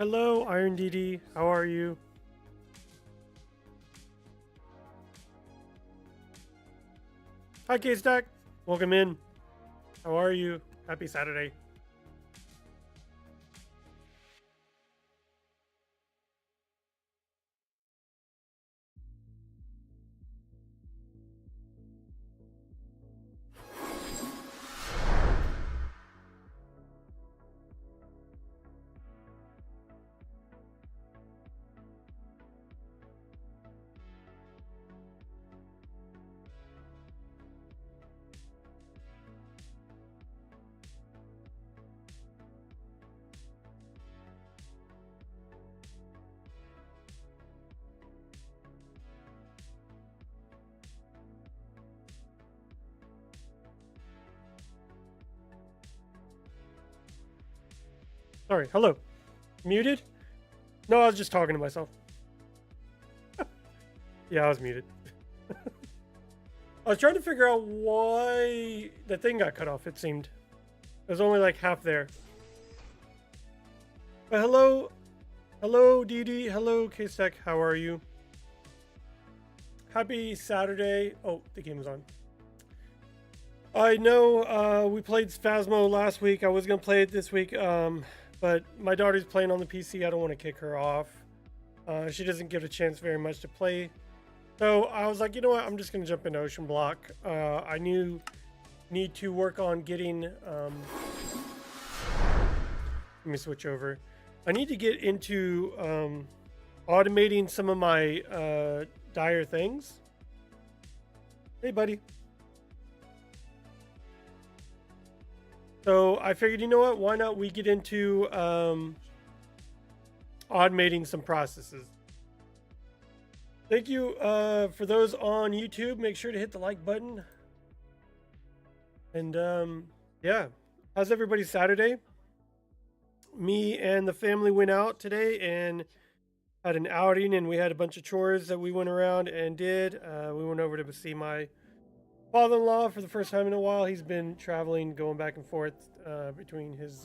Hello, Iron DD. How are you? Hi, K-Stack. Welcome in. How are you? Happy Saturday. Sorry, hello. Muted? No, I was just talking to myself. Yeah, I was muted. I was trying to figure out why the thing got cut off, it seemed. It was only like half there. But hello. Hello, DD. Hello, K-Stack. How are you? Happy Saturday. Oh, the game is on. I know we played Phasmo last week. I was going to play it this week. But my daughter's playing on the PC. I don't want to kick her off. She doesn't get a chance very much to play. So I was like, you know what? I'm just going to jump into OceanBlock. I need to work on getting... let me switch over. I need to get into automating some of my dire things. Hey, buddy. So I figured, you know what? Why not we get into automating some processes? Thank you for those on YouTube. Make sure to hit the like button. And yeah, how's everybody's Saturday? Me and the family went out today and had an outing, and we had a bunch of chores that we went around and did. We went over to see my father-in-law for the first time in a while. He's been traveling, going back and forth between his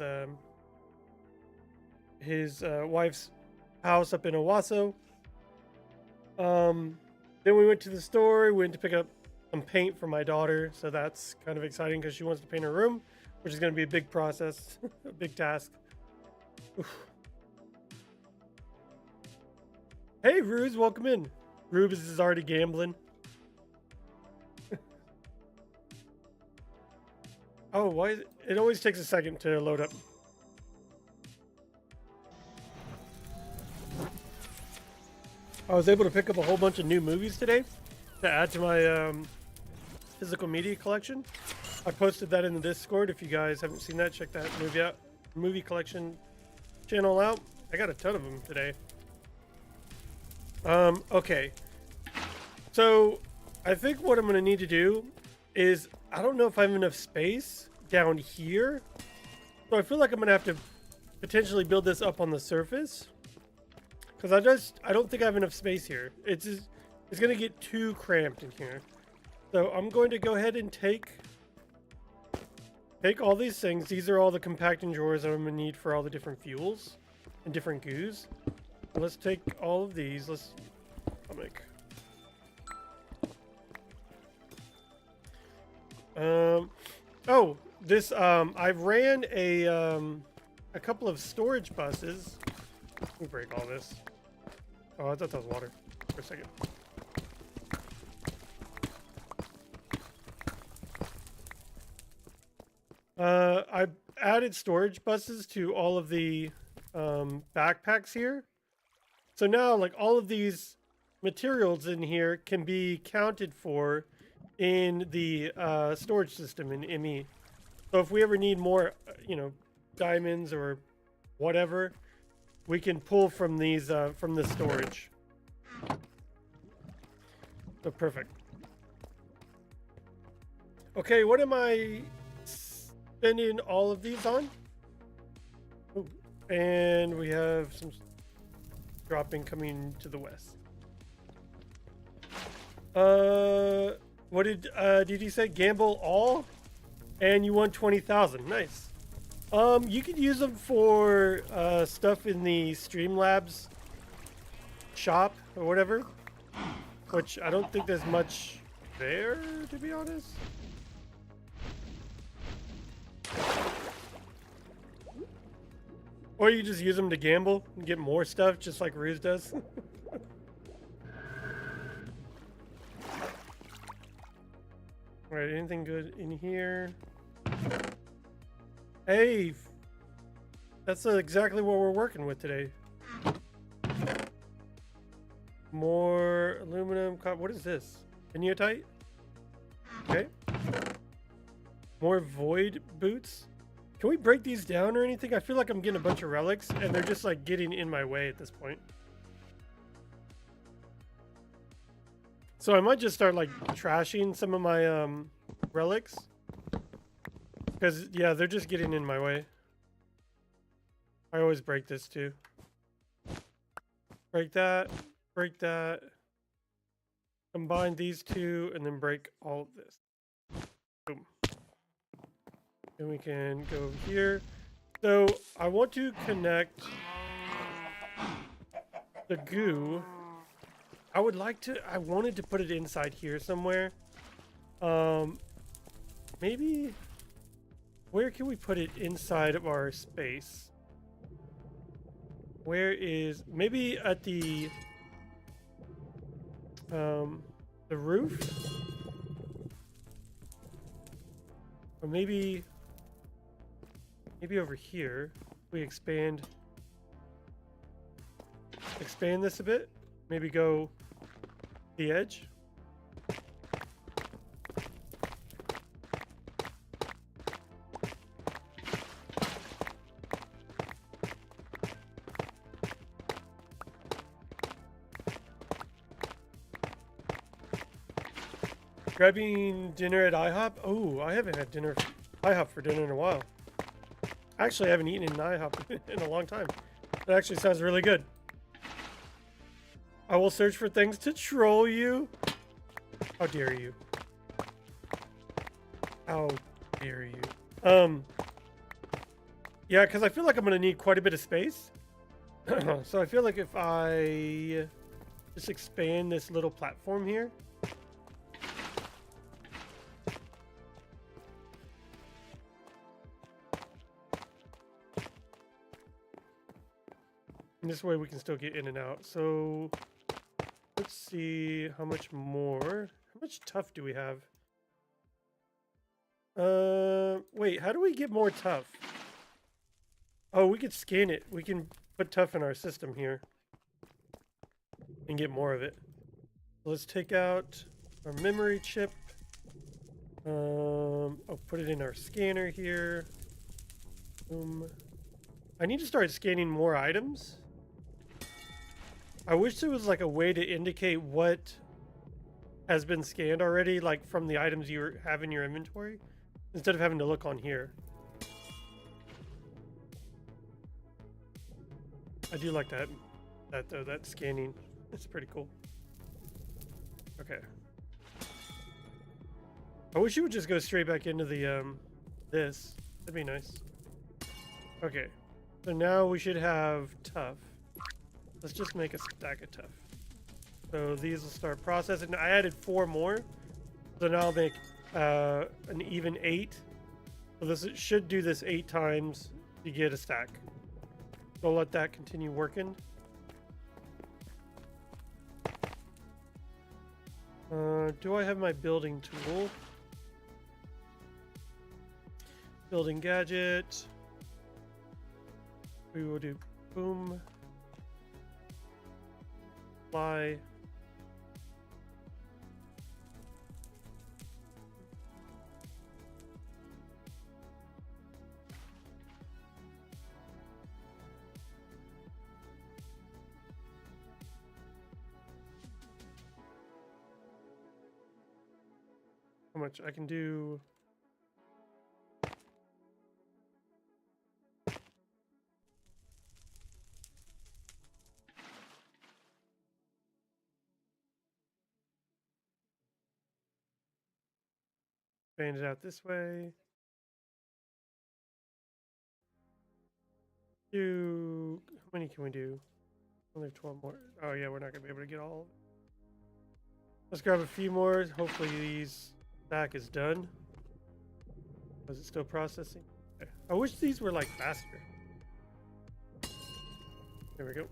wife's house up in Owasso. Then we went to the store. We went to pick up some paint for my daughter, so that's kind of exciting because she wants to paint her room, which is going to be a big process, a big task. Oof. Hey, Ruse, welcome in. Rubes is already gambling. Oh, why is it always takes a second to load up. I was able to pick up a whole bunch of new movies today to add to my physical media collection. I posted that in the Discord. If you guys haven't seen that, check that movie collection channel out. I got a ton of them today. Okay. So I think what I'm going to need to do is, I don't know if I have enough space down here. So I feel like I'm going to have to potentially build this up on the surface. Because I don't think I have enough space here. It's going to get too cramped in here. So I'm going to go ahead and take all these things. These are all the compacting drawers that I'm going to need for all the different fuels and different goos. Let's take all of these. I'll make... oh, this, I ran a couple of storage buses. Let me break all this. Oh, I thought that was water for a second. I added storage buses to all of the backpacks here. So now, like, all of these materials in here can be counted for in the storage system in ME. So if we ever need more, diamonds or whatever, we can pull from these from the storage. So perfect. Okay, what am I spending all of these on? Ooh, and we have some dropping coming to the west. What did you say? Gamble all, and you won 20,000. Nice. You could use them for stuff in the Streamlabs shop or whatever, which I don't think there's much there, to be honest. Or you just use them to gamble and get more stuff, just like Ruse does. Alright, anything good in here? Hey! That's exactly what we're working with today. More aluminum, copper. What is this? Piniotite? Okay. More void boots. Can we break these down or anything? I feel like I'm getting a bunch of relics and they're just like getting in my way at this point. So I might just start like trashing some of my relics. Because yeah, they're just getting in my way. I always break this too. Break that, break that. Combine these two and then break all of this. Boom. Then we can go here. So I want to connect the goo. I wanted to put it inside here somewhere. Maybe, where can we put it inside of our space? Maybe at the roof? Or maybe over here, we expand this a bit. Maybe go the edge. Grabbing dinner at IHOP? Oh, I haven't had IHOP for dinner in a while. Actually, I haven't eaten in IHOP in a long time. That actually sounds really good. I will search for things to troll you. How dare you? How dare you? Yeah, because I feel like I'm going to need quite a bit of space. So I feel like if I just expand this little platform here. And this way we can still get in and out. So let's see how much more. How much tough do we have? Wait, how do we get more tough? Oh, we could scan it. We can put tough in our system here and get more of it. Let's take out our memory chip. I'll put it in our scanner here. Boom. I need to start scanning more items. I wish there was like a way to indicate what has been scanned already, like from the items you have in your inventory, instead of having to look on here. I do like that though, that scanning. It's pretty cool. Okay. I wish you would just go straight back into the this. That'd be nice. Okay. So now we should have tough. Let's just make a stack of tough. So these will start processing. I added 4 more. So now I'll make an even 8. So this should do this 8 times to get a stack. So I'll let that continue working. Do I have my building tool? Building gadget. We will do boom. Fly. How much I can do? Expand it out this way. do, how many can we do? Only 12 more. Oh yeah, we're not gonna be able to get all of it. Let's grab a few more. Hopefully these stack is done. Was it still processing? Okay. I wish these were like faster. There we go.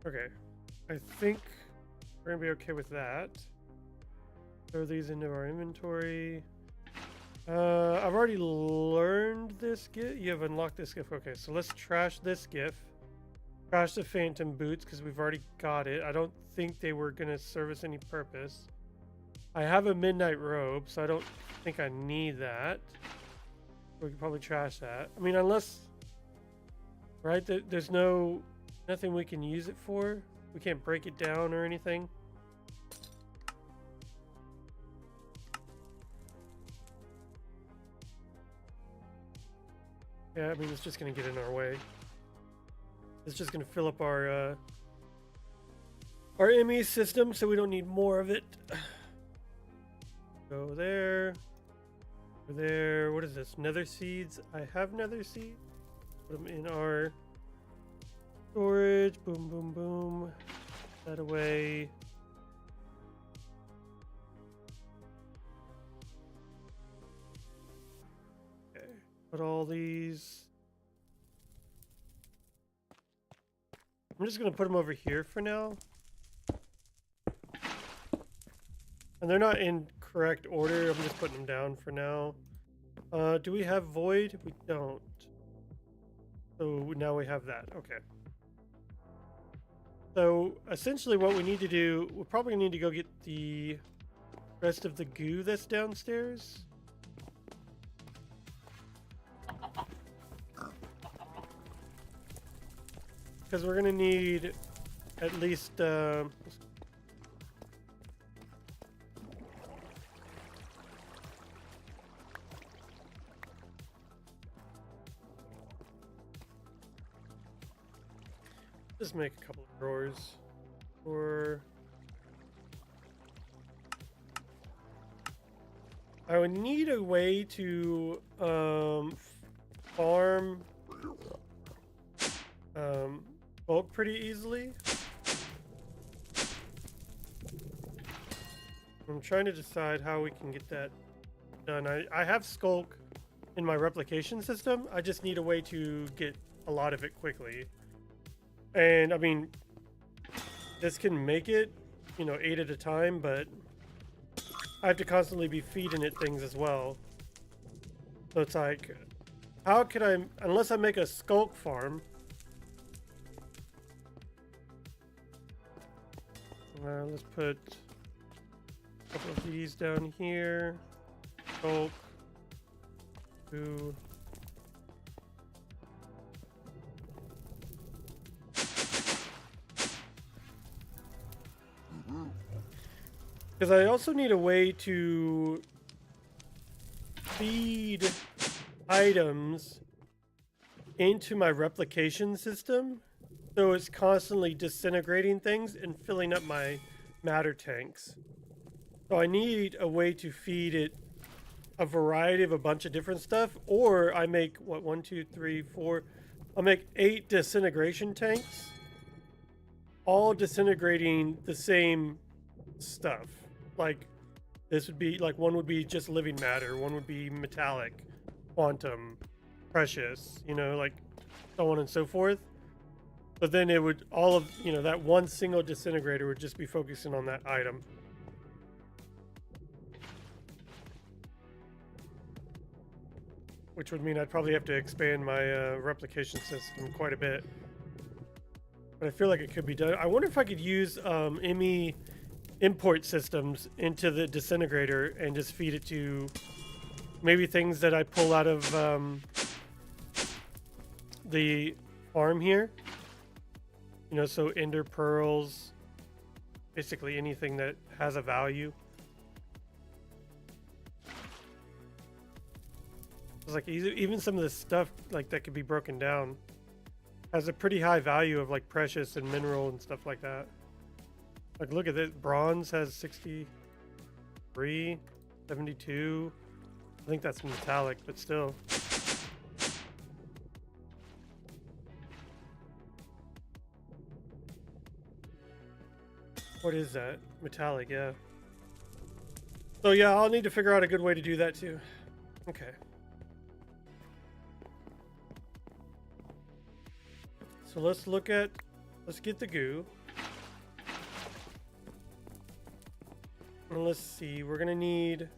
Okay, I think we're gonna be okay with that. Throw these into our inventory. I've already learned this gift. You have unlocked this gift. Okay, so let's trash this gift. Trash the phantom boots because we've already got it. I don't think they were gonna serve us any purpose. I have a midnight robe, so I don't think I need that. We could probably trash that. I mean, unless, right? There's nothing we can use it for. We can't break it down or anything. Yeah, I mean, it's just gonna get in our way. It's just gonna fill up our ME system, so we don't need more of it. Go there. Go there. What is this? Nether seeds. I have nether seeds. Put them in our storage. Boom, boom, boom. Put that away. Okay. Put all these. I'm just gonna put them over here for now. And they're not in correct order. I'm just putting them down for now. Do we have void? We don't. So now we have that. Okay. So essentially what we need to do, we'll probably need to go get the rest of the goo that's downstairs. Because we're gonna need at least just make a couple of drawers. Or I would need a way to farm bulk pretty easily. I'm trying to decide how we can get that done. I have Skulk in my replication system. I just need a way to get a lot of it quickly. And I mean, this can make it, 8 at a time, but I have to constantly be feeding it things as well. So it's like, how could I, unless I make a Skulk farm. Let's put a couple of these down here. Skulk. Two. Because I also need a way to feed items into my replication system, so it's constantly disintegrating things and filling up my matter tanks. So I need a way to feed it a variety of a bunch of different stuff, or I make, what, 1, 2, 3, 4, I'll make 8 disintegration tanks, all disintegrating the same stuff. Like, this would be, like, one would be just living matter, one would be metallic, quantum, precious, like, so on and so forth. But then it would, all of, that one single disintegrator would just be focusing on that item. Which would mean I'd probably have to expand my replication system quite a bit. But I feel like it could be done. I wonder if I could use ME import systems into the disintegrator and just feed it to maybe things that I pull out of the farm here. So ender pearls, basically anything that has a value. It's like even some of the stuff like that could be broken down has a pretty high value of like precious and mineral and stuff like that. Like look at this, bronze has 63, 72. I think that's metallic, but still. What is that? Metallic, yeah. So yeah, I'll need to figure out a good way to do that too. Okay. So let's get the goo. And let's see, we're gonna need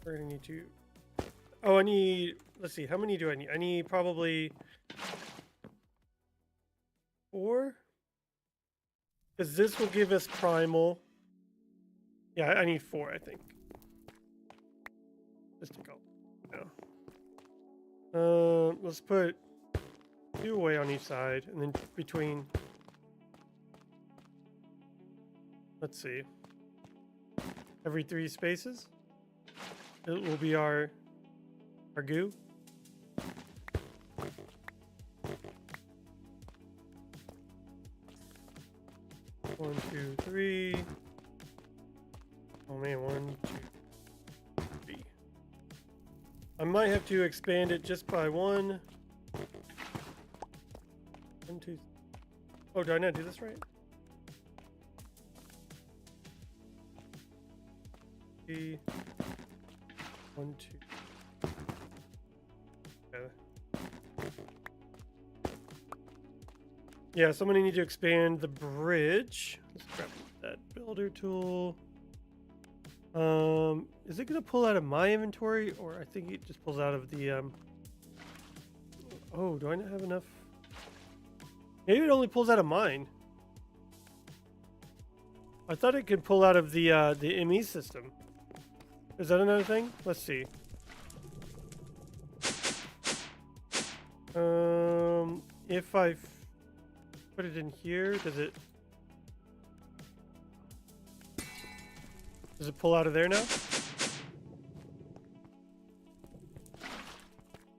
to, oh, I need, let's see, how many do I need? I need probably 4, because this will give us primal. Yeah, I need 4, I think. Just take all. No. Let's put 2 away on each side, and then between. Let's see. Every 3 spaces, it will be our goo. One, 2, 3. Oh man, 1, 2, 3. I might have to expand it just by 1. 1, 2. Oh, do I not do this right? 3. 1, 2. Okay. Yeah, so I'm gonna need to expand the bridge. Let's grab that builder tool. Is it gonna pull out of my inventory, or I think it just pulls out of the Oh, do I not have enough? Maybe it only pulls out of mine. I thought it could pull out of the ME system. Is that another thing? Let's see. If I put it in here, does it pull out of there now?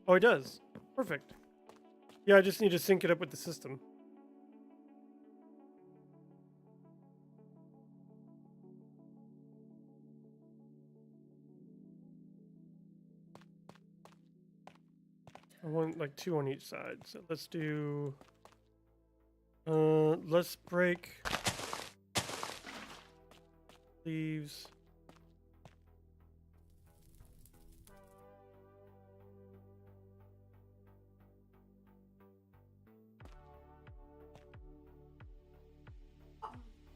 Oh, it does. Perfect. Yeah, I just need to sync it up with the system. I want like 2 on each side. So let's do, let's break leaves.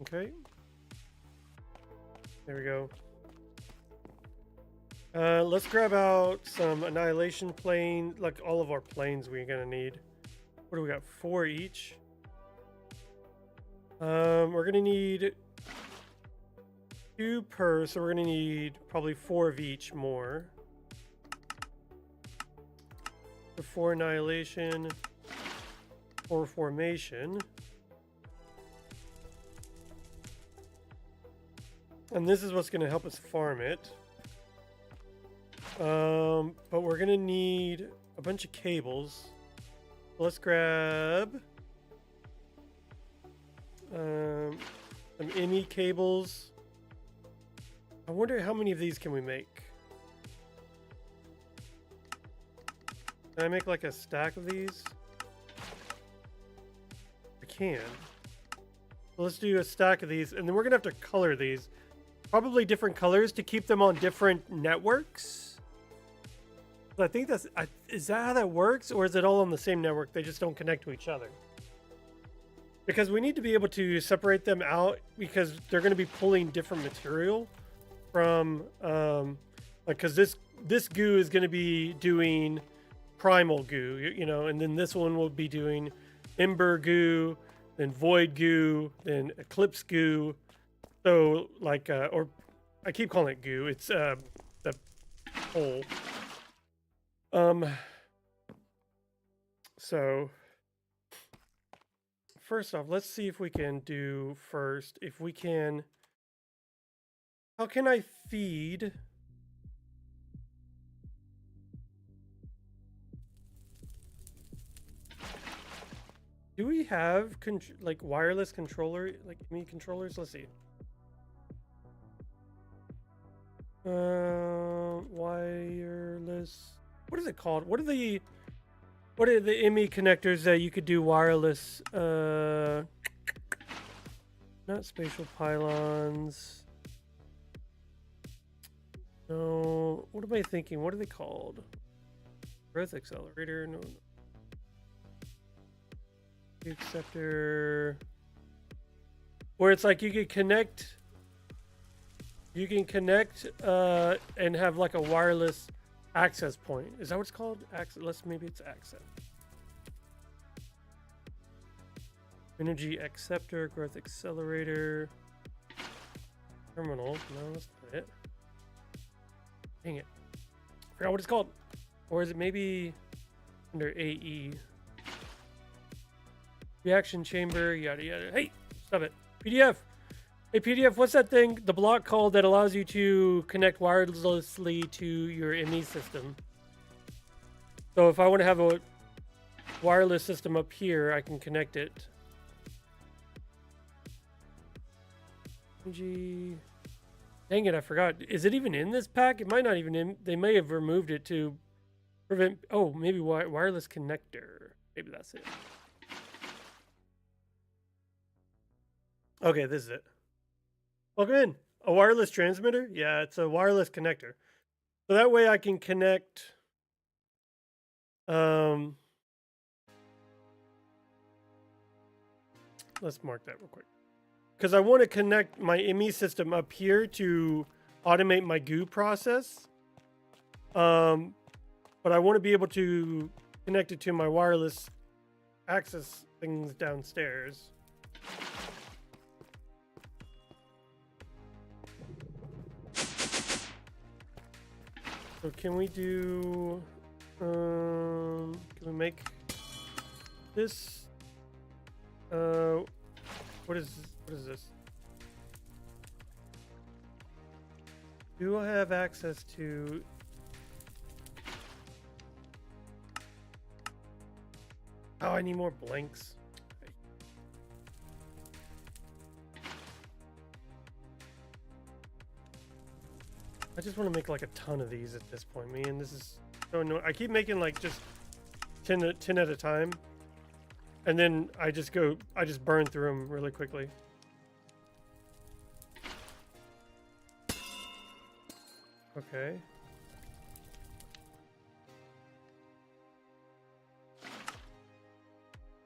Okay. There we go. Let's grab out some annihilation plane, like all of our planes we're gonna need. What do we got? 4 each. We're gonna need 2 per, so we're gonna need probably 4 of each more. The 4 annihilation, 4 formation. And this is what's gonna help us farm it. But we're gonna need a bunch of cables. Let's grab some ME cables. I wonder how many of these can we make? Can I make like a stack of these? I can. So let's do a stack of these, and then we're gonna have to color these. Probably different colors to keep them on different networks. I think that's, is that how that works? Or is it all on the same network? They just don't connect to each other. Because we need to be able to separate them out, because they're going to be pulling different material from, like, because this goo is going to be doing primal goo, you know, and then this one will be doing ember goo, then void goo, then eclipse goo. So like, or I keep calling it goo. It's the hole. So first off, let's see if we can do first. If we can, How can I feed? Do we have like wireless controller, like ME controllers? Let's see. Wireless. What is it called? What are the ME connectors that you could do wireless? Not spatial pylons. No. What am I thinking? What are they called? Growth accelerator? No. Acceptor. Where it's like you can connect. You can connect and have like a wireless access point. Is that what it's called? Maybe it's access. Energy acceptor, growth accelerator, terminal. No, that's not it. Dang it. I forgot what it's called. Or is it maybe under AE? Reaction chamber, yada yada. Hey, stop it. PDF. Hey, PDF, what's that thing, the block called that allows you to connect wirelessly to your ME system? So if I want to have a wireless system up here, I can connect it. Dang it, I forgot. Is it even in this pack? It might not even in. They may have removed it to prevent. Oh, maybe wireless connector. Maybe that's it. Okay, this is it. Welcome in. A wireless transmitter? Yeah, it's a wireless connector. So that way I can connect. Let's mark that real quick. Because I want to connect my ME system up here to automate my goo process. But I want to be able to connect it to my wireless access things downstairs. So can we do, can we make this, what is this? Do I have access to, oh, I need more blanks. I just want to make like a ton of these at this point, man. This is so annoying. I keep making like just 10 at a time. And then I just burn through them really quickly. Okay.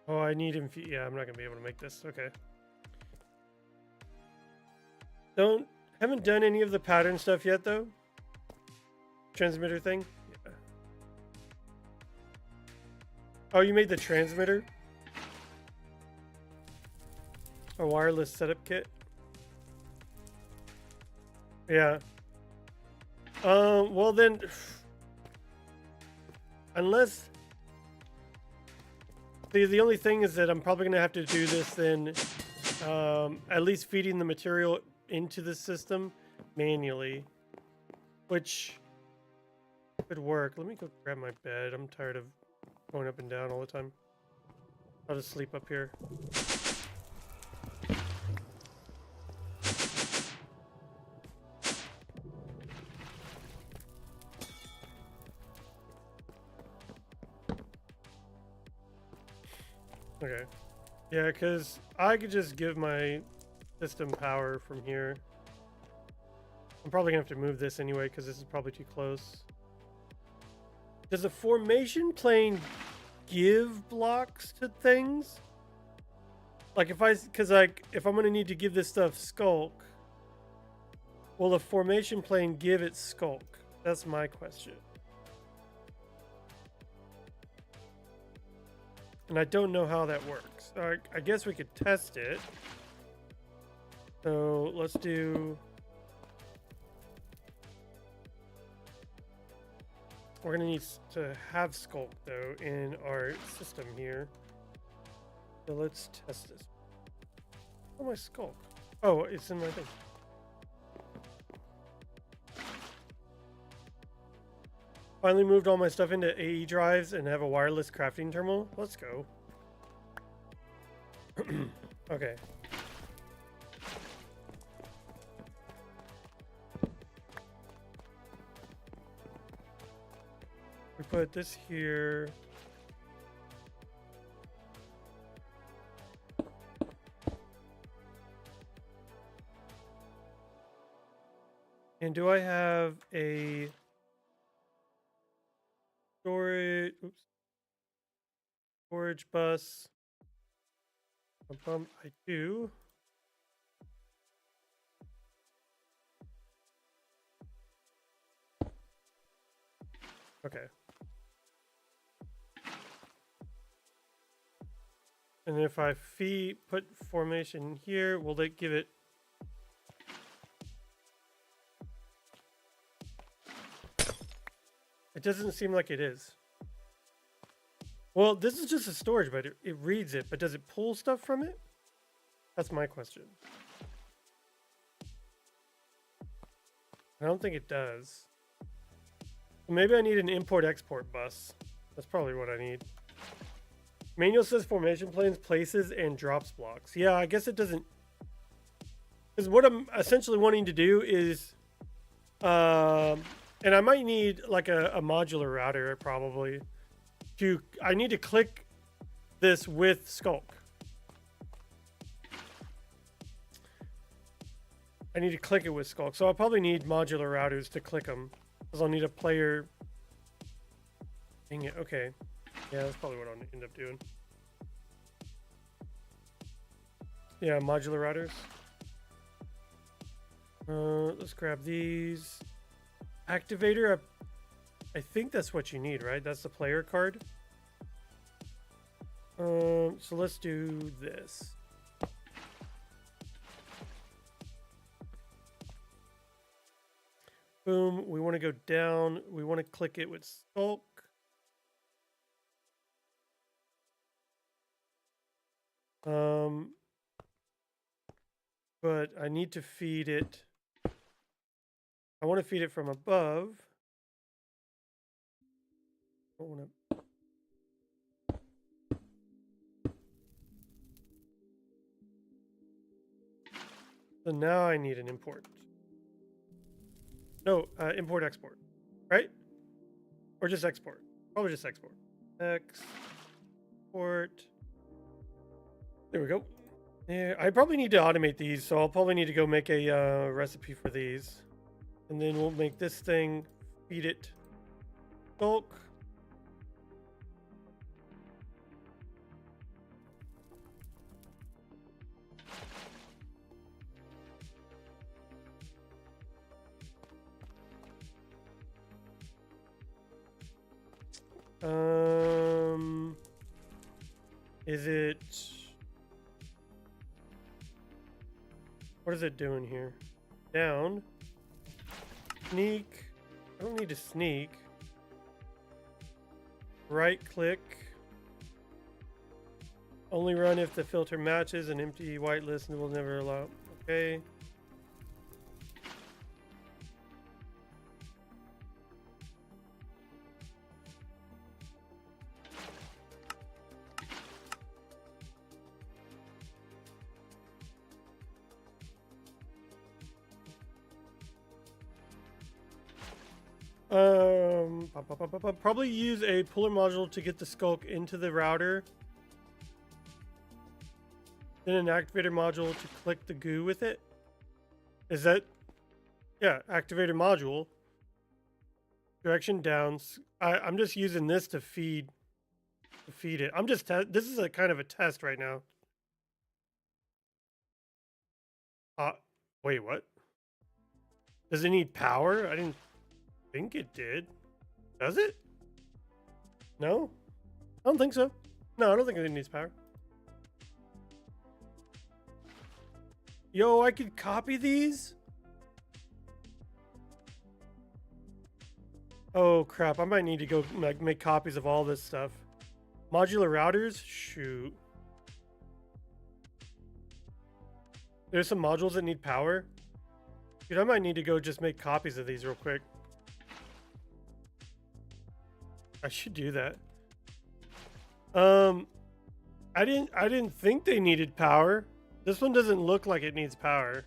Oh, I need him. Yeah, I'm not gonna be able to make this. Okay. Haven't done any of the pattern stuff yet, though. Transmitter thing. Yeah. Oh, you made the transmitter? A wireless setup kit? Yeah. Well then, unless the only thing is that I'm probably gonna have to do this then, at least feeding the material into the system manually, which could work. Let me go grab my bed. I'm tired of going up and down all the time. I'll just sleep up here. Okay. Yeah, because I could just give my system power from here. I'm probably gonna have to move this anyway because this is probably too close. Does a formation plane give blocks to things? Like if I'm gonna need to give this stuff skulk, will a formation plane give it skulk? That's my question. And I don't know how that works. I guess we could test it. So let's do. We're gonna need to have skulk though in our system here. So let's test this. Oh, my skulk. Oh, it's in my thing. Finally moved all my stuff into AE drives and have a wireless crafting terminal. Let's go. Okay. We put this here. And do I have a storage bus? I do. Okay. And if I put formation here, will they give it? It doesn't seem like it is. Well, this is just a storage, but it reads it, but does it pull stuff from it? That's my question. I don't think it does. Maybe I need an import-export bus. That's probably what I need. Manual says formation planes, places, and drops blocks. Yeah, I guess it doesn't. Because what I'm essentially wanting to do is, and I might need like a modular router probably. I need to click this with Skulk. I need to click it with Skulk. So I'll probably need modular routers to click them. Because I'll need a player. Dang it, okay. Yeah, that's probably what I'll end up doing. Yeah, modular routers. Let's grab these. Activator, I think that's what you need, right? That's the player card. So let's do this. Boom, we want to go down. We want to click it with Skulk. But I need to feed it. I want to feed it from above. I want to. So now I need an import. No, import export, right? Or just export. Probably just export. Export. There we go. Yeah, I probably need to automate these, so I'll probably need to go make a recipe for these. And then we'll make this thing, feed it bulk. Is it... What is it doing here? Down. Sneak. I don't need to sneak. Right click. Only run if the filter matches an empty whitelist and will never allow. Okay. Probably use a puller module to get the skulk into the router. Then an activator module to click the goo with it. Is that... Yeah, activator module. Direction down. I'm just using this to feed it. I'm just... This is a kind of a test right now. Wait, what? Does it need power? I didn't think it did. Does it? No? I don't think so. No, I don't think it needs power. Yo, I could copy these? Oh crap, I might need to go like make copies of all this stuff. Modular routers? Shoot. There's some modules that need power. Dude, I might need to go just make copies of these real quick. I should do that. I didn't think they needed power. This one doesn't look like it needs power.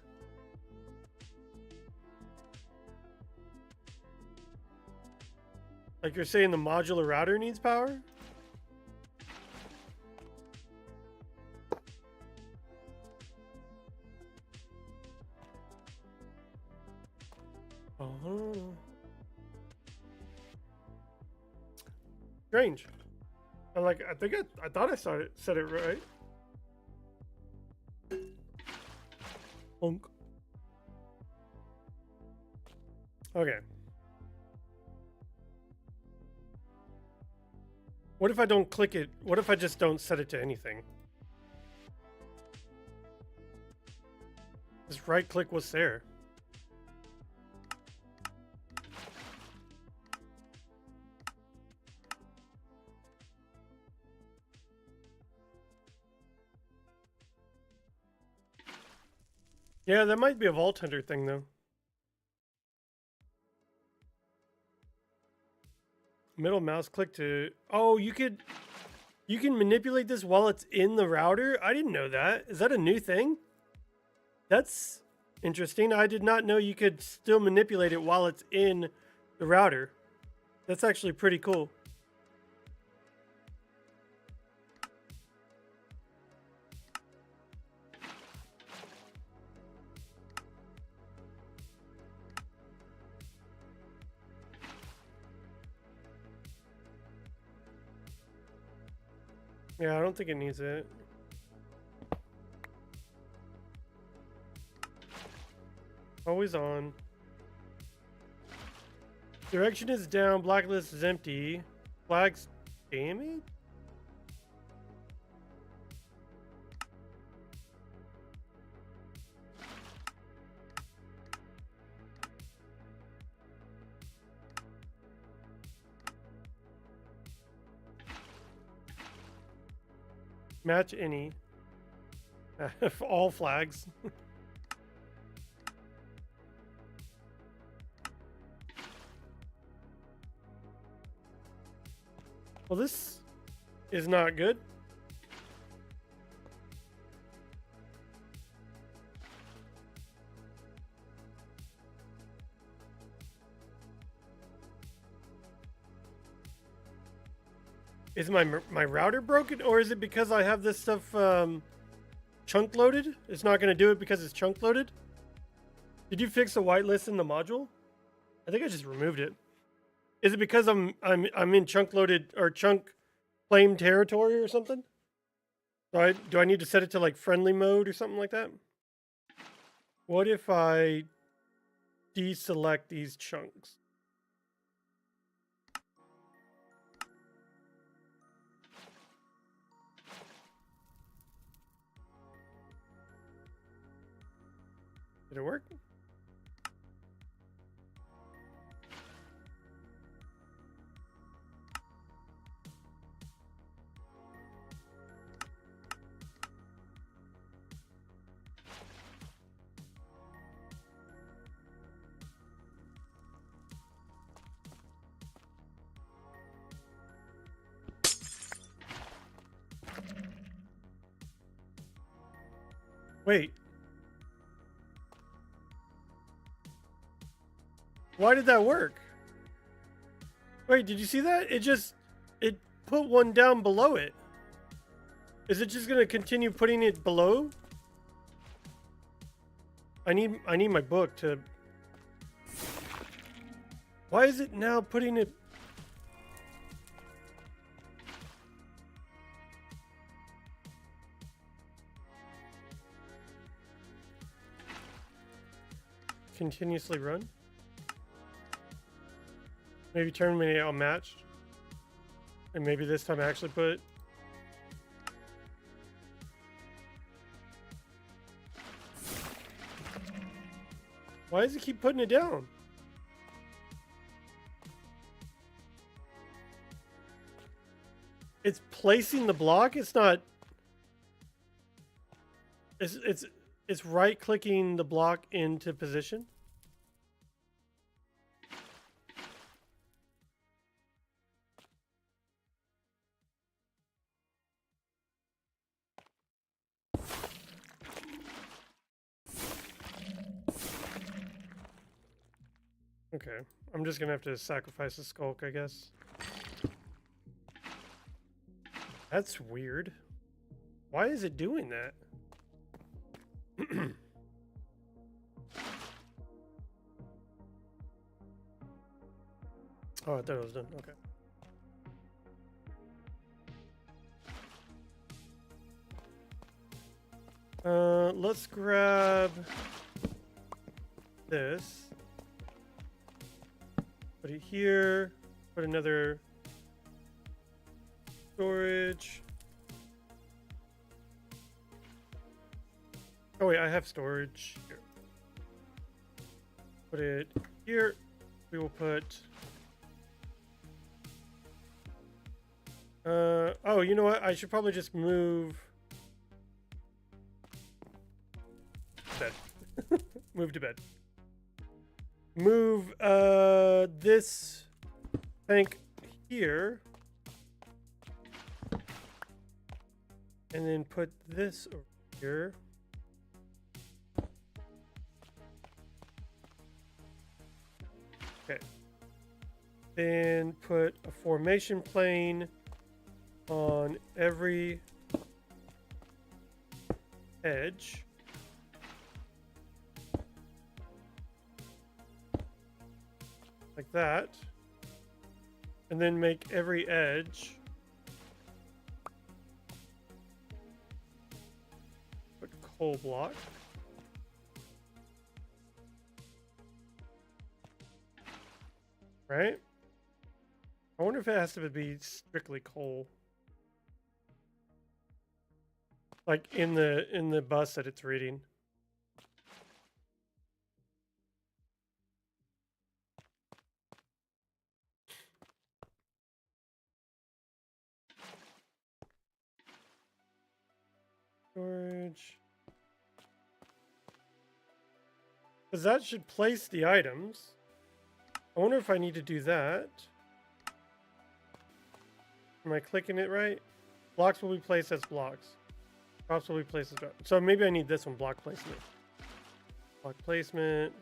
Like you're saying the modular router needs power? Oh. Strange. I thought I said it right. Honk. Okay. What if I don't click it? What if I just don't set it to anything? Just right click what's there. Yeah, that might be a Vault Hunter thing though. Middle mouse click to... Oh, you can manipulate this while it's in the router? I didn't know that. Is that a new thing? That's interesting. I did not know you could still manipulate it while it's in the router. That's actually pretty cool. Yeah, I don't think it needs it. Always on. Direction is down, blacklist is empty. Flags damage? Match any. All flags. Well, this is not good. Is my router broken, or is it because I have this stuff chunk loaded? It's not going to do it because it's chunk loaded? Did you fix the whitelist in the module? I think I just removed it. Is it because I'm in chunk loaded or chunk claimed territory or something? Do I need to set it to like friendly mode or something like that? What if I deselect these chunks? Did it work? Wait. Why did that work? Wait, did you see that? It put one down below it. Is it just gonna continue putting it below? I need my book to... Why is it now putting it... Continuously run? Maybe terminate unmatched. And maybe this time I actually put it. Why does it keep putting it down? It's placing the block. It's not. It's right clicking the block into position. Okay, I'm just gonna have to sacrifice the skulk, I guess. That's weird. Why is it doing that? Oh, I thought it was done. Okay. Let's grab this. Put it here. Put another storage. Oh wait, I have storage here. Put it here. We will put. Oh, you know what? I should probably just move. Bed. Move to bed. Move this tank here. And then put this over here. Okay. Then put a formation plane on every edge. Like that. And then make every edge put coal block. Right? I wonder if it has to be strictly coal. Like in the bus that it's reading. Storage. Because that should place the items. I wonder if I need to do that. Am I clicking it right? Blocks will be placed as blocks. Props will be placed as drops. So maybe I need this one, block placement. Block placement.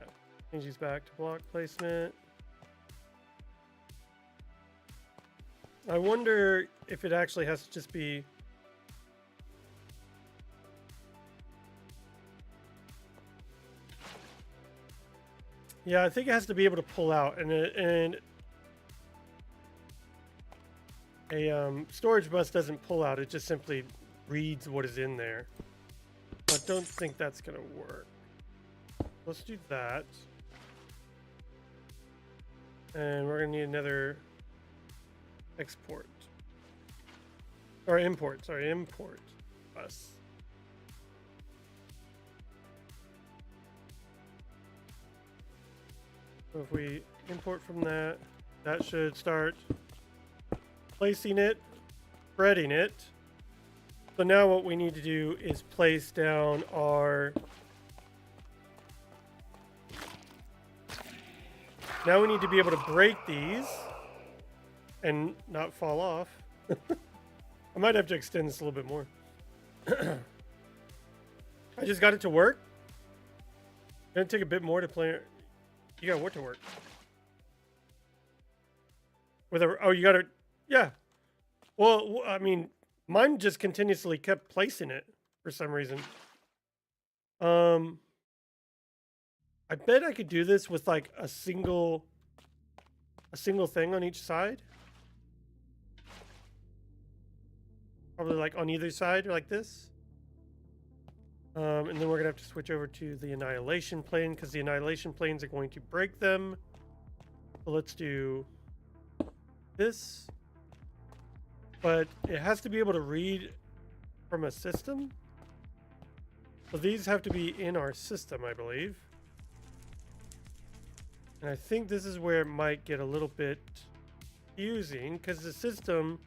Okay. Change these back to block placement. I wonder if it actually has to just be... Yeah, I think it has to be able to pull out, and a storage bus doesn't pull out, it just simply reads what is in there. I don't think that's gonna work. Let's do that. And we're gonna need another export. Or import, sorry, import bus. So if we import from that, that should start placing it, spreading it. So now what we need to do is place down our... Now we need to be able to break these and not fall off. I might have to extend this a little bit more. I just got it to work. Gonna take a bit more to play. You got what to work? With a, oh, you got to, yeah. Well, I mean, mine just continuously kept placing it for some reason. I bet I could do this with like a single thing on each side. Probably like on either side, like this. And then we're gonna have to switch over to the annihilation plane because the annihilation planes are going to break them. So let's do this. But it has to be able to read from a system. So these have to be in our system, I believe. And I think this is where it might get a little bit confusing because the system,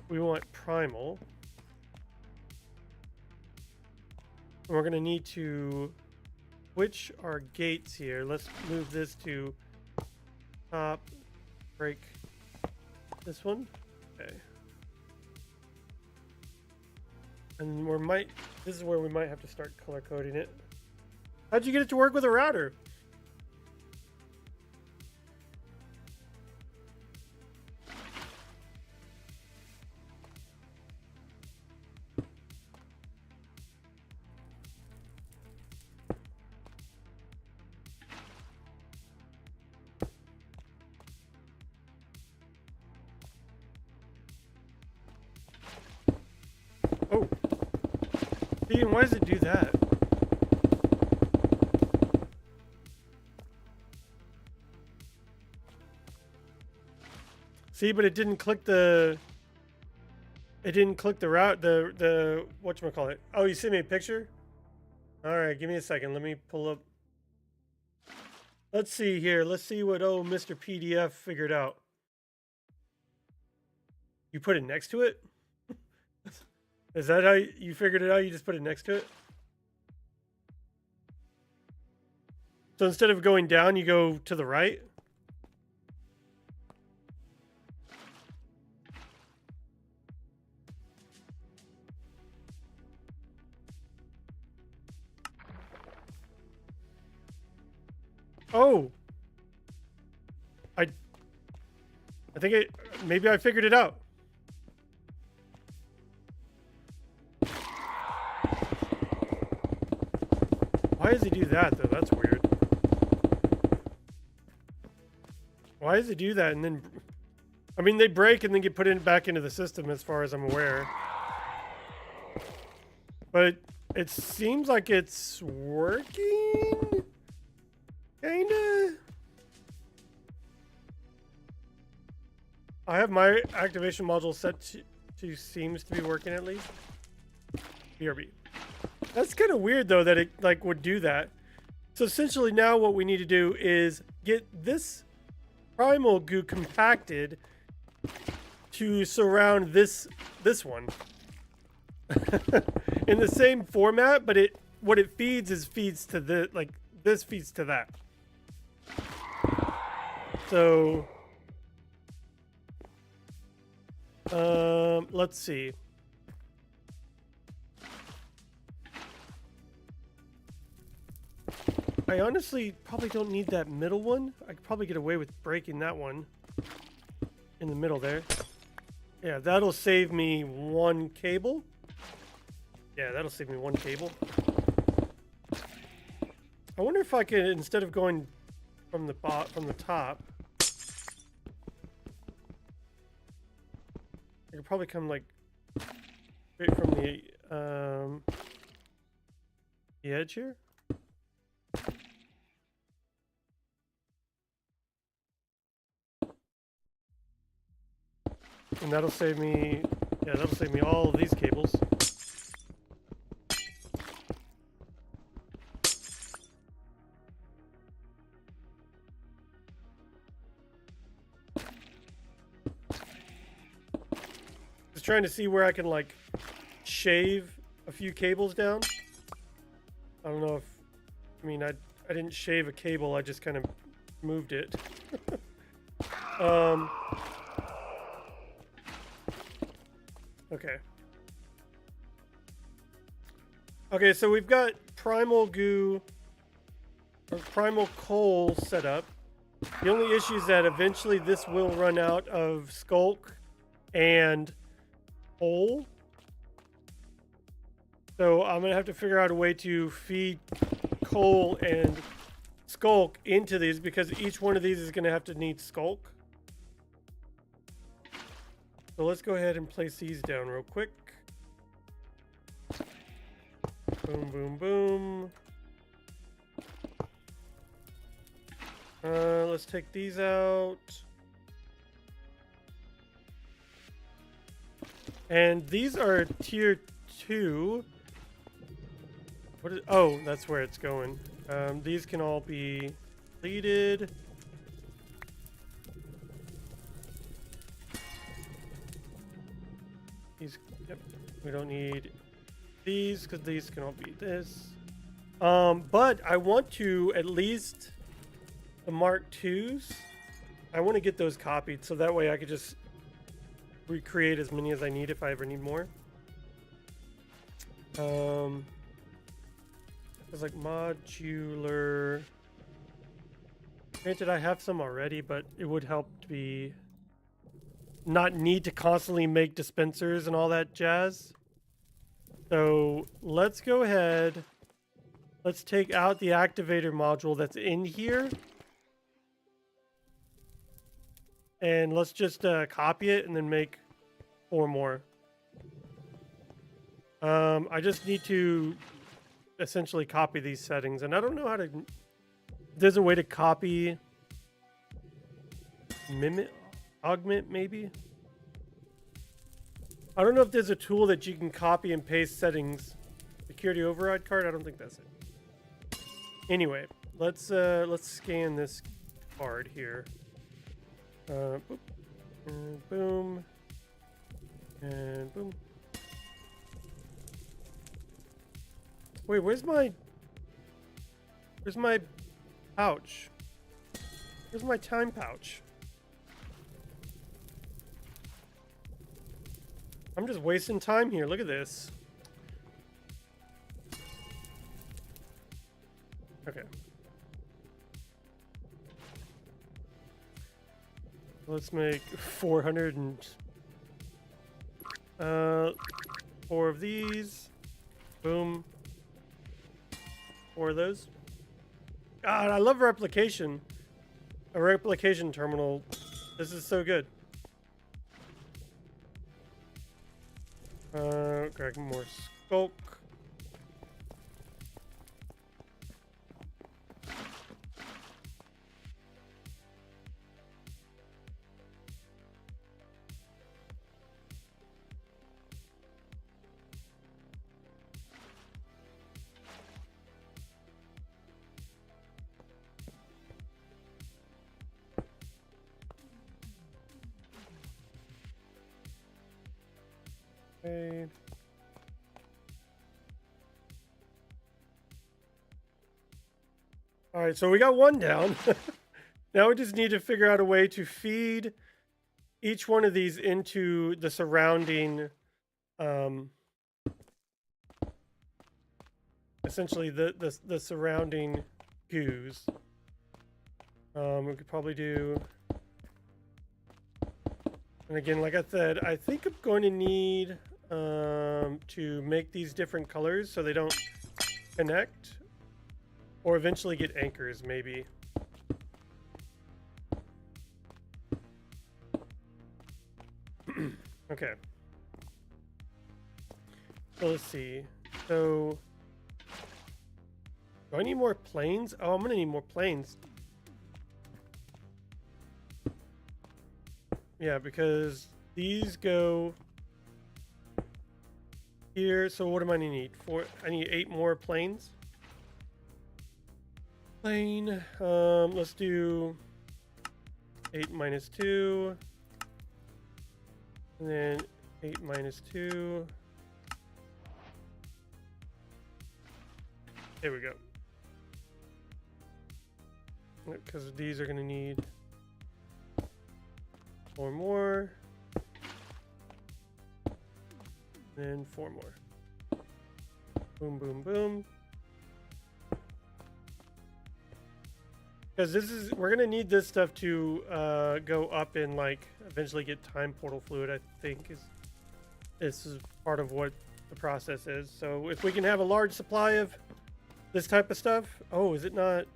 we want primal. We're going to need to switch our gates here. Let's move this to top, break this one. Okay. And this is where we might have to start color coding it. How'd you get it to work with a router? Oh. Ian, why does it do that? See, but it didn't click the... It didn't click the route, the whatchamacallit. Oh, you sent me a picture? Alright, give me a second. Let me pull up. Let's see here. Let's see what Mr. PDF figured out. You put it next to it? Is that how you figured it out? You just put it next to it? So instead of going down, you go to the right? Oh! I think maybe I figured it out. Why does he do that, though? That's weird. Why does he do that and then... I mean, they break and then get put back into the system as far as I'm aware. But it seems like it's working? Kinda? I have my activation module set to seems to be working at least. BRB. That's kind of weird though that it like would do that. So essentially now what we need to do is get this primal goo compacted to surround this one in the same format, but what it feeds to the like this feeds to that. So let's see. I honestly probably don't need that middle one. I could probably get away with breaking that one in the middle there. Yeah, that'll save me one cable. Yeah, that'll save me one cable. I wonder if I could, instead of going from the top, I could probably come like straight from the edge here. And that'll save me, yeah, that'll save me all of these cables. Just trying to see where I can like shave a few cables down. I don't know if, I mean, I didn't shave a cable, I just kind of moved it. Okay. Okay, so we've got primal goo or primal coal set up. The only issue is that eventually this will run out of skulk and coal. So I'm gonna have to figure out a way to feed coal and skulk into these because each one of these is gonna have to need skulk. So let's go ahead and place these down real quick. Boom, boom, boom. Let's take these out. And these are tier 2. Oh, that's where it's going. These can all be deleted. Yep, we don't need these because these can all be this. But I want to at least the Mark IIs. I want to get those copied so that way I could just recreate as many as I need if I ever need more. It's like modular. Granted, I have some already, but it would help to be not need to constantly make dispensers and all that jazz. So let's go ahead. Let's take out the activator module that's in here. And let's just copy it and then make 4 more. I just need to essentially copy these settings, and I don't know how to. There's a way to copy, mimic, augment maybe. I don't know if there's a tool that you can copy and paste settings. Security override card. I don't think that's it. Anyway, let's scan this card here. Boop, and boom, and boom. Wait, where's my pouch? Where's my time pouch? I'm just wasting time here. Look at this. Okay. Let's make 400 and 4 of these. Boom. 4 of those. God, I love replication. A replication terminal. This is so good. Grab more skulk. Okay. All right, so we got 1 down. Now we just need to figure out a way to feed each one of these into the surrounding, essentially the surrounding goos. We could probably do, and again, like I said, I think I'm going to need to make these different colors so they don't connect, or eventually get anchors, maybe. Okay. So let's see. So, do I need more planes? Oh, I'm gonna need more planes. Yeah, because these go here. So what am I gonna need? I need 8 more planes. Plane. Let's do 8 minus 2. And then 8 minus 2. There we go. Because these are going to need 4 more. Then 4 more. Boom, boom, boom. Because we're going to need this stuff to go up and like eventually get time portal fluid, I think this is part of what the process is. So if we can have a large supply of this type of stuff. Oh, is it not?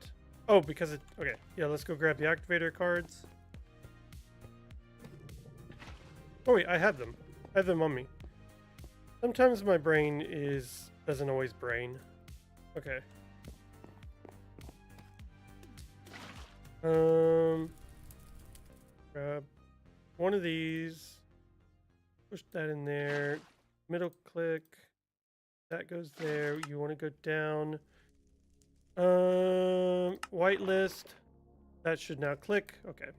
Oh, because it, okay. Yeah, let's go grab the activator cards. Oh wait, I have them. I have them on me. Sometimes my brain doesn't always brain. Okay. Grab one of these, push that in there, middle click, that goes there. You want to go down, whitelist, that should now click. Okay.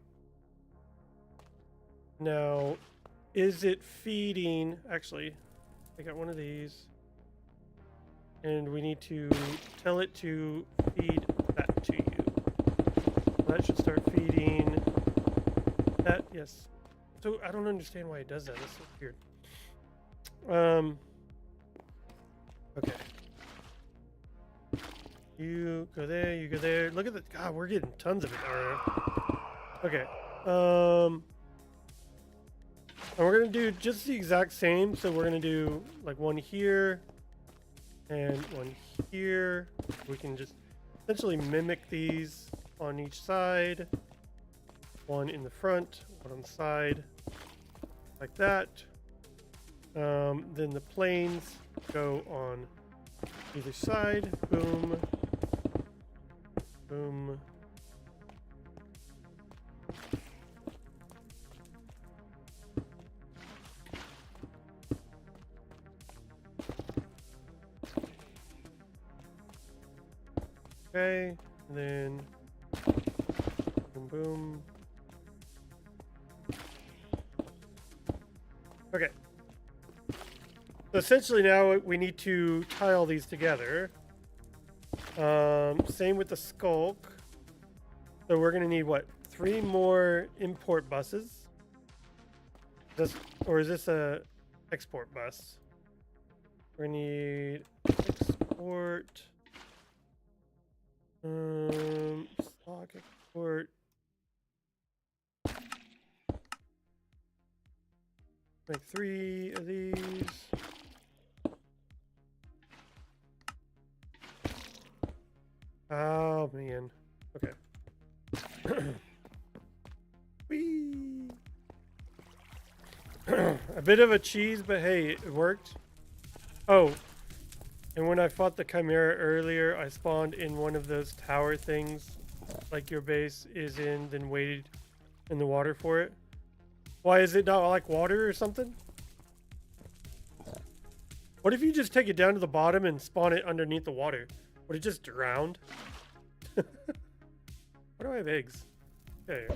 Now, is it feeding? Actually, I got one of these, and we need to tell it to feed that to you. That should start feeding that. Yes. So I don't understand why it does that. That's so weird. Okay. You go there, you go there. Look at the, God, we're getting tons of it already. Okay. And we're gonna do just the exact same. So we're gonna do like one here and one here. We can just essentially mimic these on each side. One in the front, one on the side, like that. Then the planes go on either side. Boom. Boom. Okay, and then boom, boom. Okay. So essentially now we need to tie all these together. Same with the skulk. So we're gonna need what? 3 more import buses. Or is this a export bus? We're gonna need export. Stock export. Make 3 of these. Oh man. Okay. Whee! A bit of a cheese, but hey, it worked. Oh, and when I fought the Chimera earlier, I spawned in one of those tower things, like your base is in, then waited in the water for it. Why is it not like water or something? What if you just take it down to the bottom and spawn it underneath the water? Would it just drown? Why do I have eggs? Okay.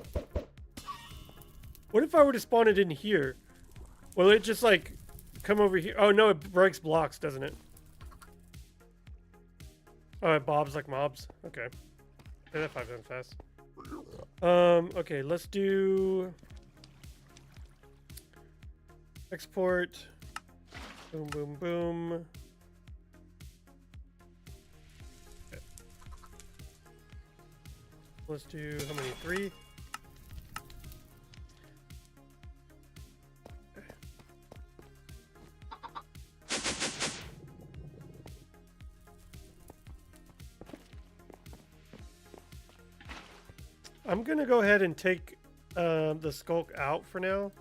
What if I were to spawn it in here? Will it just like come over here? Oh no, it breaks blocks, doesn't it? Oh, it bobs like mobs. Okay. Say that 5 times fast. Okay, let's do export. Boom, boom, boom. Okay. Let's do how many? 3? I'm gonna go ahead and take the skulk out for now,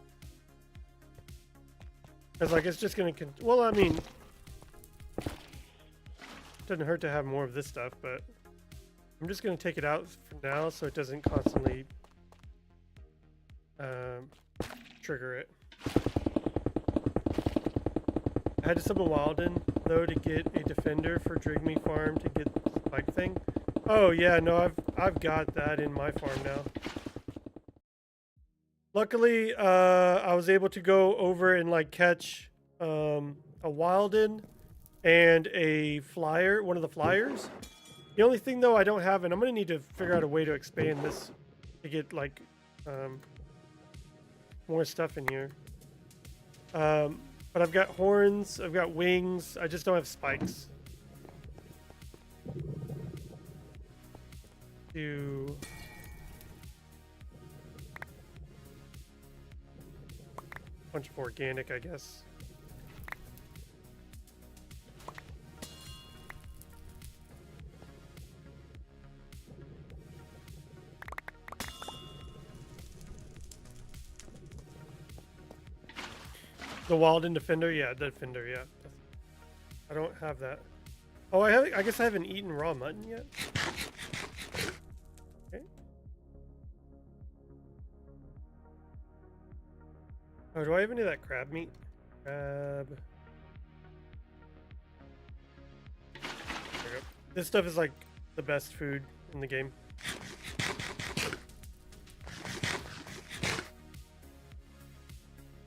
because like it's just gonna. Well, I mean, doesn't hurt to have more of this stuff, but I'm just gonna take it out for now so it doesn't constantly trigger it. I had to summon Wilden though to get a defender for Drigme farm to get the spike thing. Oh yeah, no, I've got that in my farm now. Luckily, I was able to go over and like catch a Wilden and a flyer, one of the flyers. The only thing though I don't have, and I'm gonna need to figure out a way to expand this to get like more stuff in here. But I've got horns, I've got wings, I just don't have spikes. Do bunch of organic, I guess. The Walden Defender, yeah, the Defender, yeah. I don't have that. Oh, I guess I haven't eaten raw mutton yet. Okay. Oh, do I have any of that crab meat? Crab. There we go. This stuff is like the best food in the game.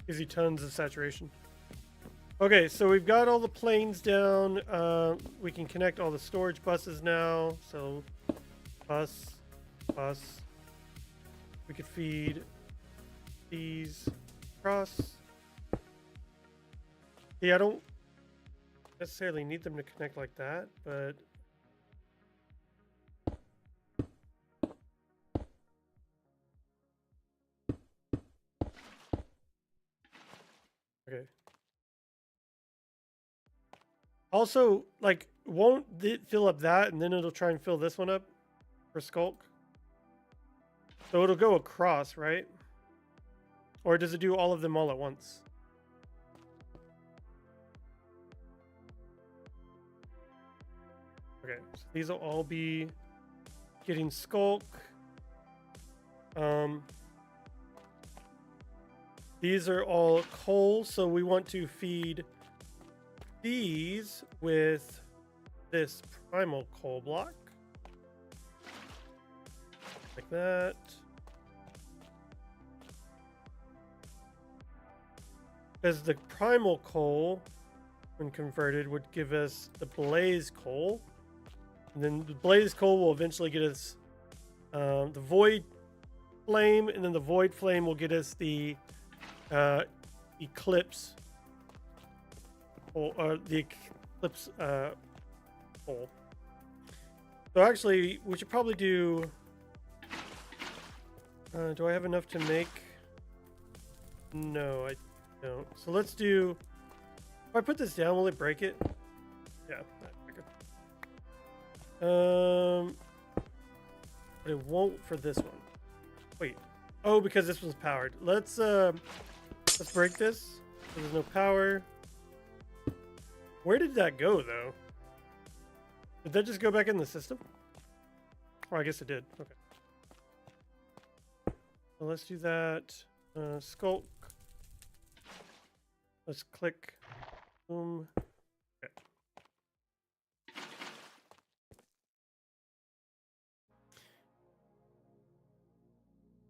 Gives you tons of saturation. Okay, so we've got all the planes down. We can connect all the storage buses now. So, bus. We could feed these across. Yeah, I don't necessarily need them to connect like that, but Okay. Also, like, won't it fill up that and then it'll try and fill this one up for Skulk? So it'll go across, right? Or does it do all of them all at once? Okay, so these will all be getting Skulk. These are all coal, so we want to feed these with this primal coal block. Like that. Because the primal coal, when converted, would give us the blaze coal. And then the blaze coal will eventually get us the void flame, and then the void flame will get us the eclipse or the eclipse coal. So actually, we should probably do. Do I have enough to make? No, I don't. So let's do. If I put this down, will it break it? Yeah. But it won't for this one. Wait. Oh, because this one's powered. Let's break this. There's no power. Where did that go though? Did that just go back in the system? Oh, I guess it did. Okay. So let's do that. Skulk. Let's click. Boom. Okay.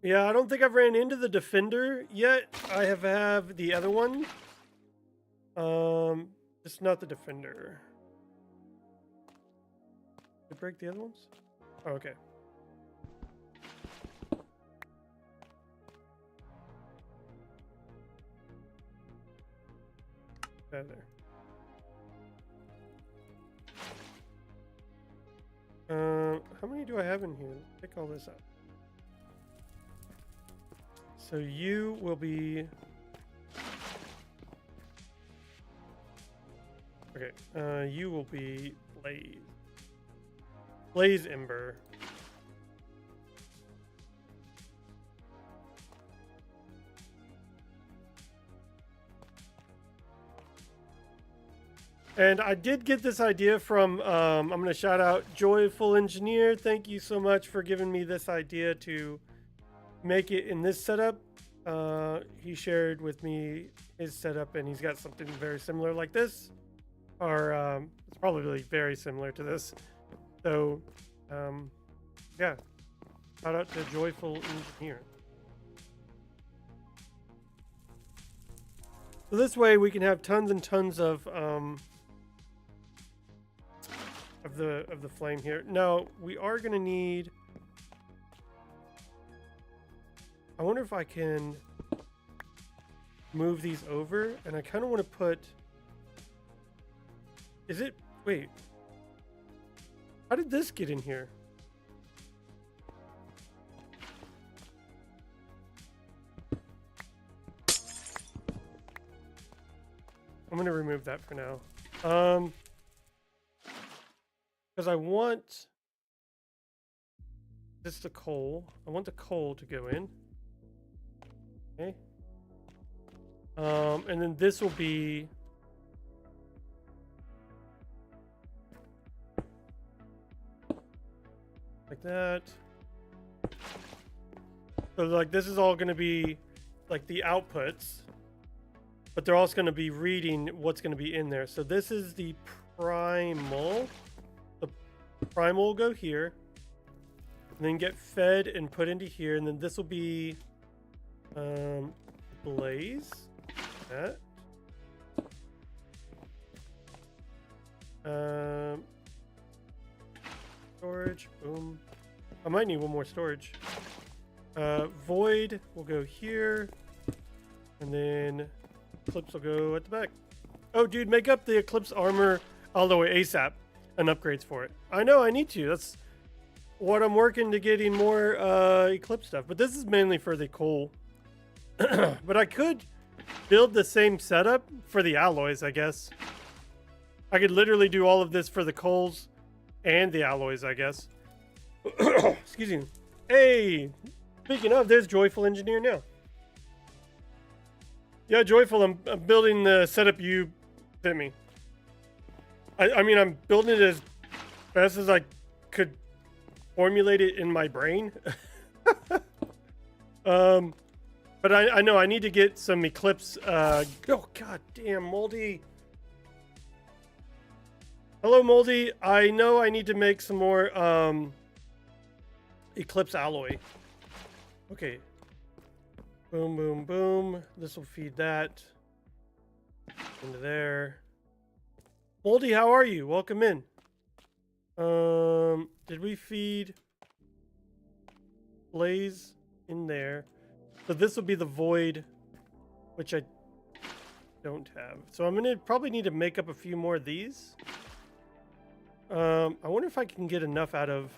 Yeah, I don't think I've ran into the defender yet. I have the other one. Just not the defender. Did it break the other ones? Oh, okay. There. How many do I have in here? Let's pick all this up. So you will be. Okay, you will be Blaze. Blaze Ember. And I did get this idea from, I'm going to shout out Joyful Engineer. Thank you so much for giving me this idea to make it in this setup. He shared with me his setup, and he's got something very similar like this. Or it's probably very similar to this. So, yeah. Shout out to Joyful Engineer. So this way we can have tons and tons of the flame here. Now we are gonna need. I wonder if I can move these over, and I kind of want to put. Is it? Wait. How did this get in here? I'm gonna remove that for now. Because I want this the coal. I want the coal to go in. Okay. And then this will be like that. So like this is all going to be like the outputs, but they're also going to be reading what's going to be in there. So this is the primal. The primal will go here, and then get fed and put into here, and then this will be blaze. That. Storage. Boom. I might need one more storage. Void will go here, and then Eclipse will go at the back. Oh, dude, make up the Eclipse armor all the way ASAP and upgrades for it. I know, I need to. That's what I'm working to getting more Eclipse stuff. But this is mainly for the coal. But I could build the same setup for the alloys, I guess. I could literally do all of this for the coals and the alloys, I guess. Excuse me. Hey, speaking of, there's Joyful Engineer now. Yeah, Joyful, I'm building the setup you sent me. I mean, I'm building it as best as I could formulate it in my brain. But I know I need to get some Eclipse. Oh, god damn, Moldy. Hello, Moldy. I know I need to make some more Eclipse alloy. Okay. Boom, boom, boom. This will feed that into there. Moldy, how are you? Welcome in. Did we feed Blaze in there? So this will be the void, which I don't have. So I'm gonna probably need to make up a few more of these. I wonder if I can get enough out of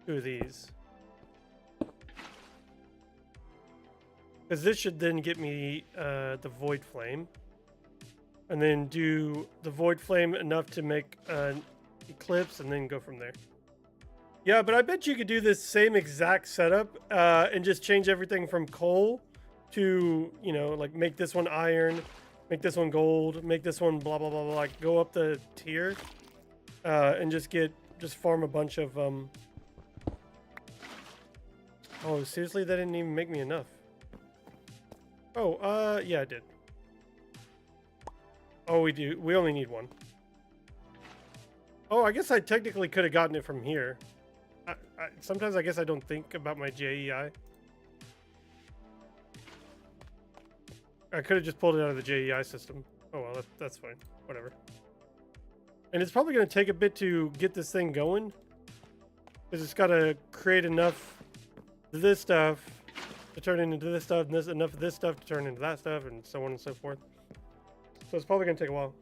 2 of these. Because this should then get me the void flame. And then do the void flame enough to make an eclipse and then go from there. Yeah, but I bet you could do this same exact setup and just change everything from coal to, you know, like make this one iron, make this one gold, make this one blah, blah, blah, blah, like go up the tier and just farm a bunch of, oh, seriously? That didn't even make me enough. Oh, yeah, I did. Oh, we do. We only need 1. Oh, I guess I technically could have gotten it from here. Sometimes I guess I don't think about my JEI. I could have just pulled it out of the JEI system. Oh well, that's fine. Whatever. And it's probably going to take a bit to get this thing going. Because it's got to create enough of this stuff to turn into this stuff, and enough of this stuff to turn into that stuff, and so on and so forth. So it's probably going to take a while.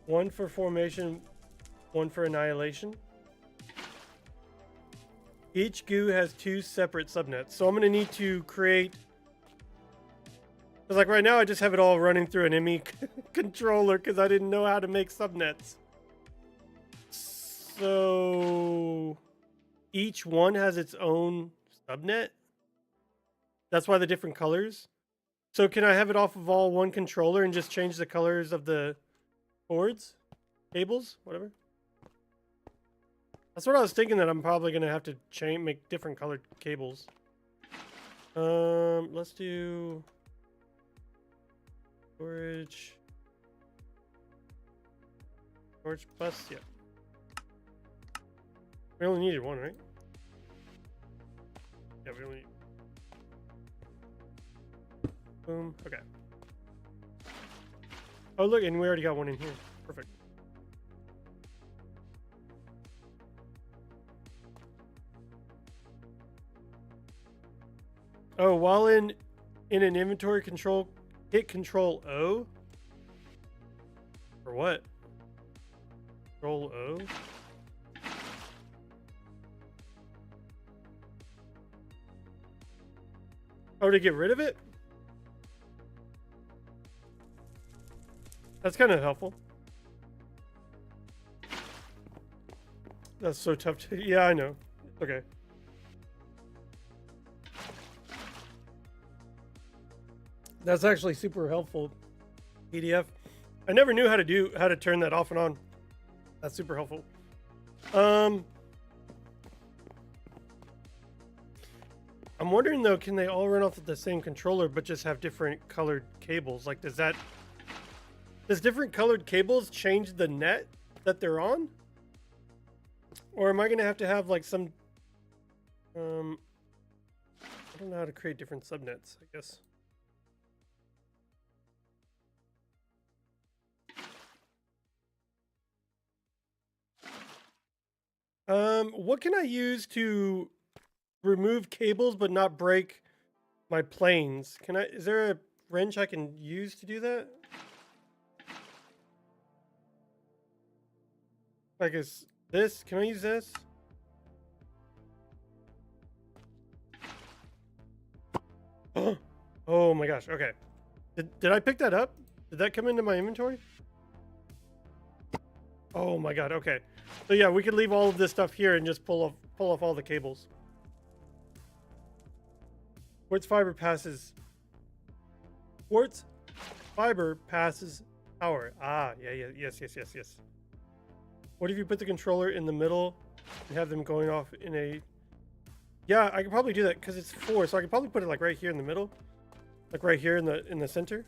1 for formation, 1 for annihilation. Each goo has 2 separate subnets. So I'm going to need to create... Because like right now I just have it all running through an ME controller because I didn't know how to make subnets. So each one has its own subnet. That's why the different colors. So can I have it off of all one controller and just change the colors of the cords, cables, whatever? That's what I was thinking, that I'm probably gonna have to make different colored cables. Let's do storage bus. Yeah, we only needed 1, right? Yeah, we only need... Boom. Okay. Oh, look, and we already got 1 in here. Perfect. Oh, while in an inventory control, hit Control O. For what? Control O. Oh, to get rid of it? That's kind of helpful. That's so tough to... Yeah, I know. Okay. That's actually super helpful, PDF. I never knew how to turn that off and on. That's super helpful. I'm wondering though, can they all run off of the same controller but just have different colored cables? Like, does different colored cables change the net that they're on? Or am I gonna have to have like some I don't know how to create different subnets, I guess. What can I use to remove cables but not break my planes? Is there a wrench I can use to do that? Like, is this, can I use this? Oh my gosh. Okay. Did I pick that up? Did that come into my inventory? Oh my god. Okay. So yeah, we could leave all of this stuff here and just pull off all the cables. Quartz fiber passes. Quartz fiber passes power. Ah, yeah. Yes. What if you put the controller in the middle and have them going off in a... Yeah, I could probably do that because it's 4, so I could probably put it like right here in the middle. Like right here in the center.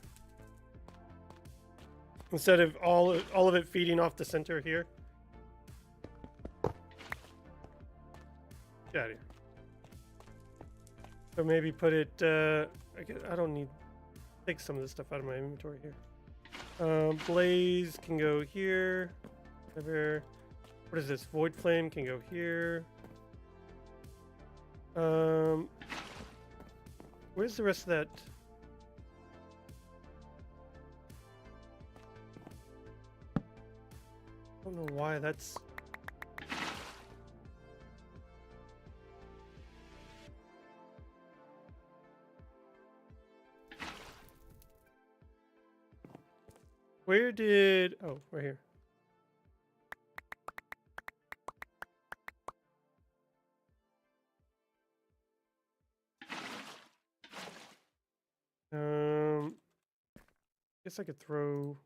Instead of all of it feeding off the center here. Get out of here. So maybe put it... I don't need... Take some of this stuff out of my inventory here. Blaze can go here. Whatever. What is this? Void Flame can go here. Where's the rest of that? I don't know why that's... Where did... Oh, right here. Guess I could throw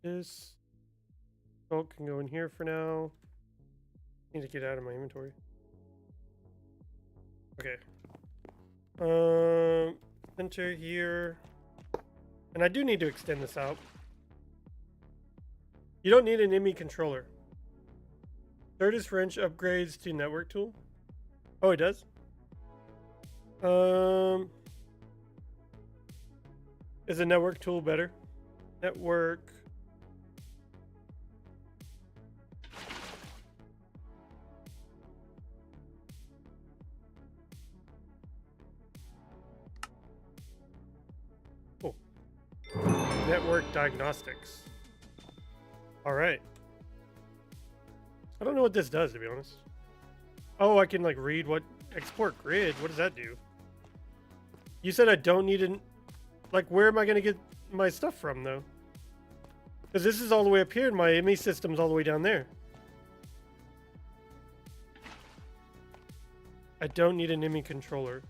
this. Salt can go in here for now. Need to get out of my inventory. Okay. Enter here. And I do need to extend this out. You don't need an IMI controller. Curtis wrench upgrades to network tool. Oh, it does? Is a network tool better? Network. Oh. Network diagnostics. All right. I don't know what this does, to be honest. Oh, I can like read what export grid. What does that do? You said I don't need an... Like, where am I going to get my stuff from, though? Because this is all the way up here, and my ME system's all the way down there. I don't need an ME controller.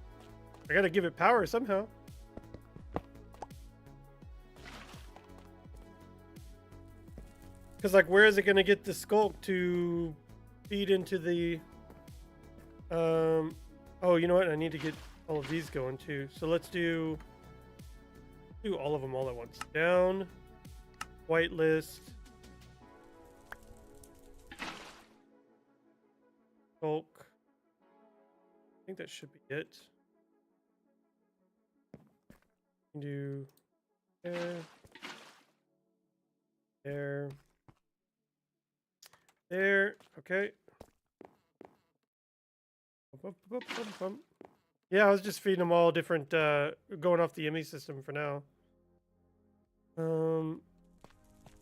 I got to give it power somehow. Because, like, where is it going to get the sculpt to feed into the... Oh, you know what? I need to get all of these going, too. So let's do all of them all at once. Down. Whitelist. Bulk. I think that should be it. Do there. There. Okay. Yeah, I was just feeding them all different, going off the ME system for now.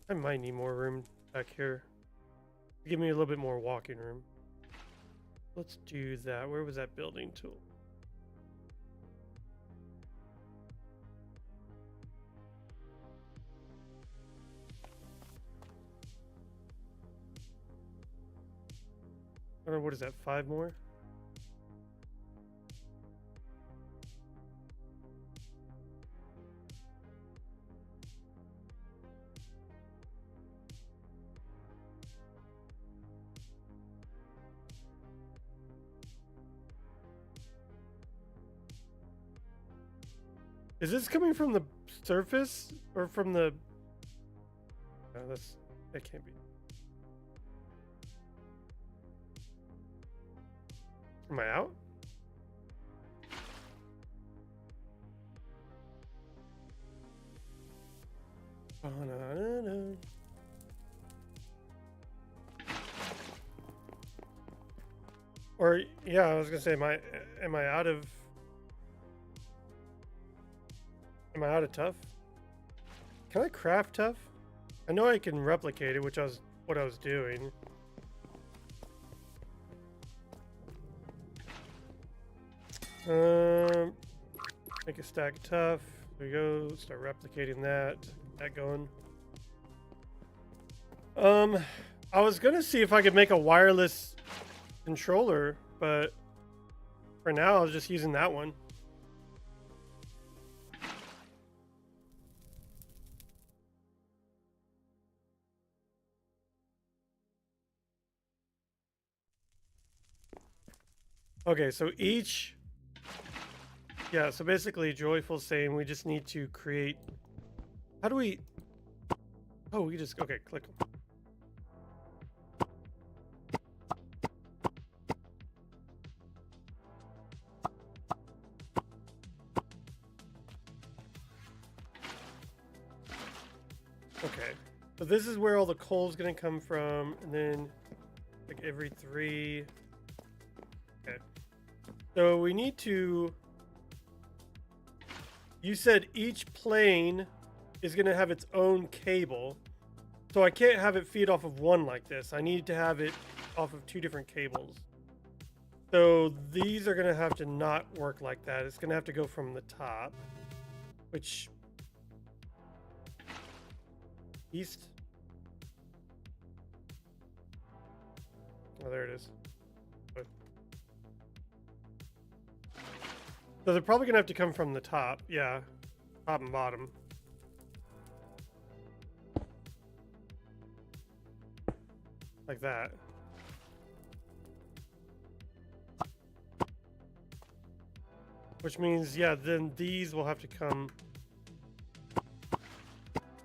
I might need more room back here. Give me a little bit more walking room. Let's do that. Where was that building tool? I don't know, what is that, 5 more? Is this coming from the surface or from the... No, that can't be. Am I out? Oh, no. Or, yeah, I was gonna say, am I out of... Am I out of tough? Can I craft tough? I know I can replicate it, which was what I was doing. Make a stack of tough. There we go. Start replicating that. Get that going. I was gonna see if I could make a wireless controller, but for now I was just using that one. Okay, so each... Yeah, so basically Joyful's saying we just need to create... How do we... Oh, we just... Okay, click. Okay, so this is where all the coal's gonna come from, and then like every 3... Okay. So we need to... You said each plane is going to have its own cable. So I can't have it feed off of one like this. I need to have it off of 2 different cables. So these are going to have to not work like that. It's going to have to go from the top, which... East? Oh, there it is. So they're probably going to have to come from the top. Yeah. Top and bottom. Like that. Which means, yeah, then these will have to come...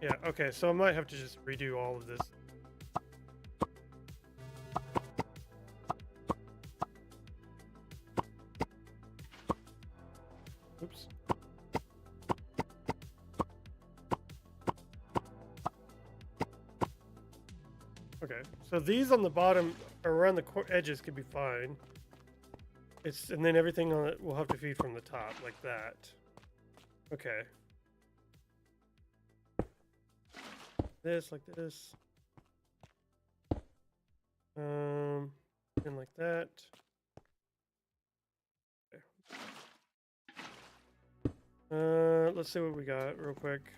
Yeah, okay, so I might have to just redo all of this. Oops. Okay, so these on the bottom, or around the edges, could be fine. And then everything on it will have to feed from the top, like that. Okay. This, like this. And like that. Okay. Let's see what we got real quick.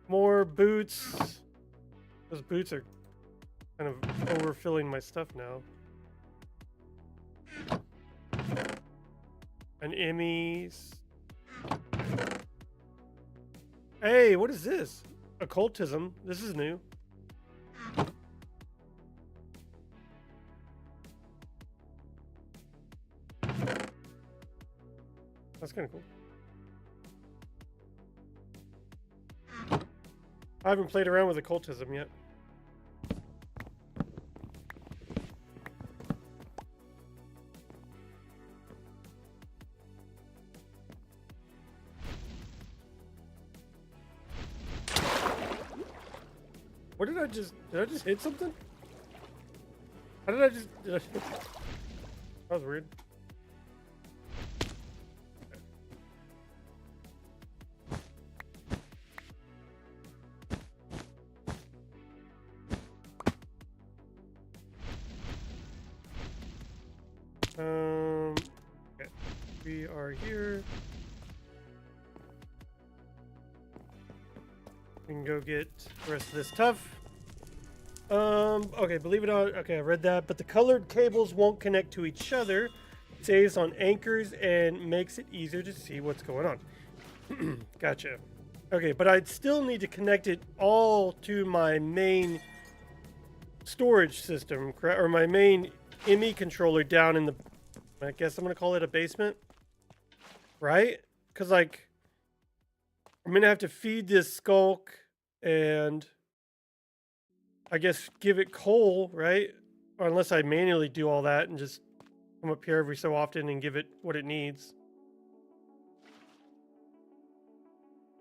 More boots. Those boots are kind of overfilling my stuff now. And Emmys. Hey, what is this? Occultism. This is new. That's kind of cool. I haven't played around with occultism yet. What did I just hit something? How did I just... That was weird. Okay. We are here. We can go get the rest of this tough. Okay, believe it or not, okay, I read that, but the colored cables won't connect to each other. It saves on anchors and makes it easier to see what's going on. Gotcha. Okay, but I'd still need to connect it all to my main storage system, or my main ME controller down in the, I guess I'm going to call it a basement, right? Because, like, I'm going to have to feed this skulk and I guess give it coal, right? Or unless I manually do all that and just come up here every so often and give it what it needs.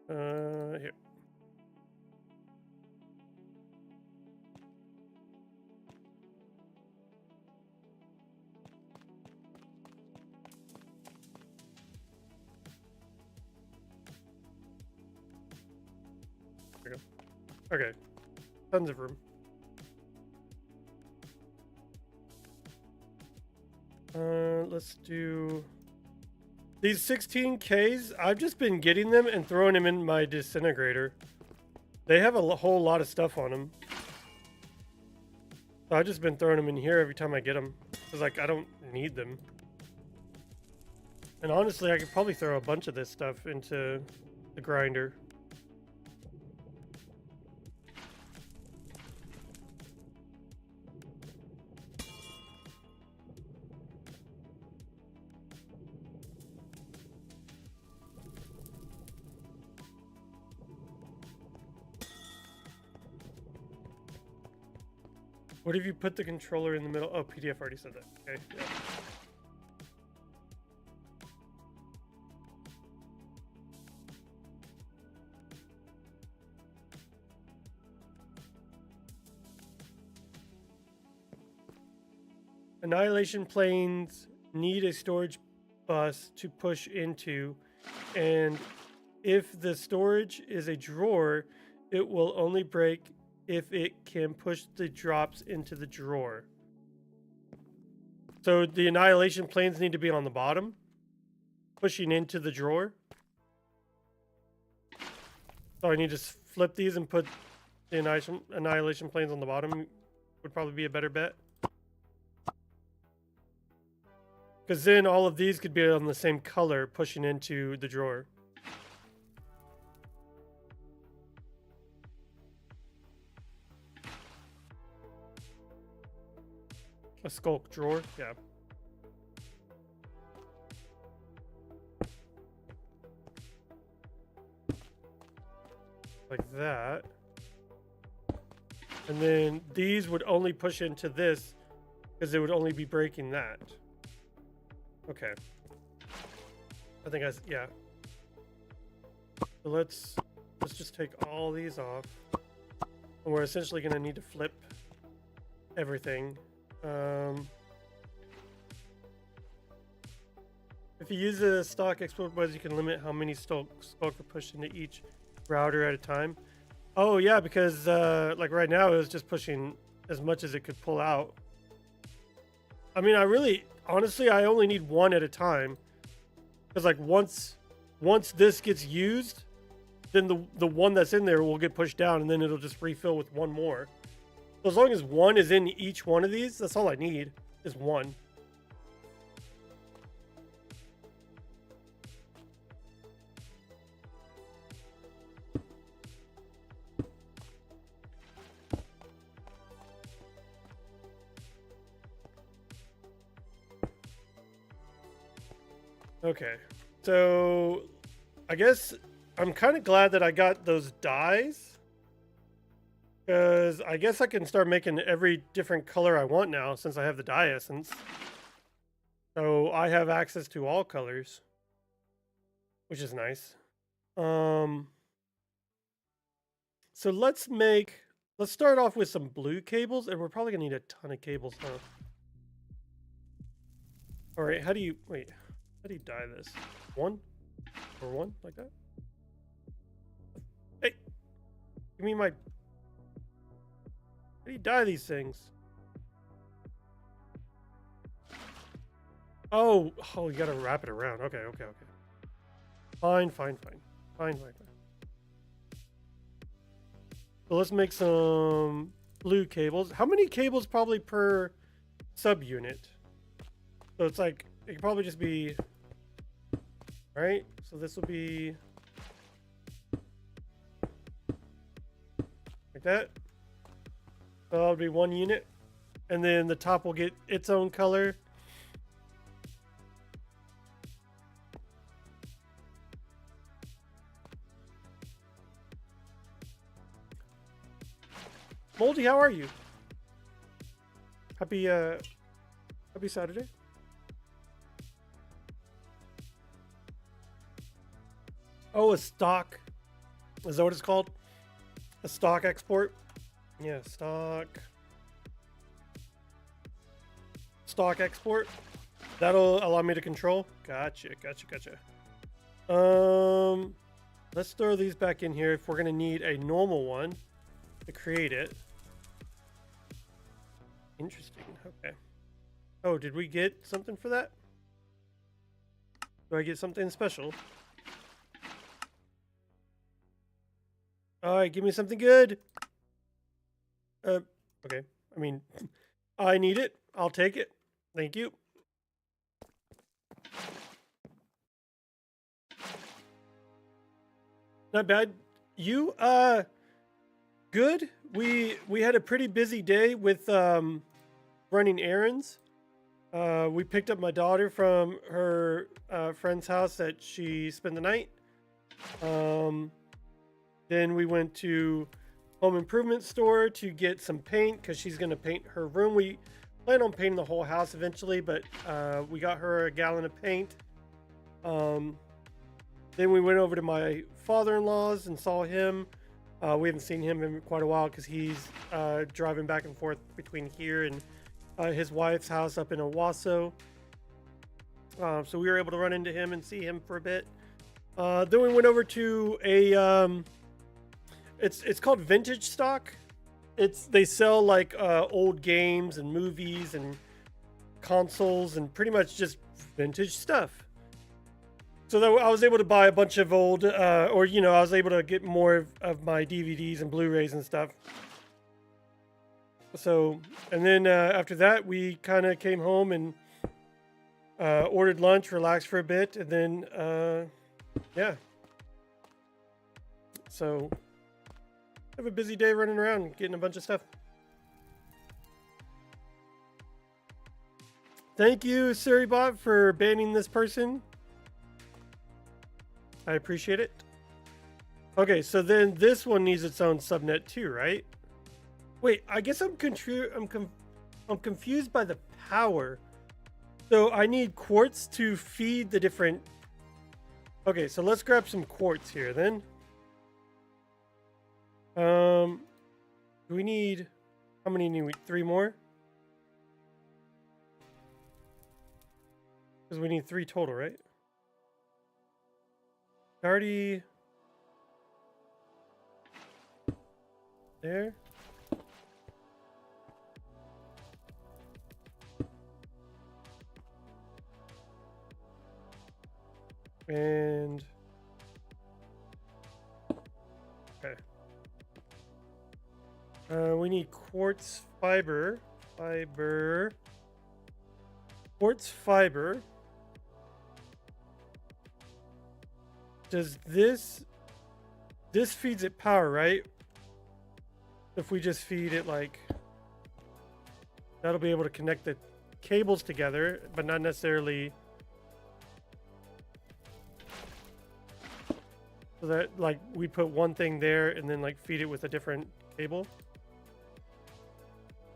Here. There we go. Okay. Tons of room. Let's do these 16Ks. I've just been getting them and throwing them in my disintegrator. They have a whole lot of stuff on them. So I've just been throwing them in here every time I get them. Because, like, I don't need them. And honestly, I could probably throw a bunch of this stuff into the grinder. What if you put the controller in the middle? Oh, PDF already said that. Okay, yeah. Annihilation planes need a storage bus to push into, and if the storage is a drawer, it will only break if it can push the drops into the drawer. So the annihilation planes need to be on the bottom, pushing into the drawer. So I need to flip these and put the annihilation planes on the bottom. Would probably be a better bet. Because then all of these could be on the same color, pushing into the drawer. A skulk drawer, yeah. Like that. And then these would only push into this because it would only be breaking that. Okay. I think yeah. So let's just take all these off. And we're essentially going to need to flip everything. If you use a stock export bus, you can limit how many skulk are pushed into each router at a time. Oh yeah, because like right now it was just pushing as much as it could pull out. I mean, honestly, I only need one at a time. Because like once this gets used, then the one that's in there will get pushed down, and then it'll just refill with one more. So as long as one is in each one of these, that's all I need, is one. Okay, so I guess I'm kind of glad that I got those dyes. Because I guess I can start making every different color I want now since I have the dye essence. So I have access to all colors, which is nice. So let's start off with some blue cables, and we're probably gonna need a ton of cables, huh? All right, how do you dye this? One like that? Hey, give me my. How do you dye these things? Oh, you gotta wrap it around. Okay. Fine. So let's make some blue cables. How many cables probably per subunit? So it's like, it could probably just be, right? So this will be like that. So that'll be one unit. And then the top will get its own color. Moldy, how are you? Happy Saturday. Oh, a stock. Is that what it's called? A stock export? Yeah, stock export. That'll allow me to control. Gotcha. Let's throw these back in here if we're gonna need a normal one to create it. Interesting. Okay. Oh, did we get something for that? Do I get something special? Alright, give me something good. Okay. I mean, I need it. I'll take it. Thank you. Not bad. You, good. We had a pretty busy day with, running errands. We picked up my daughter from her friend's house that she spent the night. Then we went to home improvement store to get some paint because she's going to paint her room. We plan on painting the whole house eventually, but we got her a gallon of paint. Then we went over to my father-in-law's and saw him. We haven't seen him in quite a while because he's driving back and forth between here and his wife's house up in Owasso. So we were able to run into him and see him for a bit. Then we went over to a it's called Vintage Stock. They sell like old games and movies and consoles and pretty much just vintage stuff. So that I was able to buy a bunch of old, I was able to get more of my DVDs and Blu-rays and stuff. So, and then after that, we kind of came home and ordered lunch, relaxed for a bit, and then, yeah. So, have a busy day running around, getting a bunch of stuff. Thank you, Suribot, for banning this person. I appreciate it. Okay, so then this one needs its own subnet too, right? Wait, I guess I'm confused by the power. So I need quartz to feed the different... Okay, so let's grab some quartz here then. Do we need... How many need we? 3 more? Because we need 3 total, right? Already... There. And... Okay. We need quartz fiber. Quartz fiber. Does this feeds it power, right? If we just feed it like... That'll be able to connect the cables together, but not necessarily... So that like we put one thing there and then like feed it with a different cable.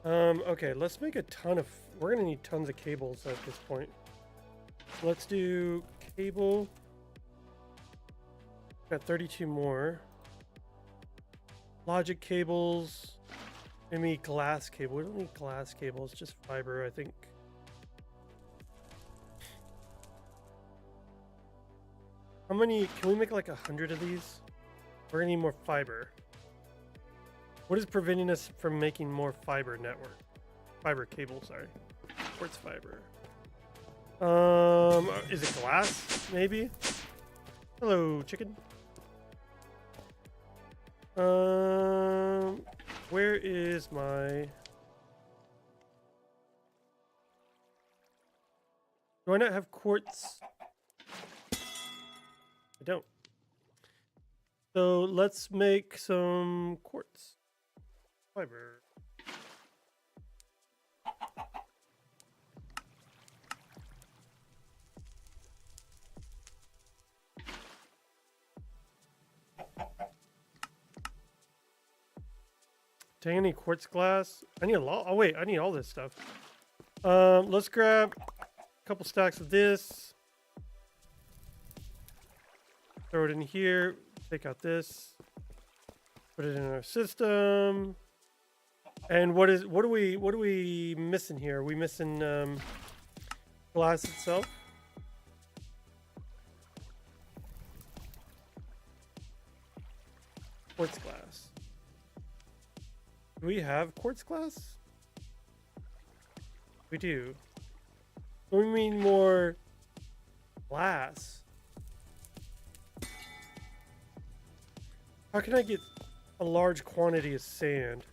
Okay, let's make a ton of... We're gonna need tons of cables at this point. Let's do cable. Got 32 more. Logic cables. Maybe glass cable. We don't need glass cables, just fiber, I think. How many? Can we make like 100 of these? We're gonna need more fiber. What is preventing us from making more fiber network? Fiber cable, sorry. Quartz fiber. Is it glass? Maybe. Hello, chicken. Where is my... Do I not have quartz? I don't. So let's make some quartz fiber. Dang, any quartz glass? I need a lot. Oh wait, I need all this stuff. Let's grab a couple stacks of this. Throw it in here. Take out this. Put it in our system. And what are we missing here? Are we missing glass itself? Quartz glass. Do we have quartz glass? We do. We need more glass. How can I get a large quantity of sand?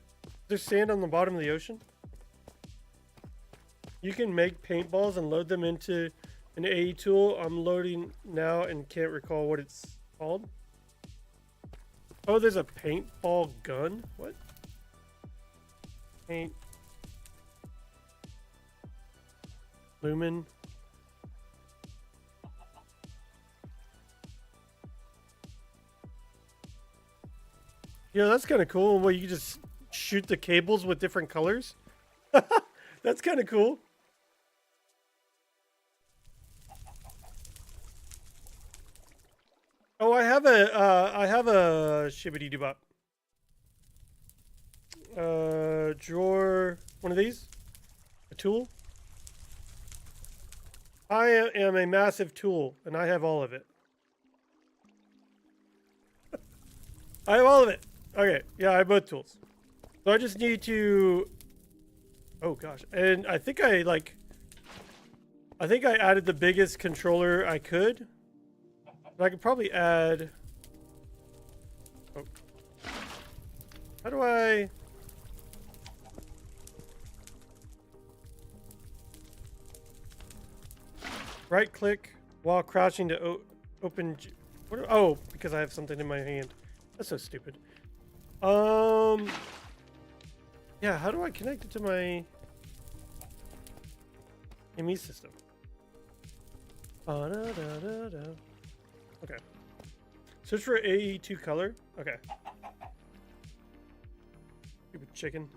There's sand on the bottom of the ocean? You can make paintballs and load them into an AE tool. I'm loading now and can't recall what it's called. Oh, there's a paintball gun? What? Paint. Lumen. Yeah, that's kind of cool. Well, you can just shoot the cables with different colors. That's kind of cool. Oh, I have a shibbity doo bop. Drawer, one of these, a tool. I am a massive tool, and I have all of it. I have all of it. Okay, yeah, I have both tools. So I just need to... Oh, gosh. And I think I added the biggest controller I could. But I could probably add... Oh. How do I... Right click while crouching to open... Oh, because I have something in my hand. That's so stupid. Yeah, how do I connect it to my ME system? Okay. Search for AE2 color. Okay. Stupid chicken.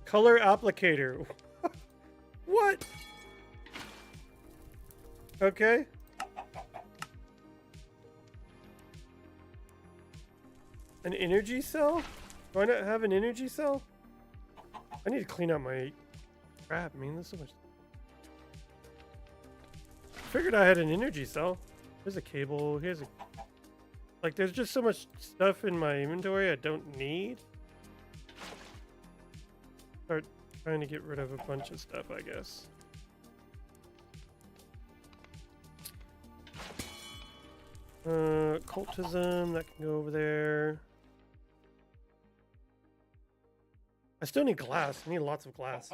Color applicator. What? Okay. An energy cell? Do I not have an energy cell? I need to clean out my crap, man. There's so much. Figured I had an energy cell. Here's a cable. Here's a... Like, there's just so much stuff in my inventory I don't need. Start trying to get rid of a bunch of stuff, I guess. Occultism, that can go over there. I still need glass. I need lots of glass.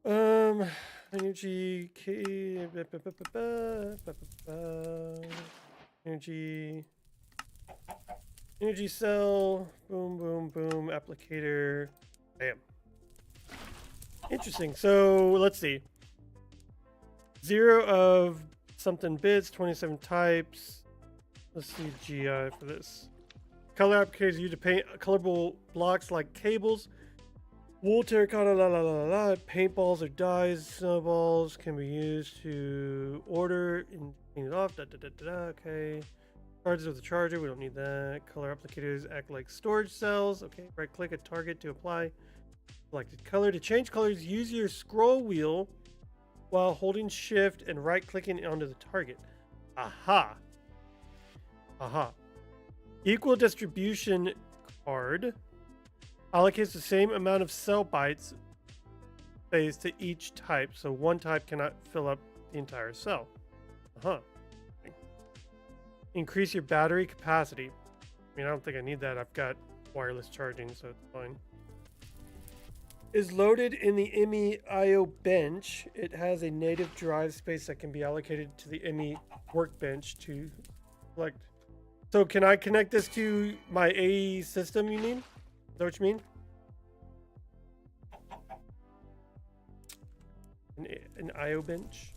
Energy energy cell. Boom, boom, boom. Applicator. Bam. Interesting. So let's see. 0 of something bits, 27 types. Let's see GI for this. Color applicators used to paint colorable blocks like cables. Wool, terracotta, la la la la. Paintballs or dyes, snowballs can be used to order and clean it off. Da da da da da. Okay. Charges with the charger, we don't need that. Color applicators act like storage cells. Okay. Right click a target to apply selected color. To change colors, use your scroll wheel while holding shift and right clicking onto the target. Aha. Aha. Equal distribution card allocates the same amount of cell bytes space to each type, so one type cannot fill up the entire cell. Increase your battery capacity. I mean, I don't think I need that. I've got wireless charging, so it's fine. Is loaded in the ME IO bench. It has a native drive space that can be allocated to the ME workbench to select. So can I connect this to my AE system, you mean? Is that what you mean? An IO bench?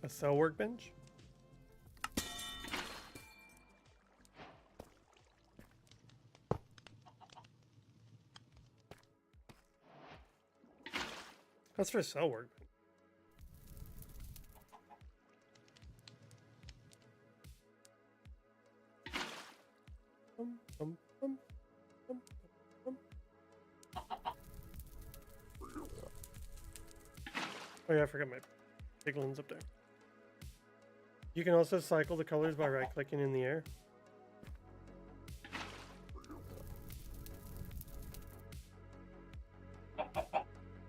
A cell workbench? That's for cell work. Oh yeah, I forgot my piglins up there. You can also cycle the colors by right-clicking in the air.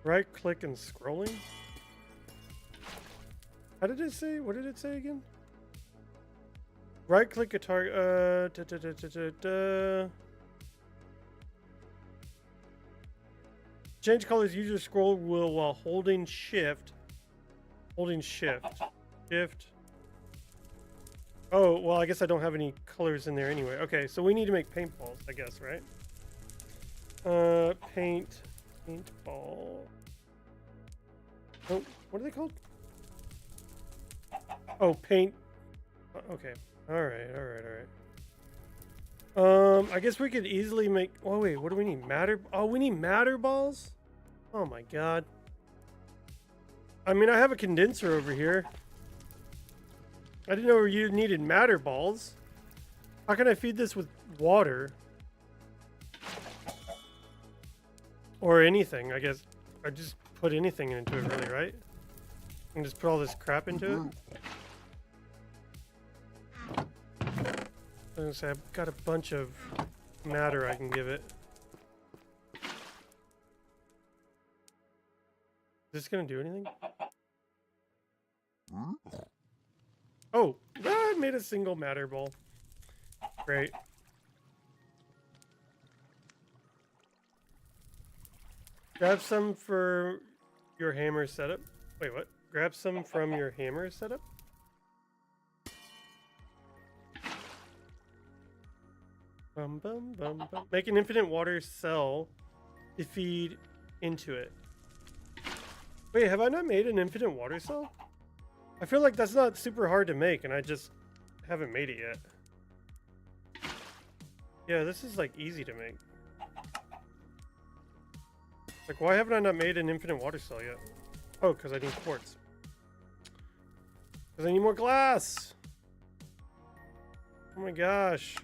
Right-click and scrolling? How did it say? What did it say again? Right-click a target. Change colors. Use your scroll wheel while holding shift. Holding shift. Shift. Oh, well, I guess I don't have any colors in there anyway. Okay, so we need to make paintballs, I guess, right? Paintball. Oh, what are they called? Oh, paint. Okay. All right. I guess we could easily make. Oh wait, what do we need? Matter. Oh, we need matter balls. Oh my god. I mean, I have a condenser over here. I didn't know you needed matter balls. How can I feed this with water? Or anything, I guess. I just put anything into it, really, right? I can just put all this crap into it. I was gonna say, I've got a bunch of matter I can give it. Is this gonna do anything? Oh, I made a single matter ball. Great. Grab some for your hammer setup. Wait, what? Grab some from your hammer setup? Bum, bum, bum, bum. Make an infinite water cell to feed into it. Wait, have I not made an infinite water cell? I feel like that's not super hard to make, and I just haven't made it yet. Yeah, this is like easy to make. Like, why haven't I not made an infinite water cell yet? Oh, because I need quartz. Because I need more glass! Oh my gosh.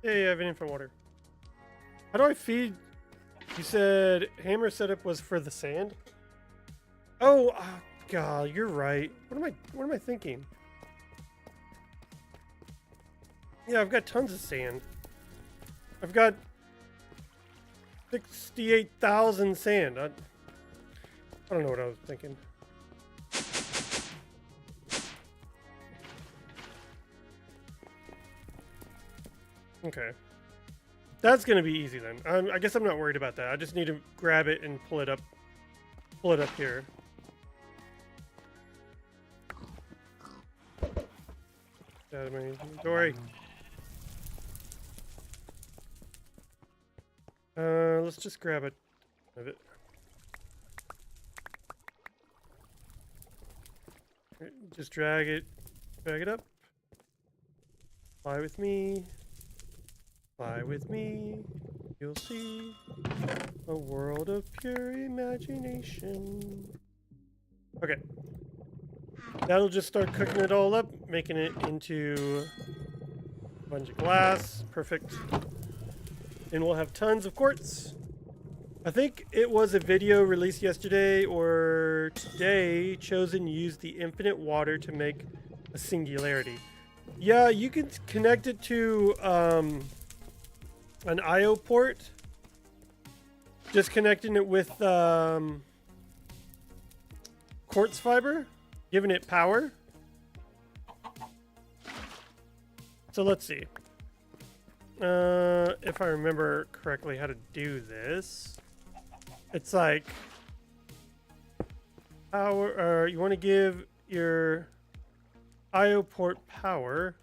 Hey, I have an infinite water. How do I feed? You said hammer setup was for the sand? Oh, God, you're right. What am I thinking? Yeah, I've got tons of sand. I've got 68,000 sand. I don't know what I was thinking. Okay. That's gonna be easy then. I guess I'm not worried about that. I just need to grab it and pull it up here. Out of my inventory. Let's just grab it of it. Just drag it up. Fly with me. Fly with me, you'll see a world of pure imagination. Okay. That'll just start cooking it all up, making it into a bunch of glass. Perfect. Then we'll have tons of quartz. I think it was a video released yesterday or today. Chosen used the infinite water to make a singularity. Yeah, you can connect it to an IO port, just connecting it with quartz fiber, giving it power. So let's see if I remember correctly how to do this. It's like power, or you want to give your IO port power.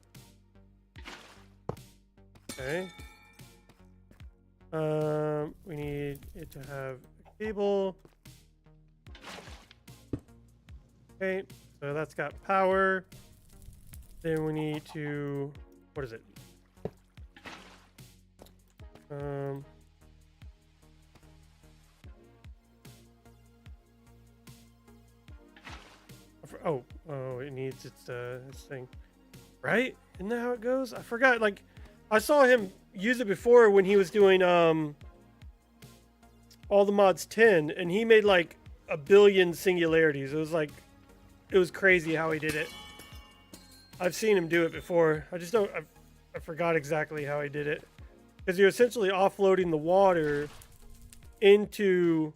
Okay. We need it to have a cable. Okay, so that's got power. Then we need to, what is it? Oh, needs its thing. Right? Isn't that how it goes? I forgot. Like, I saw him use it before when he was doing all the mods 10, and he made like a billion singularities. It was like, it was crazy how he did it. I've seen him do it before. I just don't. I forgot exactly how he did it. Because you're essentially offloading the water into.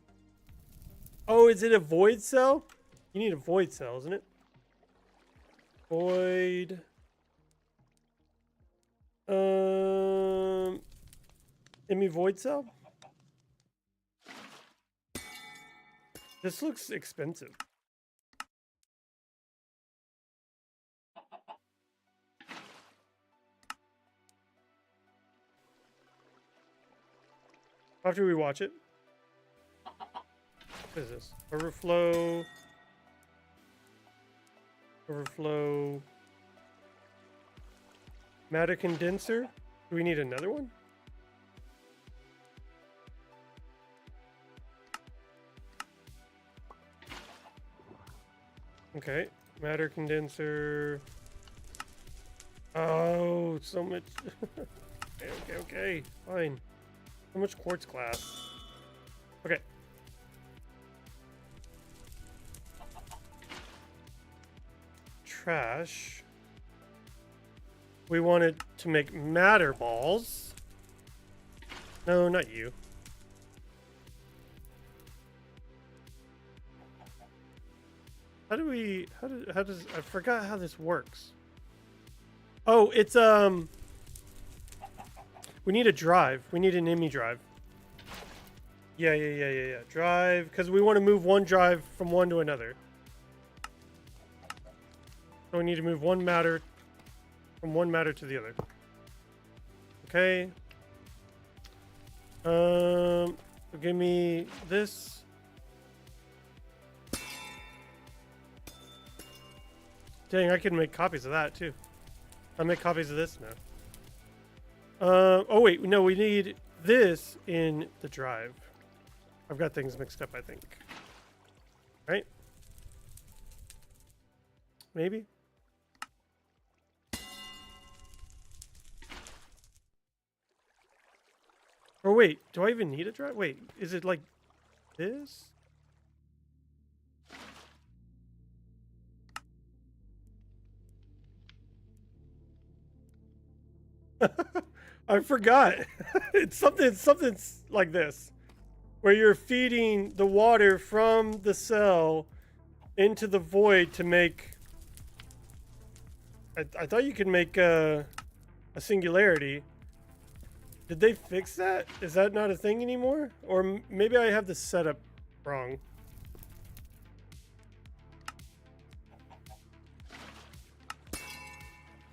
Oh, is it a void cell? You need a void cell, isn't it? Void. Emmy void cell? This looks expensive. After we watch it. What is this? Overflow. Overflow. Matter condenser. Do we need another one? Okay. Matter condenser. Oh, so much. Okay. Fine. So much quartz glass. Okay. Trash. We wanted to make matter balls. No, not you. How does I forgot how this works. Oh, it's we need a drive. We need an EMI drive. Yeah. Drive, because we want to move one drive from one to another. So we need to move one matter from one matter to the other. Okay. So give me this. Dang, I can make copies of that too. I'll make copies of this now. Oh wait, no, we need this in the drive. I've got things mixed up, I think. Right? Maybe? Or wait, do I even need a drive? Wait, is it like this? I forgot. It's something like this, where you're feeding the water from the cell into the void to make. I thought you could make a singularity. Did they fix that? Is that not a thing anymore? Or maybe I have the setup wrong.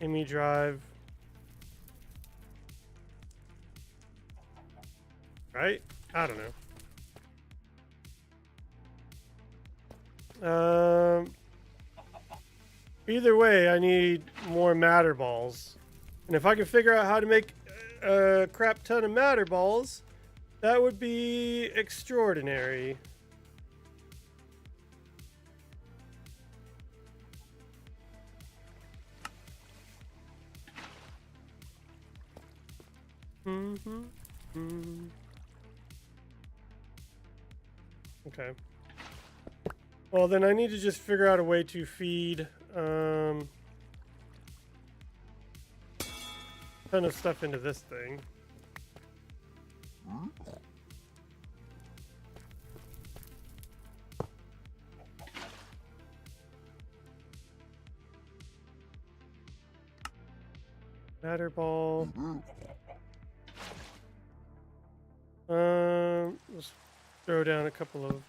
EMI drive. Right? I don't know. Either way, I need more matter balls. And if I can figure out how to make a crap ton of matter balls, that would be extraordinary. Okay. Well, then I need to just figure out a way to feed ton of stuff into this thing. Matter ball. Let's throw down a couple of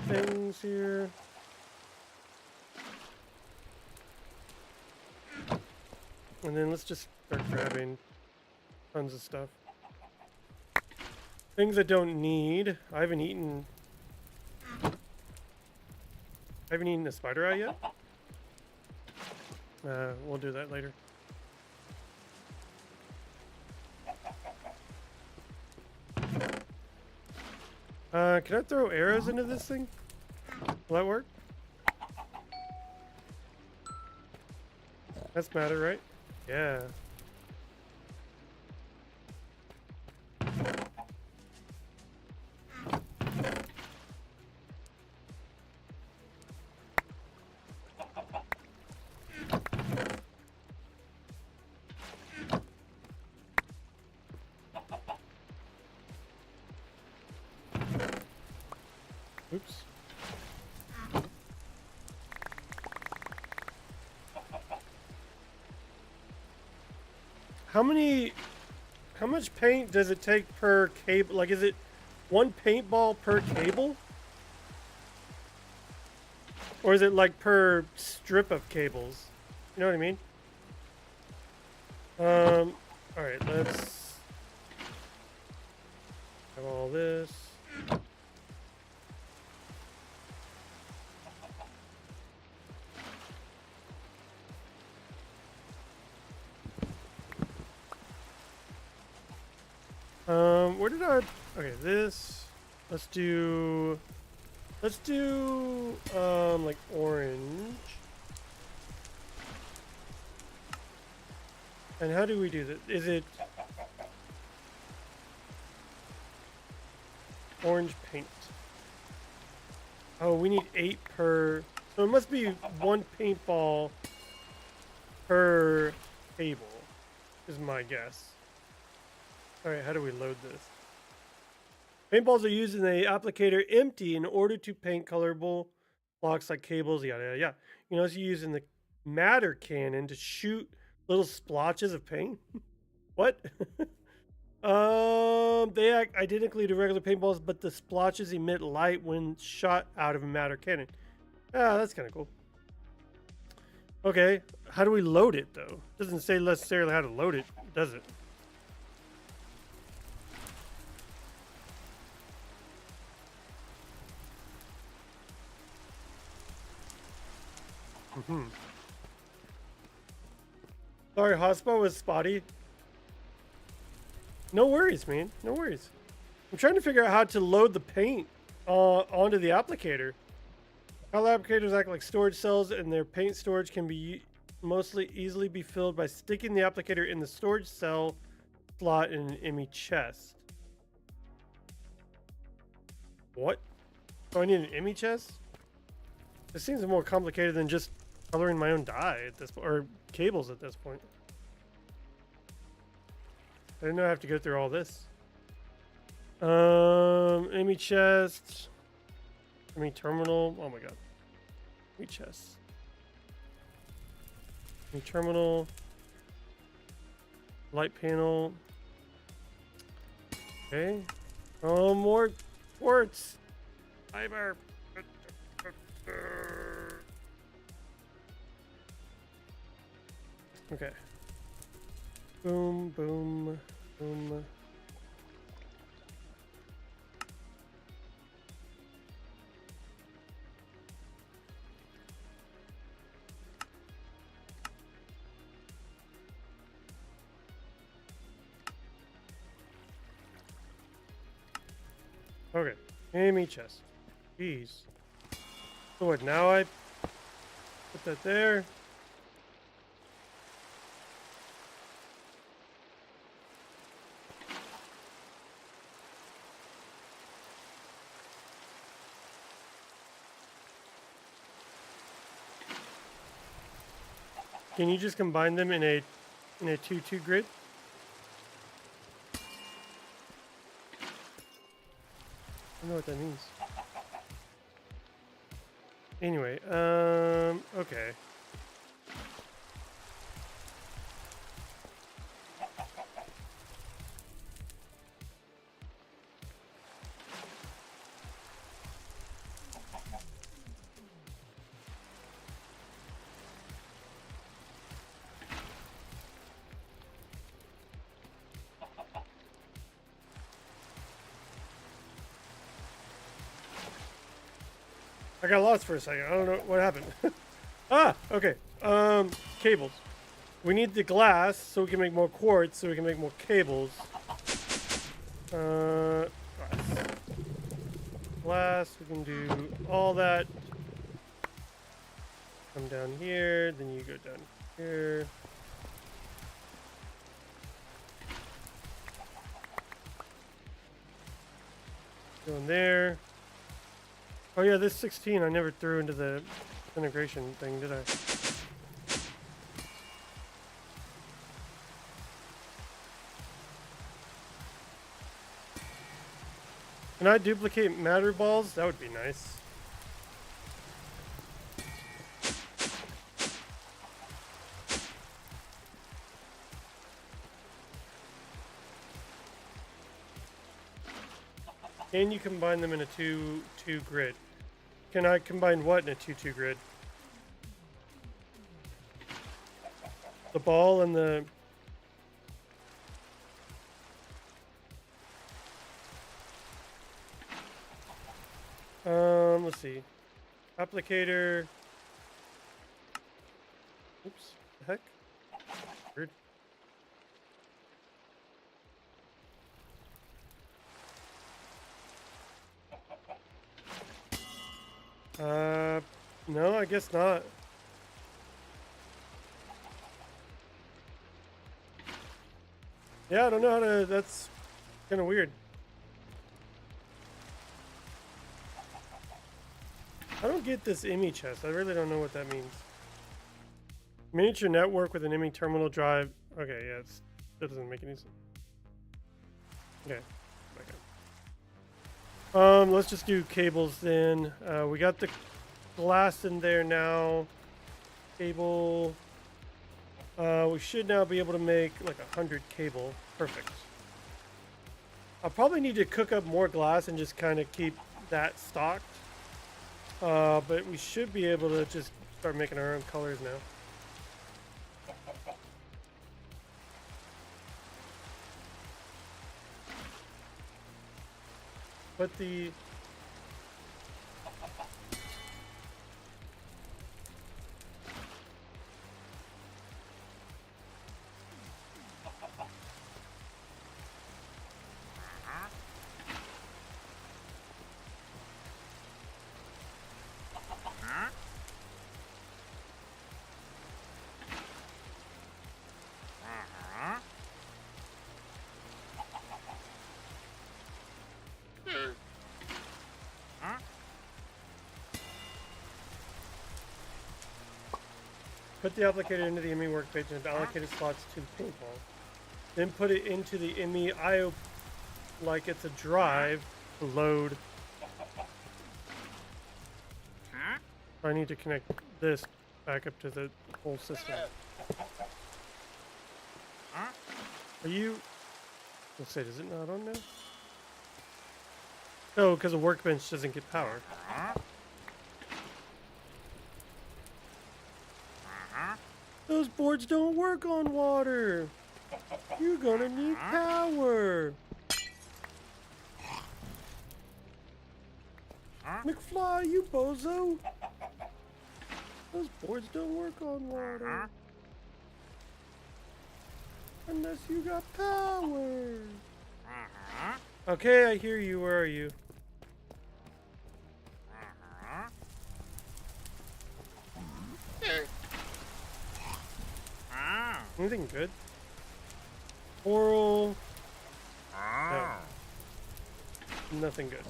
things here. And then let's just start grabbing tons of stuff. Things I don't need. I haven't eaten a spider eye yet. We'll do that later. Can I throw arrows into this thing? Will that work? That's matter, right? Yeah. Oops. How much paint does it take per cable? Like, is it one paintball per cable? Or is it like per strip of cables? You know what I mean? Alright, let's have all this. Where did our... Okay, this... Let's do, like orange. And how do we do that? Is it orange paint? Oh, we need 8 per... So it must be 1 paintball per cable, is my guess. Alright, how do we load this? Paintballs are used in the applicator empty in order to paint colorable blocks like cables, yada yada yada. You know, it's used in the matter cannon to shoot little splotches of paint. What? They act identically to regular paintballs, but the splotches emit light when shot out of a matter cannon. Ah, that's kind of cool. Okay, how do we load it though? Doesn't say necessarily how to load it, does it? Sorry, hotspot was spotty. No worries, man. No worries. I'm trying to figure out how to load the paint onto the applicator. Color applicators act like storage cells, and their paint storage can be mostly easily be filled by sticking the applicator in the storage cell slot in an EMI chest. What? Oh, I need an EMI chest? This seems more complicated than just coloring my own dye at this point, or cables at this point. I didn't know I have to go through all this. EMI chest. EMI terminal. Oh my god. EMI chest. EMI terminal. Light panel. Okay. Oh, more quartz. Fiber. Okay. Boom, boom, boom. Okay. EMI chest. Jeez. So what, now I put that there. Can you just combine them in a 2-2 grid? I don't know what that means. Anyway, okay. I got lost for a second. I don't know what happened. Ah, okay. Cables. We need the glass so we can make more quartz, so we can make more cables. Glass. We can do all that. Come down here, then you go down Here. Going there. Oh yeah, this 16 I never threw into the integration thing, did I? Can I duplicate matter balls? That would be nice. Can you combine them in a 2-2 grid? Can I combine what in a 2-2 grid? The ball and the... let's see. Applicator. Oops. The heck? Weird. No, I guess not. Yeah, I don't know how to, that's kind of weird. I don't get this IMI chest. I really don't know what that means. Miniature network with an IMI terminal drive. Okay, yeah, that doesn't make any sense. Okay. Let's just do cables then. We got the glass in there now. Cable. We should now be able to make like 100 cable. Perfect. I'll probably need to cook up more glass and just kind of keep that stocked. But we should be able to just start making our own colors now. But the... Put the applicator into the IMI workbench and allocated slots to the paintball. Then put it into the IMI IO like it's a drive to load. I need to connect this back up to the whole system. Are you... Let's say, does it not on now? No, because the workbench doesn't get power. Those boards don't work on water. You're gonna need power. McFly, you bozo. Those boards don't work on water. Unless you got power. Okay, I hear you. Where are you? Anything good? Oral. No. Nothing good.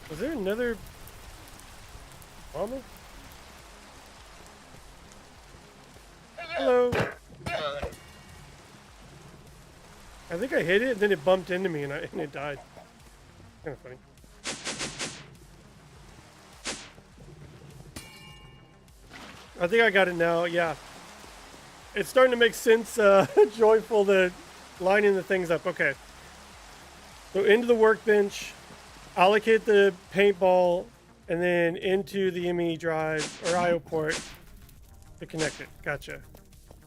Was there another bomber? Hello. I think I hit it, and then it bumped into me, and it died. Kind of funny. I think I got it now, yeah. It's starting to make sense, joyful, the lining the things up. Okay. So into the workbench, allocate the paintball, and then into the ME drive, or IO port, to connect it. Gotcha.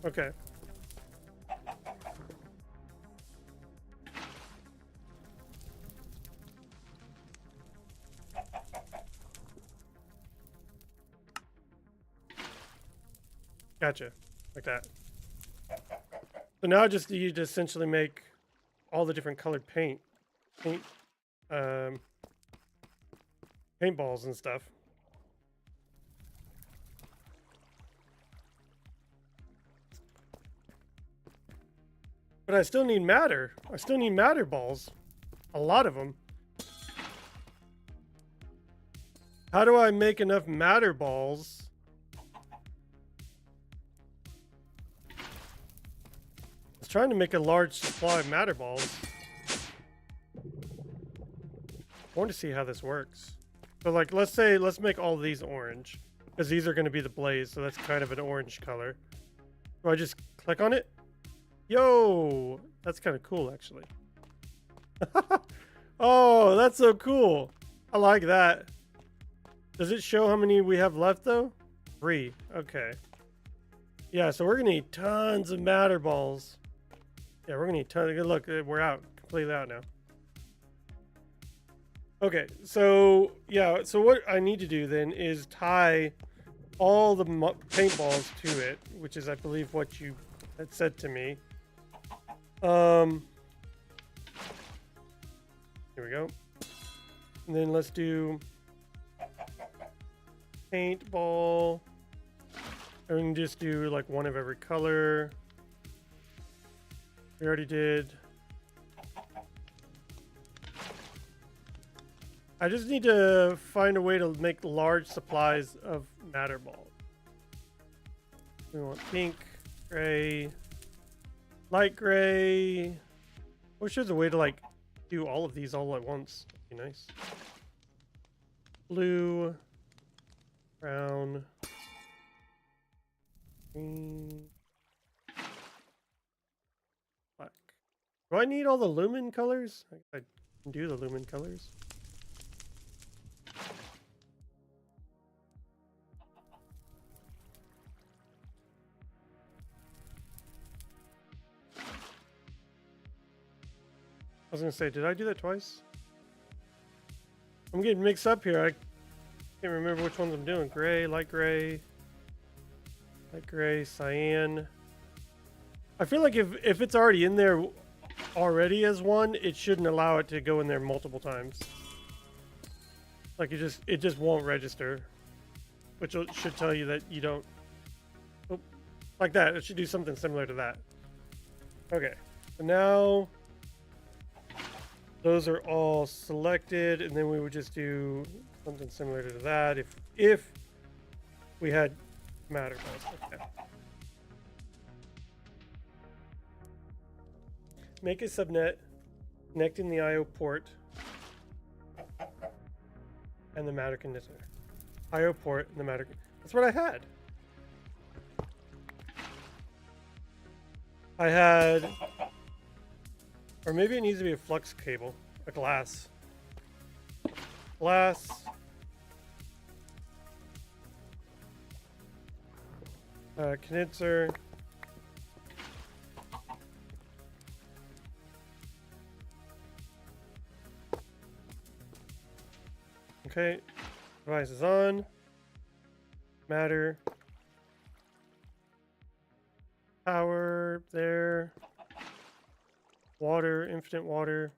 Okay. Gotcha. Like that. So now just you just essentially make all the different colored paint. paintballs and stuff. But I still need matter. I still need matter balls. A lot of them. How do I make enough matter balls? I was trying to make a large supply of matter balls. I want to see how this works. So like, let's make all of these orange, because these are going to be the blaze, so that's kind of an orange color. Do I just click on it? Yo, that's kind of cool, actually. Oh, that's so cool. I like that. Does it show how many we have left, though? 3. Okay. Yeah, so we're going to need tons of matter balls. Yeah, we're going to need tons. Look, we're out. Completely out now. Okay, so, yeah, so what I need to do then is tie all the paintballs to it, which is, I believe, what you had said to me. Here we go. And then let's do paintball. And we can just do like one of every color. We already did. I just need to find a way to make large supplies of matter balls. We want pink, gray, light gray. I wish there's a way to like do all of these all at once. That'd be nice. Blue, brown, green, black. Do I need all the lumen colors? I can do the lumen colors. I was gonna say, did I do that twice? I'm getting mixed up here. I can't remember which ones I'm doing. Gray, light gray, cyan. I feel like if it's already in there already as one, it shouldn't allow it to go in there multiple times. Like it just won't register, which should tell you that you don't. Oh, like that. It should do something similar to that. Okay, so now those are all selected, and then we would just do something similar to that if we had matter balls. Okay. Make a subnet connecting the IO port and the matter conditioner. IO port and the matter. That's what I had. I had, or maybe it needs to be a flux cable, a glass. Condenser. Okay, device is on. Matter. Power there. Water, infinite water.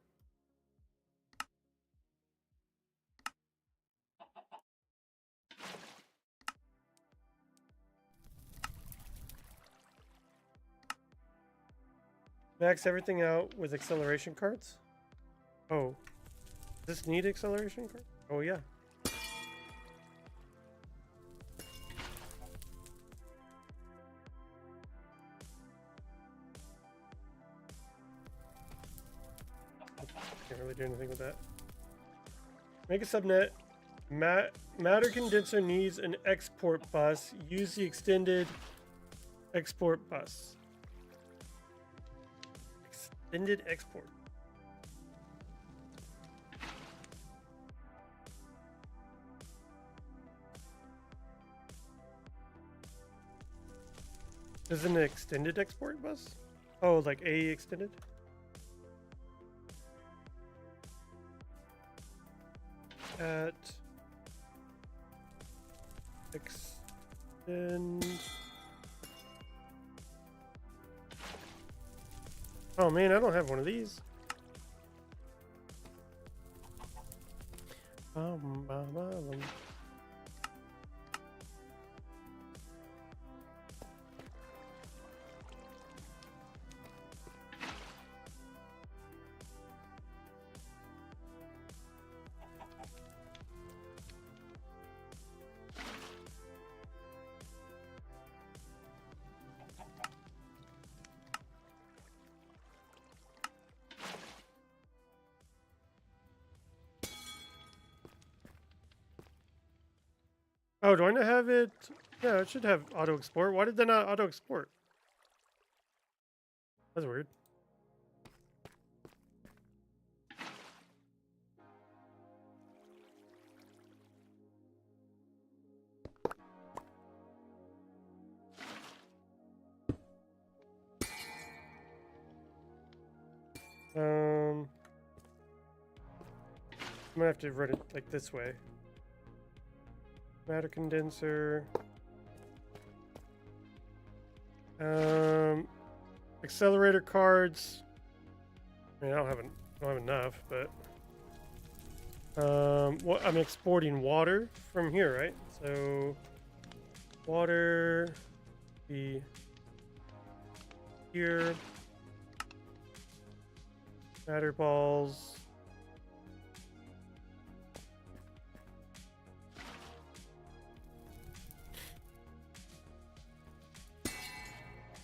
Max everything out with acceleration cards. Oh, does this need acceleration cards? Oh yeah. Can't really do anything with that. Make a subnet. Matter condenser needs an export bus. Use the extended export bus. Extended export. Is an extended export bus? Oh, like a extended? At extend. Oh man, I don't have one of these. Bum, bum, bum. Oh, do I not have it? Yeah, it should have auto export. Why did they not auto export? That's weird. I'm gonna have to run it like this way. Matter condenser. Accelerator cards. I mean, I don't have enough, but what I'm exporting water from here, right? So water be here. Matter balls.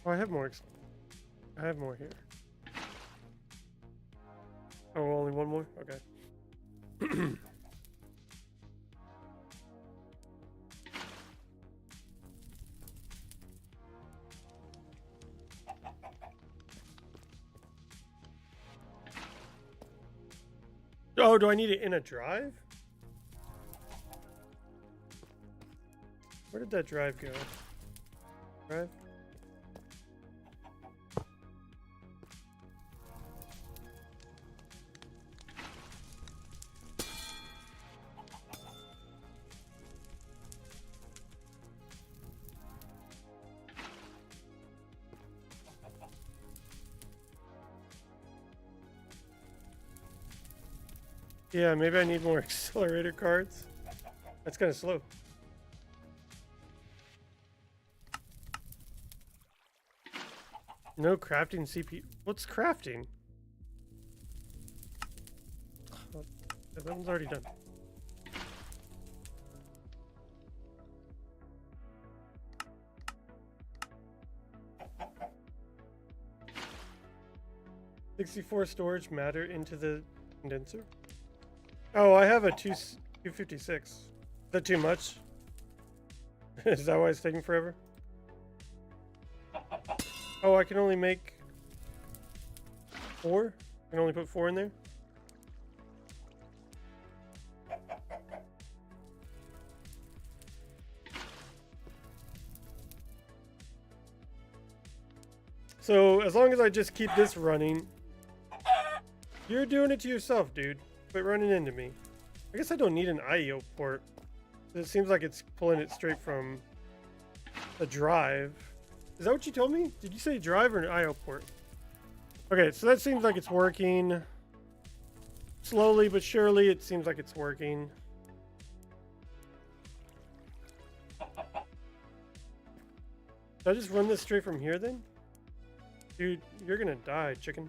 Oh, I have more. I have more here. Oh, only one more? Okay. Oh, do I need it in a drive? Where did that drive go? Drive? Yeah, maybe I need more accelerator cards. That's kind of slow. No crafting CPU. What's crafting? Oh, that one's already done. $64 storage matter into the condenser. Oh, I have a 256. Is that too much? Is that why it's taking forever? Oh, I can only make 4? I can only put 4 in there? So, as long as I just keep this running, you're doing it to yourself, dude. Quit running into me. I guess I don't need an IO port. It seems like it's pulling it straight from a drive. Is that what you told me? Did you say drive or an IO port? Okay, so that seems like it's working. Slowly but surely, it seems like it's working. Should I just run this straight from here then? Dude, you're gonna die, chicken.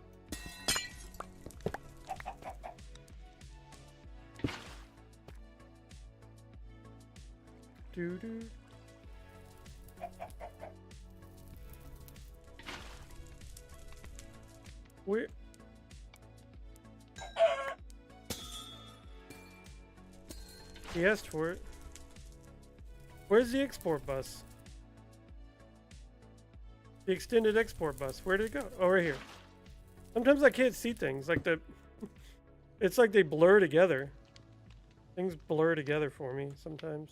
Doo-doo. Where? He asked for it. Where's the export bus? The extended export bus. Where did it go? Oh, right here. Sometimes I can't see things. Like it's like they blur together. Things blur together for me sometimes.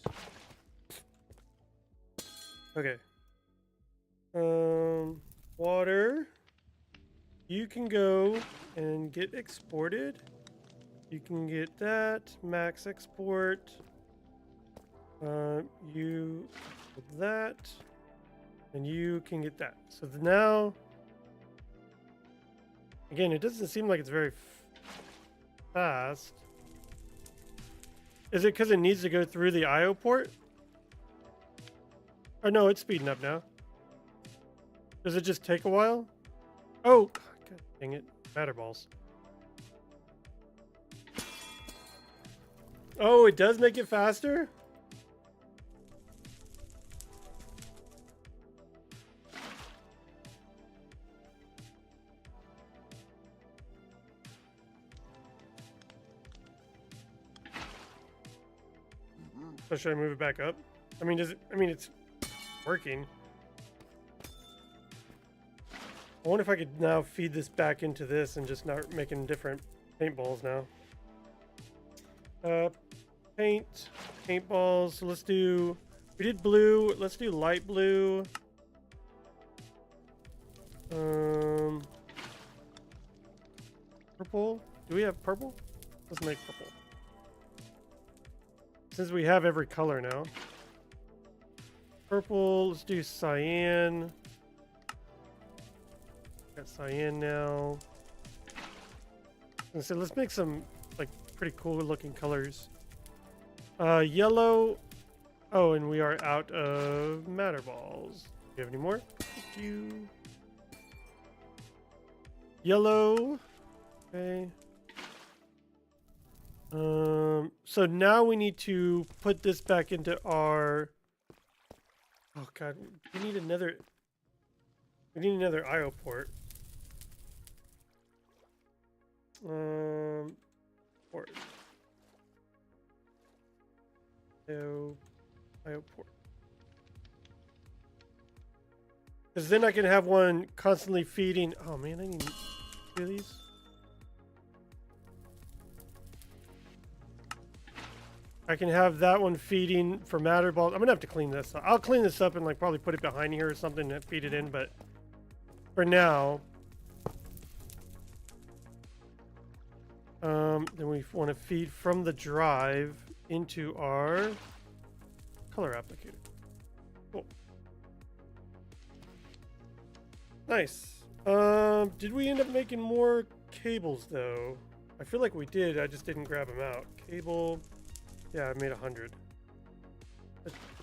Okay. Water. You can go and get exported. You can get that. Max export. You get that. And you can get that. So now, again, it doesn't seem like it's very fast. Is it because it needs to go through the IO port? Oh no, it's speeding up now. Does it just take a while? Oh, God dang it. Matter balls. Oh, it does make it faster? So should I move it back up? I mean, does it? I mean, it's working. I wonder if I could now feed this back into this and just start making different paintballs now. Paintballs. So let's do. We did blue. Let's do light blue. Purple. Do we have purple? Let's make purple. Since we have every color now. Purple, let's do cyan. Got cyan now. And so let's make some like pretty cool looking colors. Yellow. Oh, and we are out of matter balls. Do you have any more? Yellow. Okay. So now we need to put this back into our. Oh God, we need another. We need another IO port. Port. IO port. Because then I can have one constantly feeding. Oh man, I need 2 of these. I can have that one feeding for matter balls. I'm gonna have to clean this up. I'll clean this up and like probably put it behind here or something to feed it in, but for now, then we want to feed from the drive into our color applicator. Cool. Nice. Did we end up making more cables though? I feel like we did. I just didn't grab them out. Cable. Yeah, I made 100.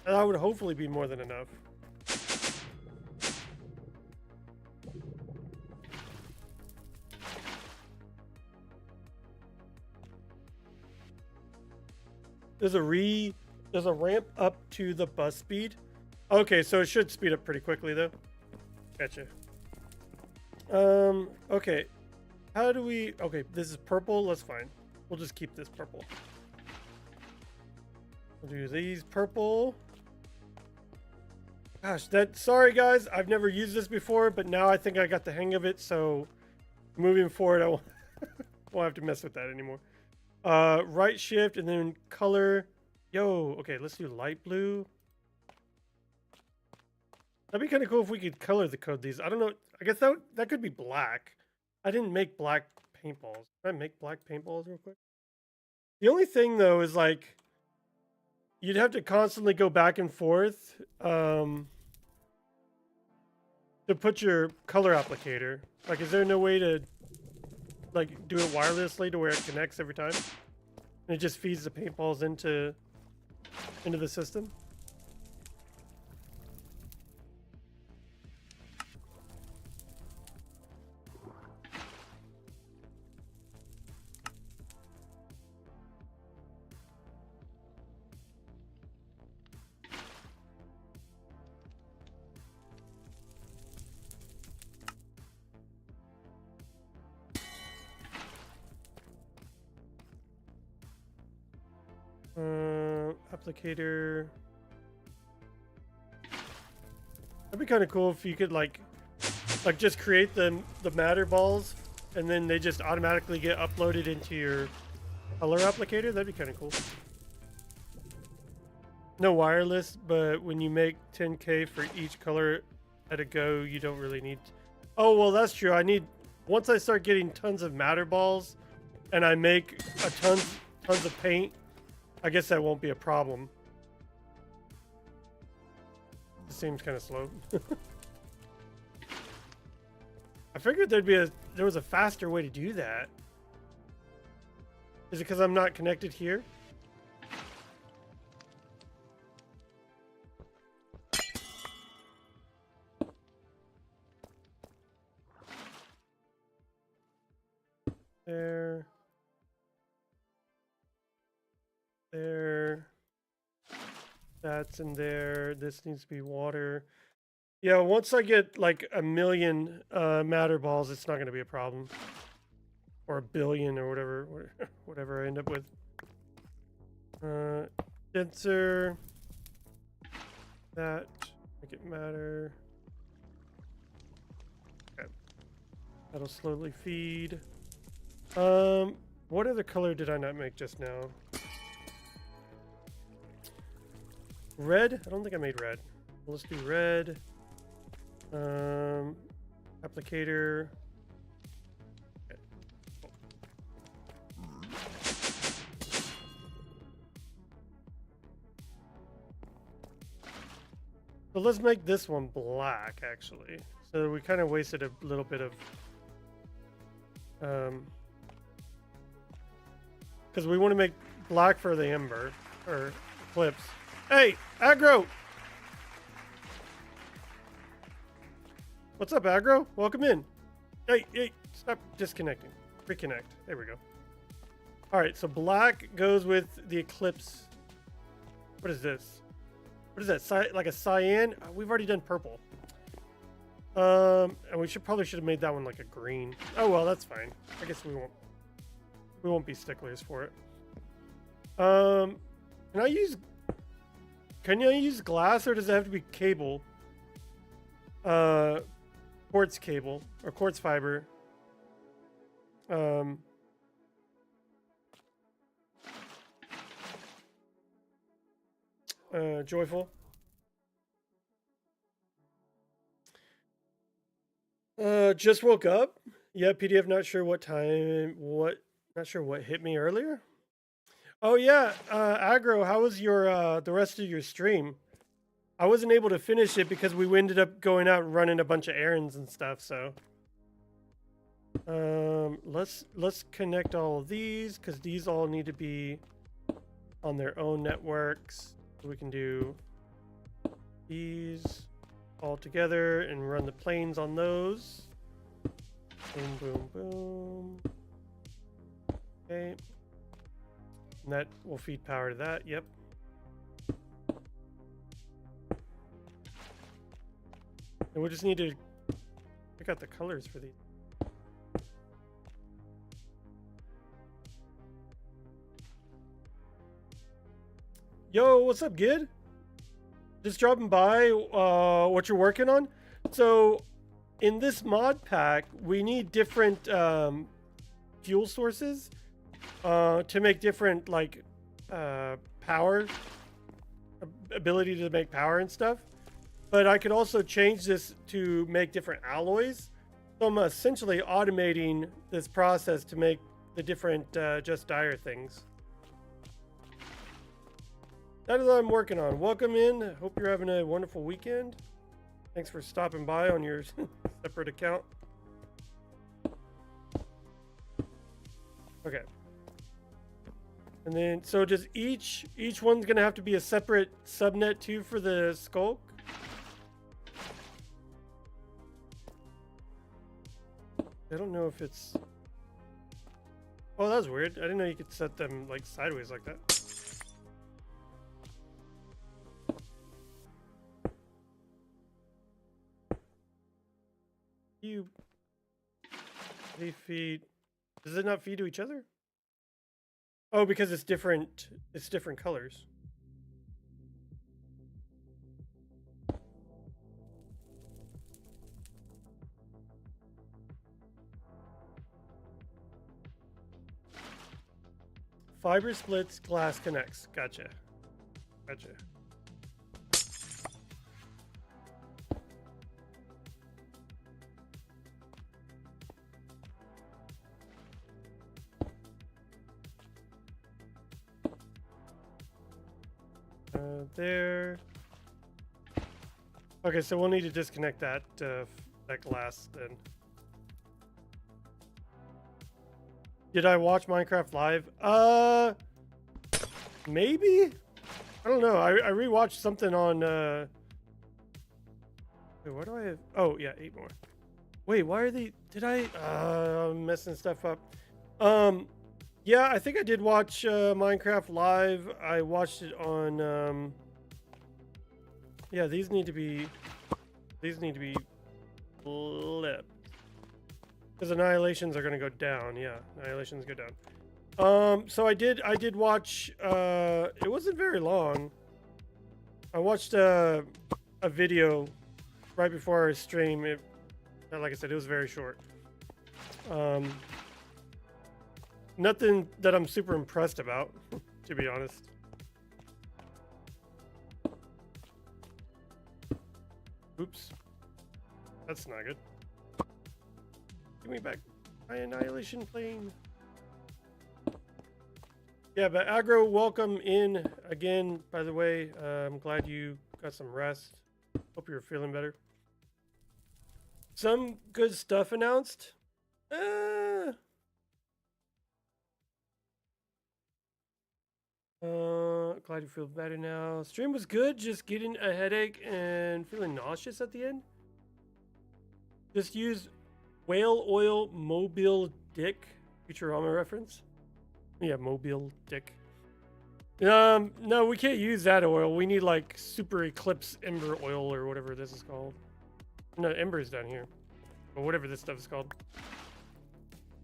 That would hopefully be more than enough. There's a ramp up to the bus speed. Okay, so it should speed up pretty quickly though. Gotcha. Okay. How do we, okay, this is purple, that's fine. We'll just keep this purple. We'll do these purple. Gosh, sorry guys, I've never used this before, but now I think I got the hang of it, so moving forward, I won't have to mess with that anymore. Right shift and then color. Yo, okay, let's do light blue. That'd be kind of cool if we could color the code these. I don't know, I guess that could be black. I didn't make black paintballs. Can I make black paintballs real quick? The only thing though is like, you'd have to constantly go back and forth to put your color applicator. Like, is there no way to like do it wirelessly to where it connects every time? And it just feeds the paintballs into the system? Applicator. That'd be kind of cool if you could like just create the matter balls and then they just automatically get uploaded into your color applicator. That'd be kind of cool. No wireless, but when you make 10K for each color at a go, you don't really need. Oh, well, that's true. Once I start getting tons of matter balls and I make tons of paint, I guess that won't be a problem. It seems kind of slow. I figured there was a faster way to do that. Is it because I'm not connected here? There. There. That's in there. This needs to be water. Yeah, once I get like 1,000,000 matter balls, it's not going to be a problem. Or 1,000,000,000 or whatever I end up with. Denser. That. Make it matter. Okay. That'll slowly feed. What other color did I not make just now? Red? I don't think I made red. Let's do red. Applicator. Okay. So let's make this one black, actually. So we kind of wasted a little bit of... because we want to make black for the ember, or eclipse. Hey, aggro! What's up, aggro? Welcome in. Hey, stop disconnecting. Reconnect. There we go. All right, so black goes with the eclipse. What is this? What is that? Like a cyan? We've already done purple. And we probably should have made that one like a green. Oh well, that's fine. I guess we won't be sticklers for it. Can I use glass, or does it have to be cable? Quartz cable or quartz fiber. Joyful. Just woke up. Yeah, PDF. Not sure what hit me earlier. Oh yeah, aggro. How was your the rest of your stream? I wasn't able to finish it because we ended up going out and running a bunch of errands and stuff. So, let's connect all of these because these all need to be on their own networks. We can do these all together and run the planes on those. Boom, boom, boom. Okay. And that will feed power to that. Yep. And we just need to pick out the colors for these. Yo, what's up, Gid? Just dropping by what you're working on. So in this mod pack, we need different fuel sources to make different like power, ability to make power and stuff. But I could also change this to make different alloys. So I'm essentially automating this process to make the different just dire things. That is what I'm working on. Welcome in. Hope you're having a wonderful weekend. Thanks for stopping by on your separate account. Okay. And then, so does each one's gonna have to be a separate subnet too for the skulk? I don't know if it's... Oh, that was weird. I didn't know you could set them like sideways like that. They feed... Does it not feed to each other? Oh, because it's different colors. Fiber splits, glass connects. Gotcha. There. Okay, so we'll need to disconnect that that glass then. Did I watch Minecraft live? Maybe? I don't know. I rewatched something on wait, what do I have? Oh yeah, 8 more. Wait, why are they... I'm messing stuff up. Yeah, I think I did watch Minecraft Live. I watched it on. Yeah, these need to be flipped because annihilations are going to go down. Yeah, annihilations go down. So I did watch. It wasn't very long. I watched a video right before our stream. Like I said, it was very short. Nothing that I'm super impressed about, to be honest. Oops. That's not good. Give me back my annihilation plane. Yeah, but Aggro, welcome in again, by the way. I'm glad you got some rest. Hope you're feeling better. Some good stuff announced. Glad you feel better now. Stream was good, just getting a headache and feeling nauseous at the end. Just use whale oil mobile dick. Futurama reference. Yeah, mobile dick. No, we can't use that oil. We need like super eclipse ember oil or whatever this is called. No, ember is down here. Or whatever this stuff is called.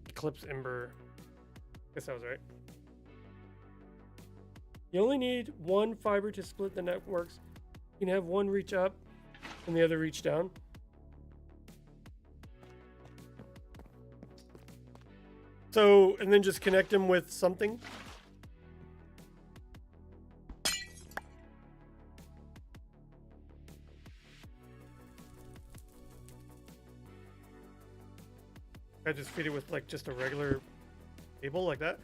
Eclipse ember. Guess I was right. You only need one fiber to split the networks. You can have one reach up and the other reach down. So, and then just connect them with something. I just feed it with like just a regular cable like that.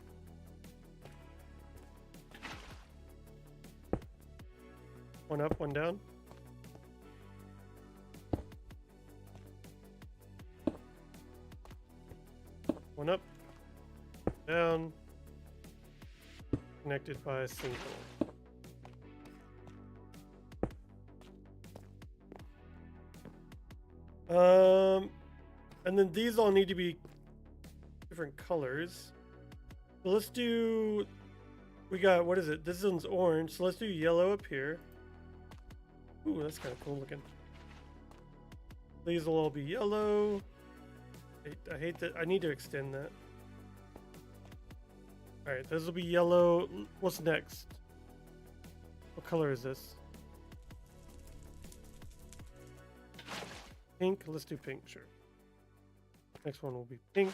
One up, one down. One up, down, connected by a single. And then these all need to be different colors. So let's do, we got, what is it? This one's orange, so let's do yellow up here. Ooh, that's kind of cool looking. These will all be yellow. I hate that. I need to extend that. All right, this will be yellow. What's next? What color is this? Pink. Let's do pink. Sure. Next one will be pink.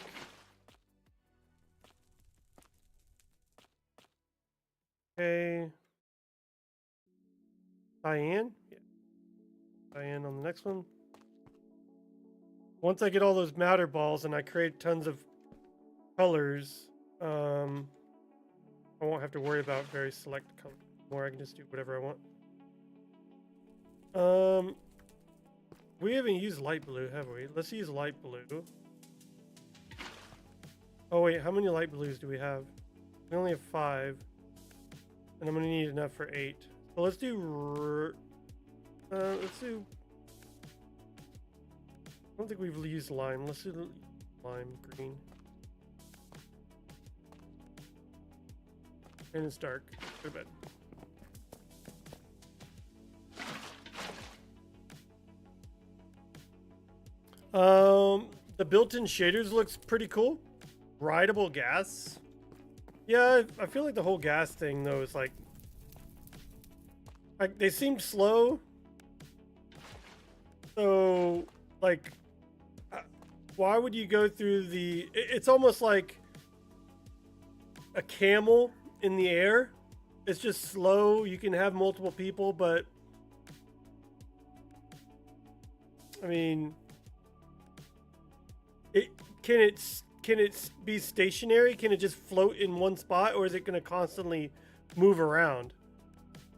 Okay. Cyan. Yeah. Cyan on the next one. Once I get all those matter balls and I create tons of colors, I won't have to worry about very select colors anymore. I can just do whatever I want. We haven't used light blue, have we? Let's use light blue. Oh wait, how many light blues do we have? We only have 5, and I'm gonna need enough for 8. So let's do. I don't think we've used lime. Let's do lime green. And it's dark. Go to bed. The built-in shaders looks pretty cool. Rideable gas. Yeah, I feel like the whole gas thing though is like they seem slow. So like, why would you go through the? It's almost like a camel in the air. It's just slow. You can have multiple people, but I mean, can it be stationary? Can it just float in one spot, or is it going to constantly move around?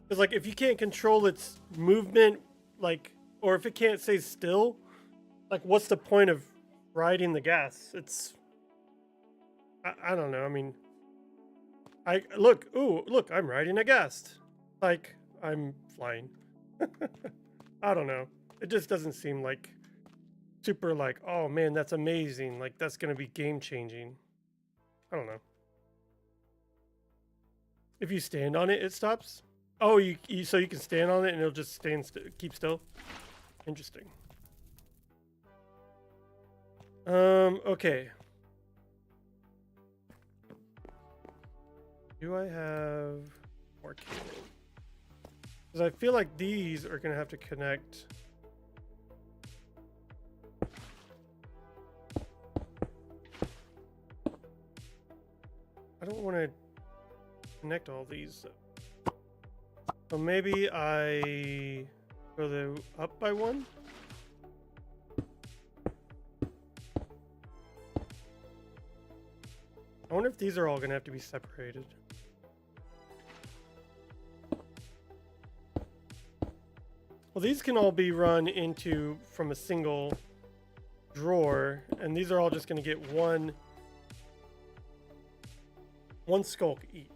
Because like, if you can't control its movement, like, or if it can't stay still, like, what's the point of riding the gas? It's, I don't know. I mean, look, I'm riding a gas. Like, I'm flying. I don't know. It just doesn't seem like super like, oh man, that's amazing. Like, that's going to be game changing. I don't know. If you stand on it, it stops. Oh, so you can stand on it and it'll just keep still. Interesting. Okay. Do I have more cable? Because I feel like these are gonna have to connect. I don't want to connect all these. So maybe I go up by one. I wonder if these are all going to have to be separated. Well, these can all be run from a single drawer, and these are all just going to get one skulk each.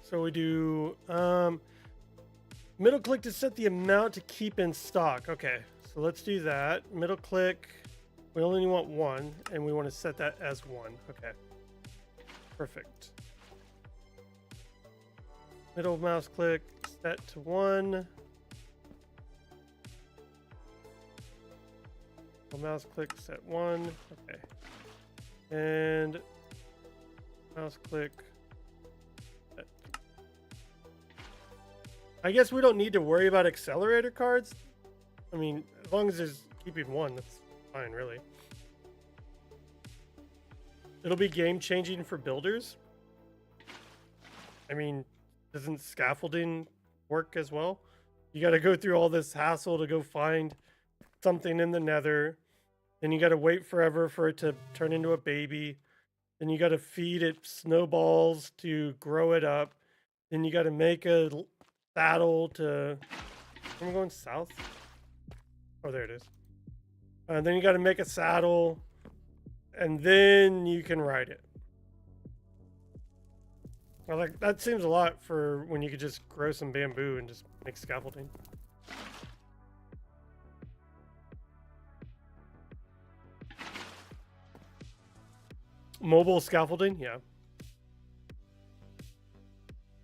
So we do middle click to set the amount to keep in stock. Okay, so let's do that. Middle click. We only want one, and we want to set that as one. Okay, perfect. Middle mouse click, set to one. Middle mouse click, set one. Okay, and mouse click. Set. I guess we don't need to worry about accelerator cards. I mean, as long as there's keeping one, that's fine, really. It'll be game changing for builders. I mean, doesn't scaffolding work as well? You got to go through all this hassle to go find something in the nether. Then you got to wait forever for it to turn into a baby. Then you got to feed it snowballs to grow it up. Then you got to make a saddle to... I'm going south. Oh, there it is. Then you got to make a saddle, and then you can ride it. Well, like that seems a lot for when you could just grow some bamboo and just make scaffolding. Mobile scaffolding, yeah.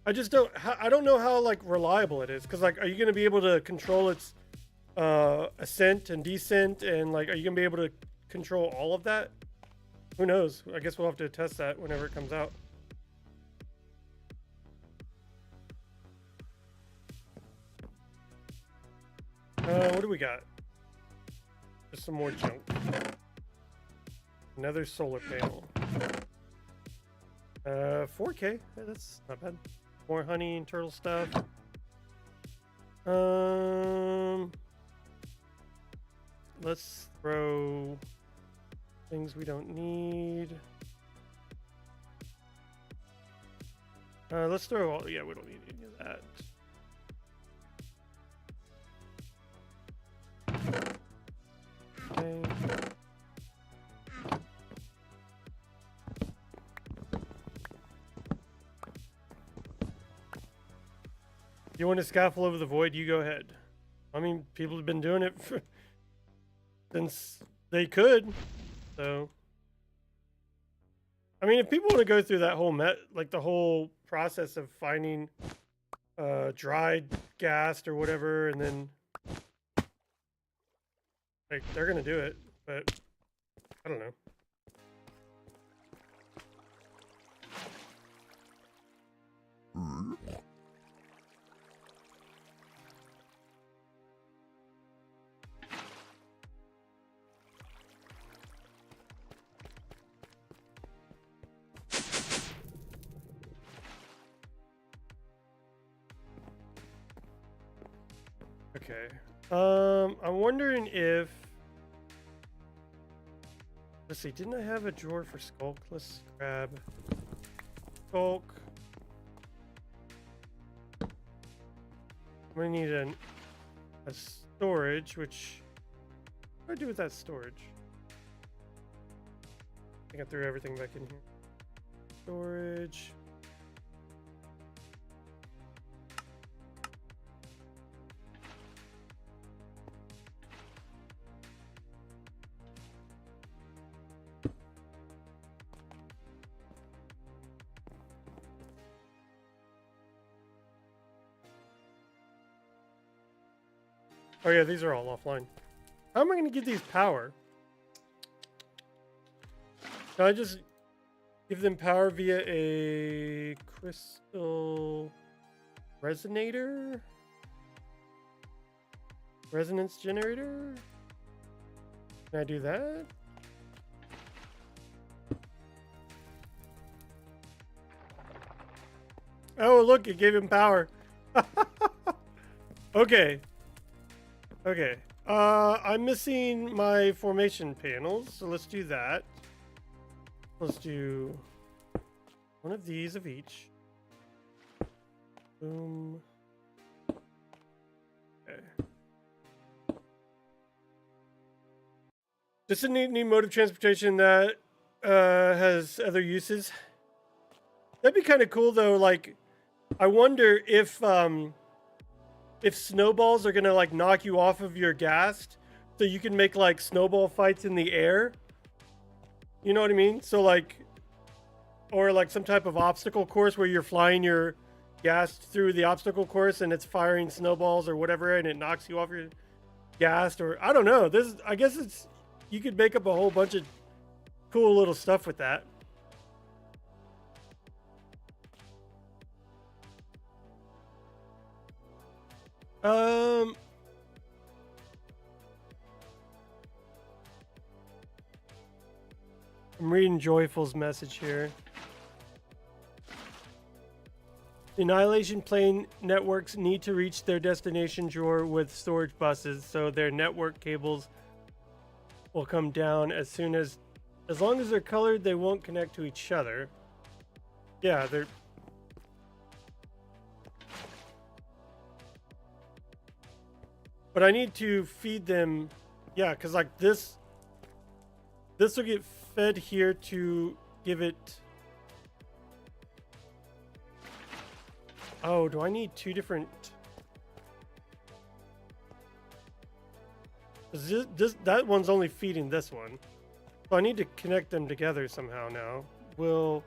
I don't know how like reliable it is, because like, are you going to be able to control its ascent and descent, and like, are you gonna be able to control all of that? Who knows? I guess we'll have to test that whenever it comes out. What do we got? Just some more junk. Another solar panel. 4K. Yeah, that's not bad. More honey and turtle stuff. Let's throw things we don't need. Let's throw all... Yeah, we don't need any of that. Okay. You want to scaffold over the void? You go ahead. I mean, people have been doing it since they could, so... I mean, if people want to go through that whole the whole process of finding dried gas or whatever, and then like they're gonna do it, but I don't know. Okay. I'm wondering if... Let's see, didn't I have a drawer for Skulk? Let's grab Skulk. I'm gonna need a storage, which... What do I do with that storage? I think I threw everything back in here. Storage... Oh yeah, these are all offline. How am I going to get these power? Can I just give them power via a crystal resonator? Resonance generator? Can I do that? Oh, look, it gave him power. Okay. Okay. I'm missing my formation panels, so let's do that. Let's do one of these of each. Boom. Okay. Just a neat mode of transportation that has other uses. That'd be kind of cool, though. Like, I wonder if snowballs are gonna like knock you off of your ghast, so you can make like snowball fights in the air. You know what I mean? So like, or like some type of obstacle course where you're flying your ghast through the obstacle course and it's firing snowballs or whatever, and it knocks you off your ghast. Or I don't know. This, I guess it's, you could make up a whole bunch of cool little stuff with that. I'm reading Joyful's message here. The Annihilation Plane networks need to reach their destination drawer with storage buses, so their network cables will come down as long as they're colored, they won't connect to each other. Yeah, they're... But I need to feed them, yeah, because like this will get fed here to give it... Oh, do I need two different... That one's only feeding this one. So I need to connect them together somehow now. Will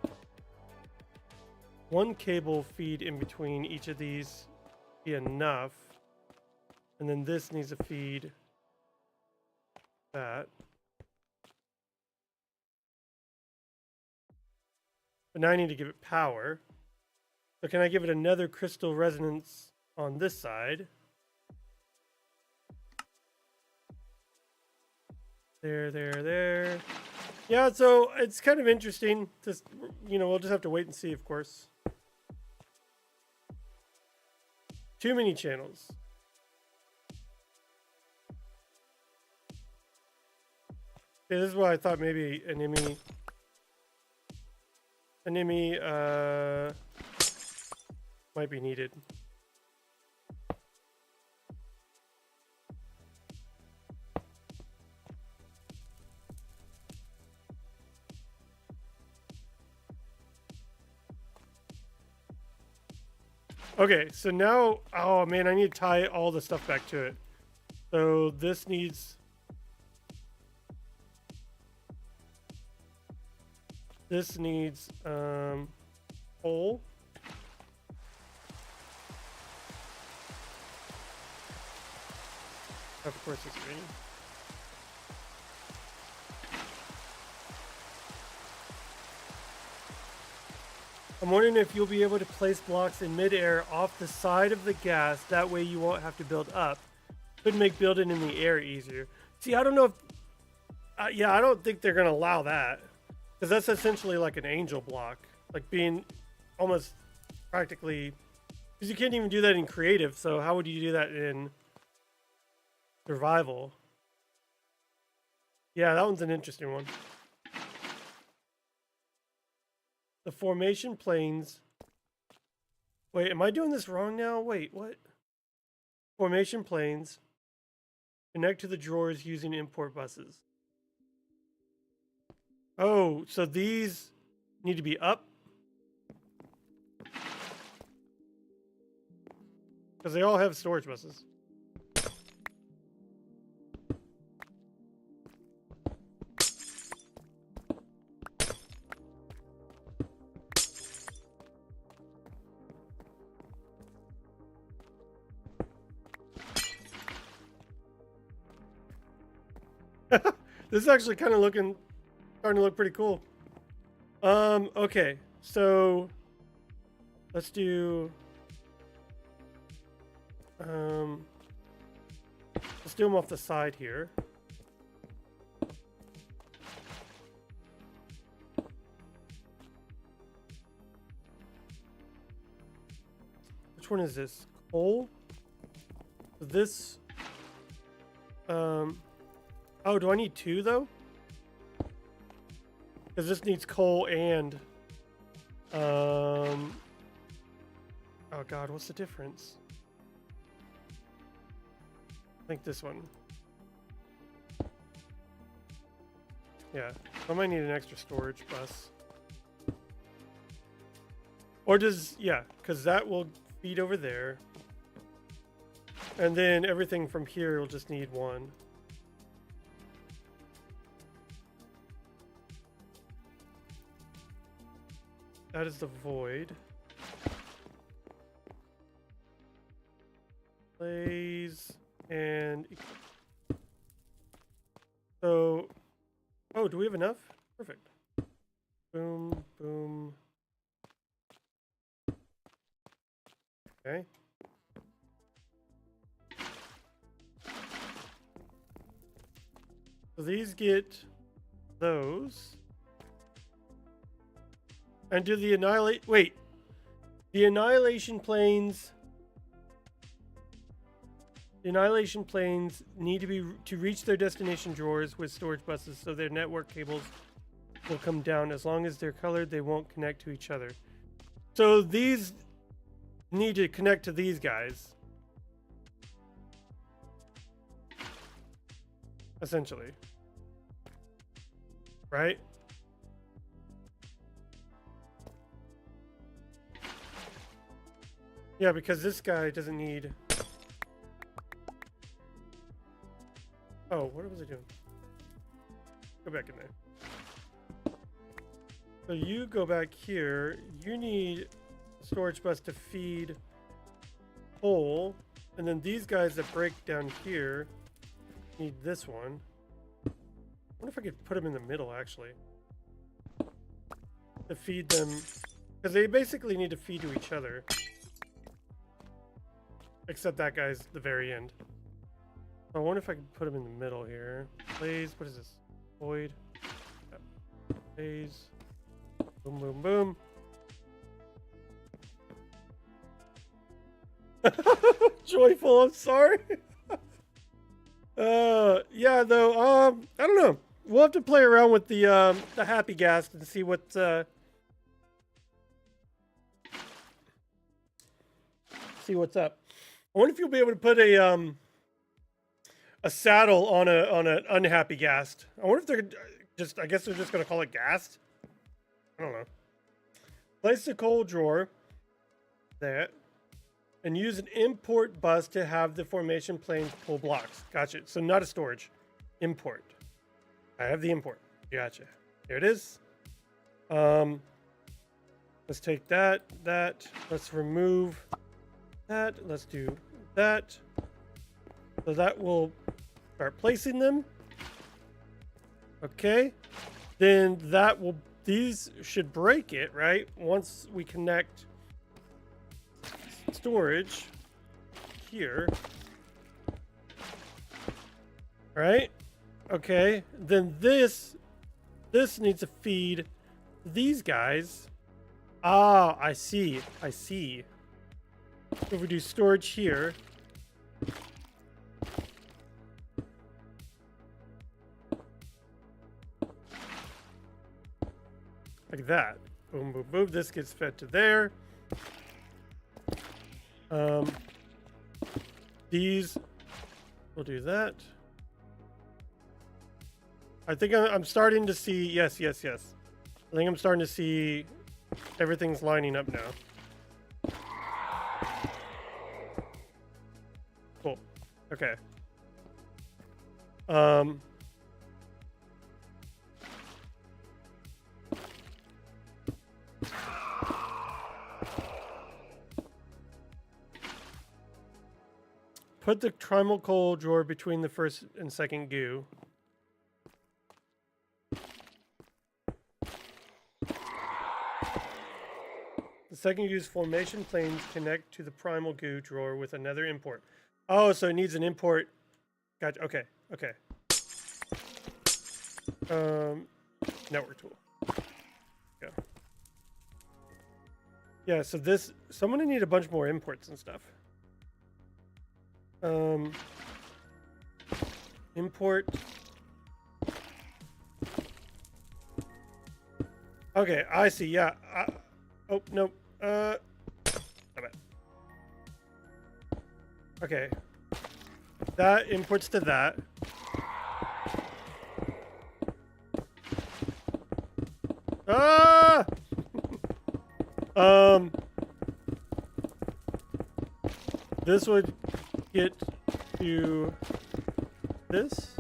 one cable feed in between each of these be enough? And then this needs to feed that. But now I need to give it power. So can I give it another crystal resonance on this side? There. Yeah, so it's kind of interesting. Just, you know, we'll just have to wait and see, of course. Too many channels. Okay, this is why I thought maybe an enemy might be needed. Okay, so now, oh man, I need to tie all the stuff back to it. So this needs... This needs coal. Of course it's green. I'm wondering if you'll be able to place blocks in midair off the side of the gas. That way you won't have to build up. Could make building in the air easier. See, I don't know if... yeah, I don't think they're going to allow that. Because that's essentially like an angel block. Like being almost practically... Because you can't even do that in creative, so how would you do that in survival? Yeah, that one's an interesting one. The formation planes... Wait, am I doing this wrong now? Wait, what? Formation planes connect to the drawers using import buses. Oh, so these need to be up? Because they all have storage buses. This is actually kind of starting to look pretty cool. Okay, so let's do let's do them off the side here. Which one is this? Coal? This oh, do I need two though? Because this needs coal and oh god, what's the difference? I think this one. Yeah, I might need an extra storage bus. Or does, yeah, because that will feed over there. And then everything from here will just need one. That is the void. Plays and so, oh, do we have enough? Perfect. Boom, boom. Okay. So these get those. And do the the annihilation planes. The annihilation planes need to reach their destination drawers with storage buses, so their network cables will come down. As long as they're colored, they won't connect to each other. So these need to connect to these guys, essentially, right? Yeah, because this guy doesn't need. Oh, what was I doing? Go back in there. So you go back here. You need a storage bus to feed coal, and then these guys that break down here need this one. I wonder if I could put them in the middle, actually, to feed them, because they basically need to feed to each other. Except that guy's the very end. I wonder if I could put him in the middle here. Blaze, what is this? Void. Blaze. Boom, boom, boom. Joyful, I'm sorry. Yeah, though, I don't know. We'll have to play around with the happy gas and see what, see what's up. I wonder if you'll be able to put a saddle on an unhappy ghast. I wonder if they're just, I guess they're just gonna call it ghast. I don't know. Place the coal drawer there and use an import bus to have the formation planes pull blocks. Gotcha. So not a storage. Import. I have the import. Gotcha. Here it is. Let's take that. Let's remove that. Let's do that. So that will start placing them. Okay. Then that will, these should break it, right? Once we connect storage here. Right? Okay. Then this needs to feed these guys. Ah, I see. If we do storage here. Like that. Boom, boom, boom. This gets fed to there. These, we'll do that. I think I'm starting to see, yes. I think I'm starting to see everything's lining up now. Cool. Okay. Put the primal coal drawer between the first and second goo. second use formation planes connect to the primal goo drawer with another import. Oh, so it needs an import. Gotcha. Okay. Okay. Network tool. Go. Yeah. So this. So I'm gonna need a bunch more imports and stuff. Import. Okay, I see. Yeah. Oh no. Damn it. Okay. That imports to that. Ah! This would get to this.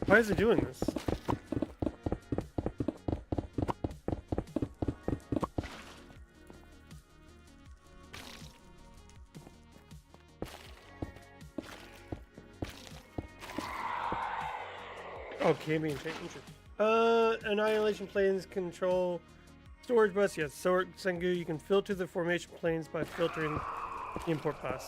Why is it doing this? Oh, can't change. Annihilation planes control storage bus. Yes, so Sengu, you can filter the formation planes by filtering the import bus.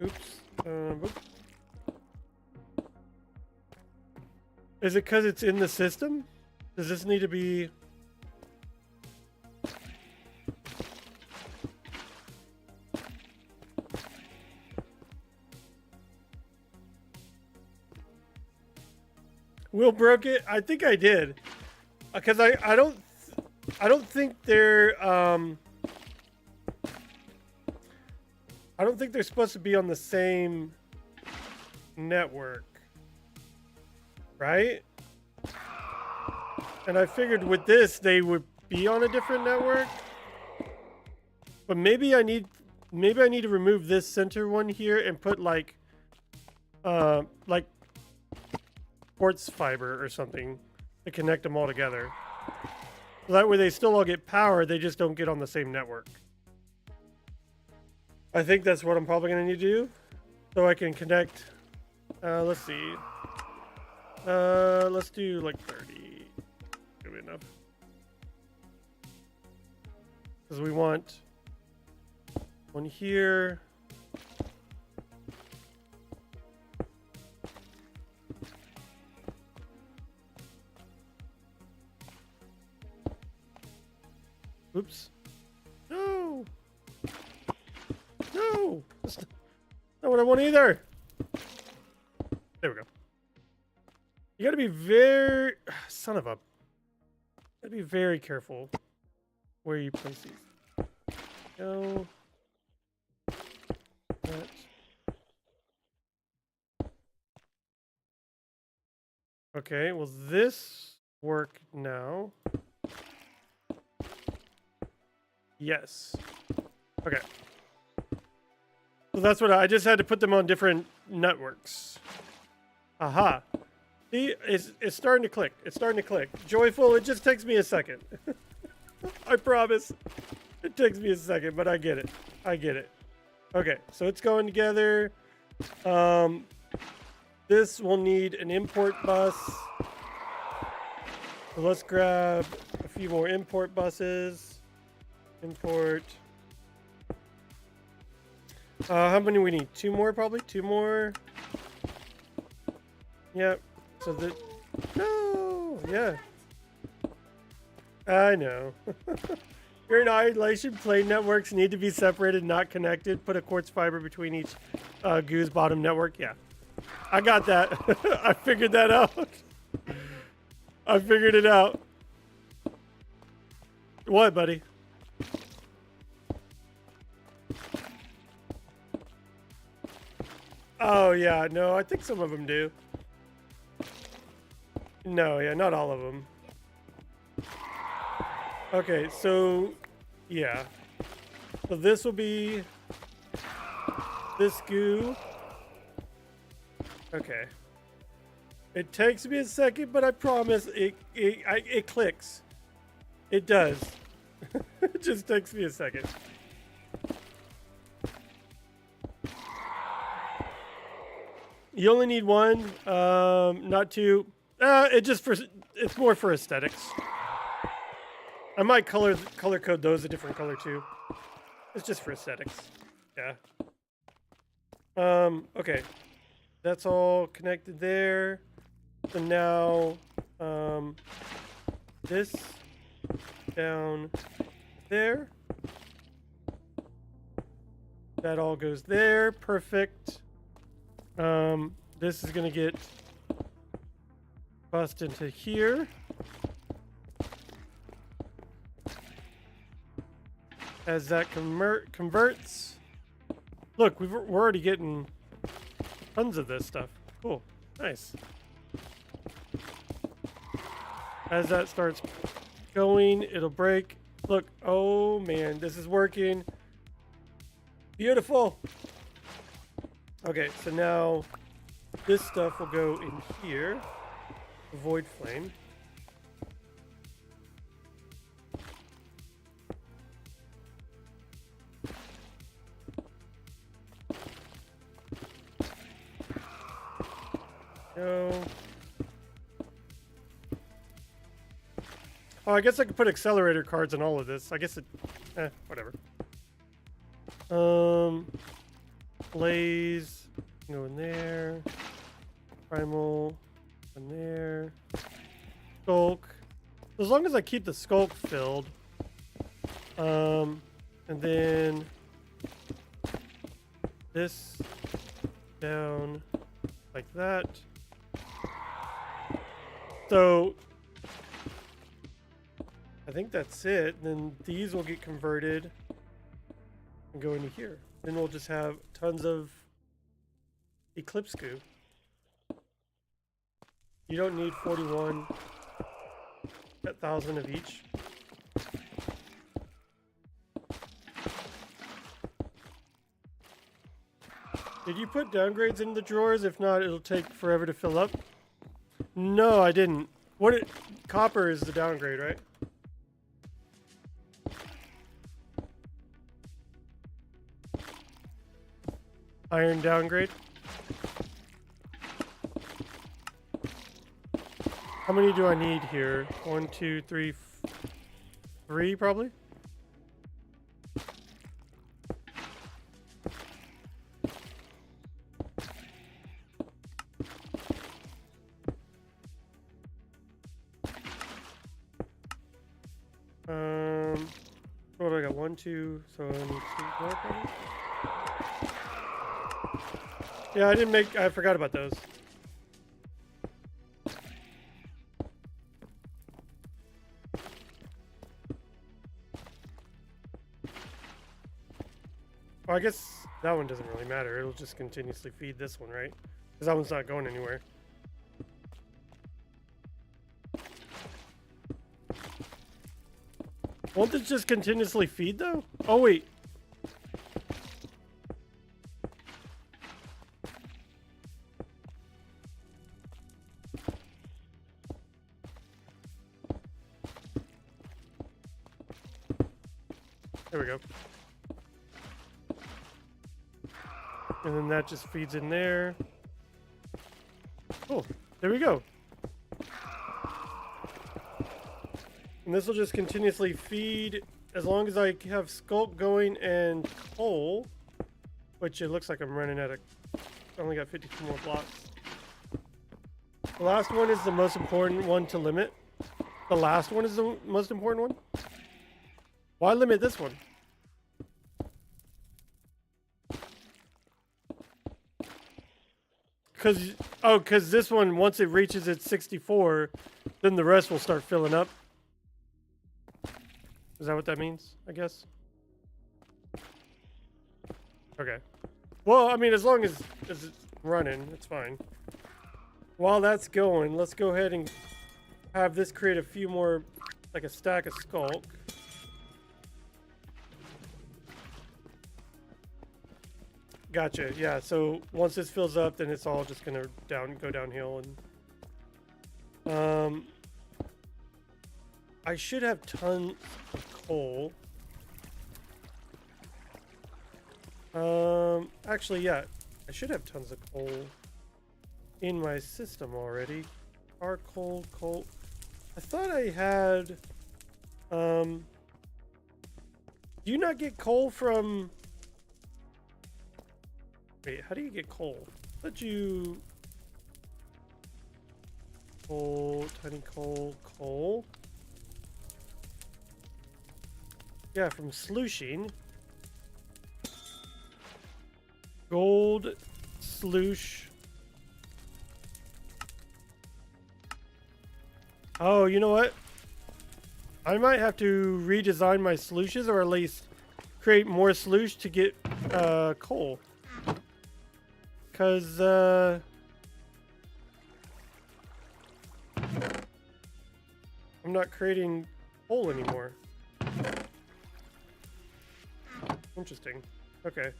Oops. Oops. Is it because it's in the system? Does this need to be... Will broke it? I think I did. Because I don't think they're I don't think they're supposed to be on the same network. Right? And I figured with this they would be on a different network. But maybe I need to remove this center one here and put like quartz fiber or something to connect them all together. So that way they still all get power, they just don't get on the same network. I think that's what I'm probably going to need to do. So I can connect, let's see. Let's do like 30. Should be enough. Because we want one here. Oops. No! No! That's not what I want either! There we go. You gotta be very... Son of a... Gotta be very careful where you place these. Go. That. Okay, will this work now? Yes. Okay. So that's what I just had to put them on different networks. Aha. See, it's starting to click. It's starting to click. Joyful, it just takes me a second. I promise. It takes me a second, but I get it. I get it. Okay, so it's going together. This will need an import bus. So let's grab a few more import buses. Import. How many we need? 2 more, probably? 2 more. Yep. So the... No! Yeah. I know. Your annihilation plane networks need to be separated, not connected. Put a quartz fiber between each goo's bottom network. Yeah, I got that. I figured that out. I figured it out. What, buddy? Oh, yeah. No, I think some of them do. No, yeah, not all of them. Okay, so, yeah. So this will be this goo. Okay. It takes me a second, but I promise it clicks. It does. It just takes me a second. You only need one, not two. It's more for aesthetics. I might color code those a different color too. It's just for aesthetics. Yeah. Okay. That's all connected there. So now, this down there. That all goes there. Perfect. This is gonna get bussed into here. As that converts. Look, we're already getting tons of this stuff. Cool. Nice. As that starts going, it'll break. Look. Oh, man. This is working. Beautiful. Okay, so now this stuff will go in here. Void flame. No. Oh, I guess I could put accelerator cards on all of this. I guess it... whatever. Blaze. Go in there. Primal. In there. Skulk. As long as I keep the skulk filled. And then... this. Down. Like that. So... I think that's it. Then these will get converted and go into here. Then we'll just have tons of Eclipse goo. You don't need 41,000 of each. Did you put downgrades in the drawers? If not, it'll take forever to fill up. No, I didn't. Copper is the downgrade, right? Iron downgrade. How many do I need here? 1, 2, 3, 3 probably? What do I got? 1, 2, so I need 2 more probably? Yeah, I forgot about those. Well, I guess that one doesn't really matter. It'll just continuously feed this one, right? Because that one's not going anywhere. Won't this just continuously feed, though? Oh, wait. There we go. And then that just feeds in there. Cool. There we go. And this will just continuously feed as long as I have sculpt going and coal, which it looks like I'm running out of. I only got 52 more blocks. The last one is the most important one to limit. The last one is the most important one. Why limit this one? Because this one, once it reaches its 64, then the rest will start filling up. Is that what that means? I guess. Okay. Well, I mean, as long as it's running, it's fine. While that's going, let's go ahead and have this create a few more, like a stack of skulk. Gotcha. Yeah. So once this fills up, then it's all just gonna go downhill. And I should have tons of coal. Actually, yeah, I should have tons of coal in my system already. Coal. I thought I had. Do you not get coal from? Wait, how do you get coal? Let you. Coal, tiny coal. Yeah, from slushing. Gold slush. Oh, you know what? I might have to redesign my slushes, or at least create more slush to get coal. Because I'm not creating coal anymore. Interesting. Okay.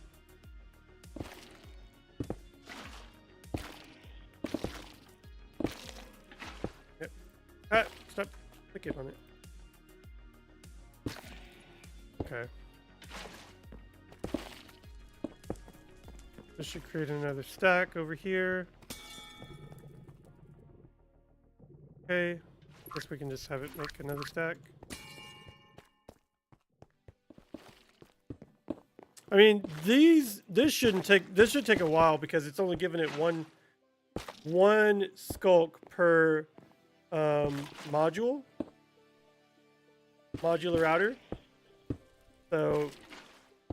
Yep. Ah, stop clicking on it. Okay. This should create another stack over here. Okay. Guess we can just have it make another stack. I mean, this should take a while because it's only giving it one skulk per modular router. So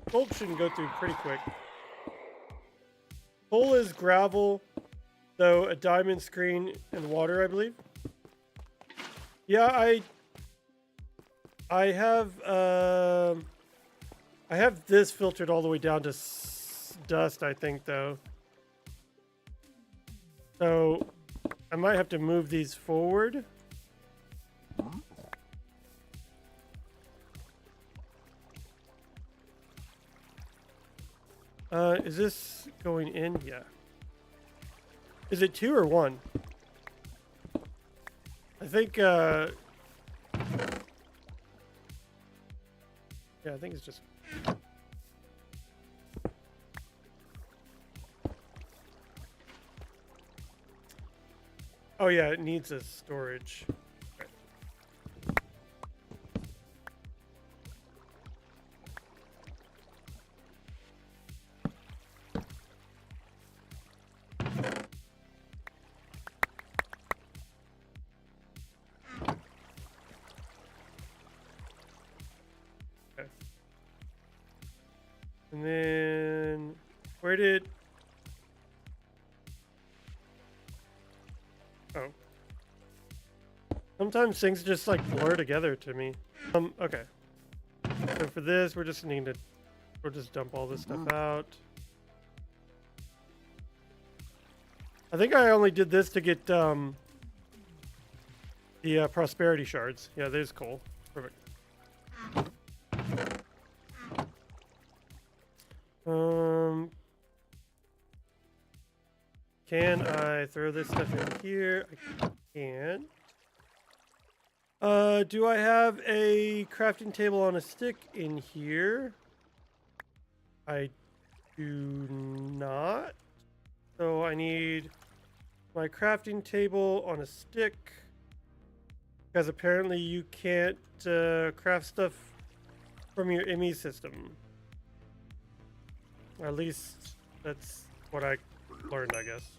skulk shouldn't go through pretty quick. Coal is gravel, though a diamond screen and water, I believe. Yeah, I have this filtered all the way down to dust, I think, though. So I might have to move these forward. Is this going in? Yeah. Is it 2 or 1? I think, yeah, I think it's just... Oh yeah, it needs a storage. Okay. And then where did... Oh. Sometimes things just like blur together to me. Okay. So for this, we'll just dump all this stuff out. I think I only did this to get the prosperity shards. Yeah, there's coal. Perfect. Can I throw this stuff in here? I can. Do I have a crafting table on a stick in here? I do not. So I need my crafting table on a stick. Because apparently you can't craft stuff from your ME system. Or at least that's what I learned, I guess.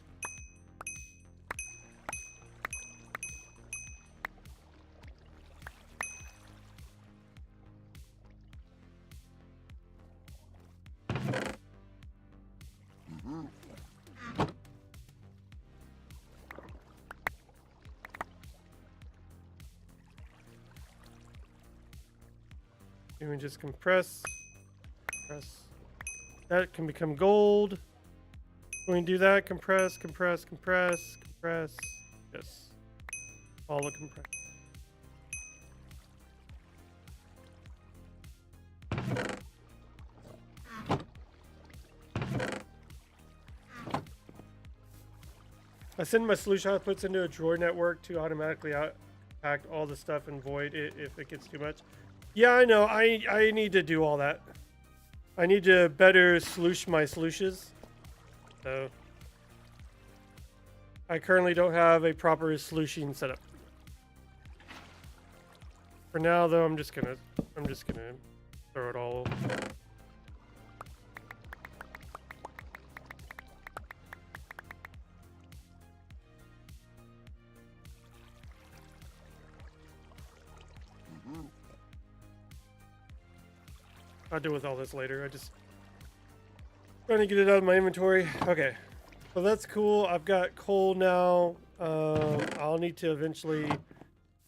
And we just compress. That can become gold. When we do that, compress. Yes. All the compress. I send my solution outputs into a drawer network to automatically pack all the stuff and void it if it gets too much. Yeah, I know. I need to do all that. I need to better solution my solutions. So I currently don't have a proper solution set up. For now though, I'm just gonna throw it all. I'll deal with all this later. I just trying to get it out of my inventory. Okay, so that's cool. I've got coal now. I'll need to eventually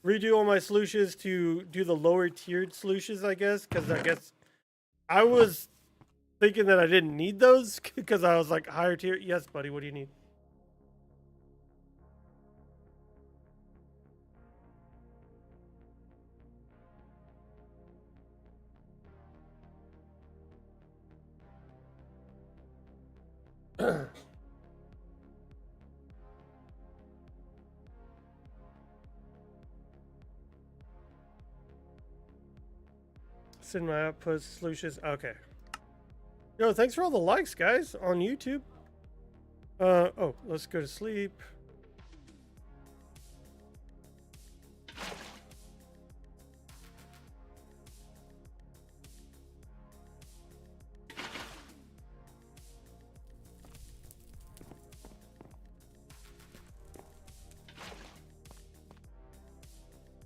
redo all my solutions to do the lower tiered solutions, I guess, because I guess I was thinking that I didn't need those because I was like higher tier. Yes, buddy. What do you need? Send my output solutions. Okay. Yo, thanks for all the likes, guys, on YouTube. Oh, let's go to sleep.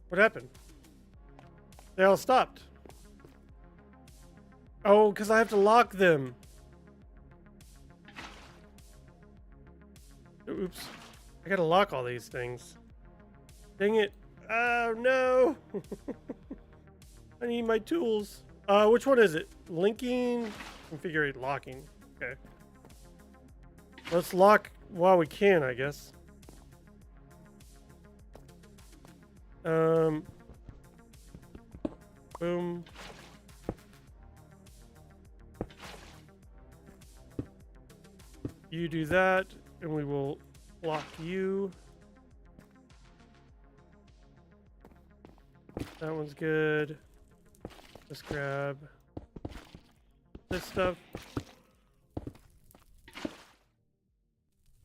What happened? They all stopped. Oh, because I have to lock them. Oops. I gotta lock all these things. Dang it. Oh, no. I need my tools. Which one is it? Linking? Configure locking. Okay. Let's lock while we can, I guess. Boom. You do that, and we will lock you. That one's good. Let's grab this stuff.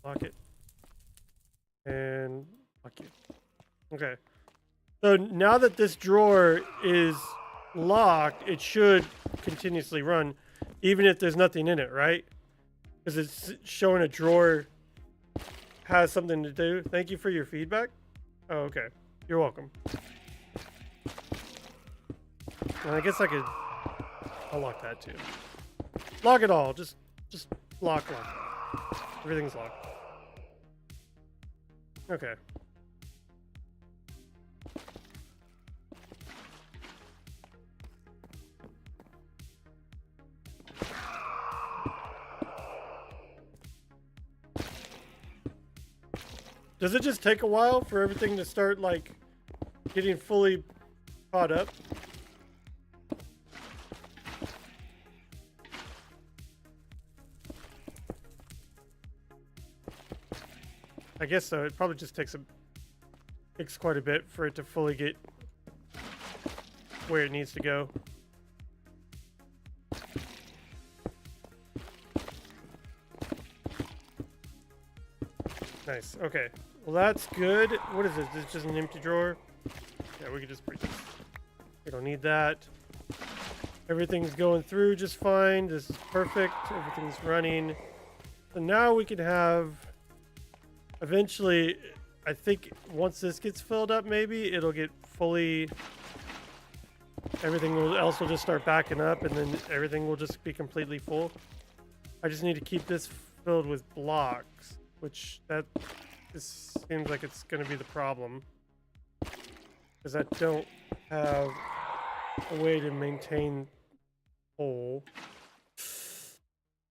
Lock it. And lock you. Okay. So now that this drawer is locked, it should continuously run, even if there's nothing in it, right? Because it's showing a drawer has something to do. Thank you for your feedback. Oh, okay. You're welcome. And I guess I'll lock that too. Lock it all. Just lock. Everything's locked. Okay. Does it just take a while for everything to start, like, getting fully caught up? I guess so. It probably just takes quite a bit for it to fully get where it needs to go. Nice. Okay. Well, that's good. What is this? This is just an empty drawer? Yeah, we can just break this. We don't need that. Everything's going through just fine. This is perfect. Everything's running. So now we can have... Eventually, I think once this gets filled up, maybe it'll get fully... Everything else will just start backing up, and then everything will just be completely full. I just need to keep this filled with blocks, which this seems like it's going to be the problem, because I don't have a way to maintain coal.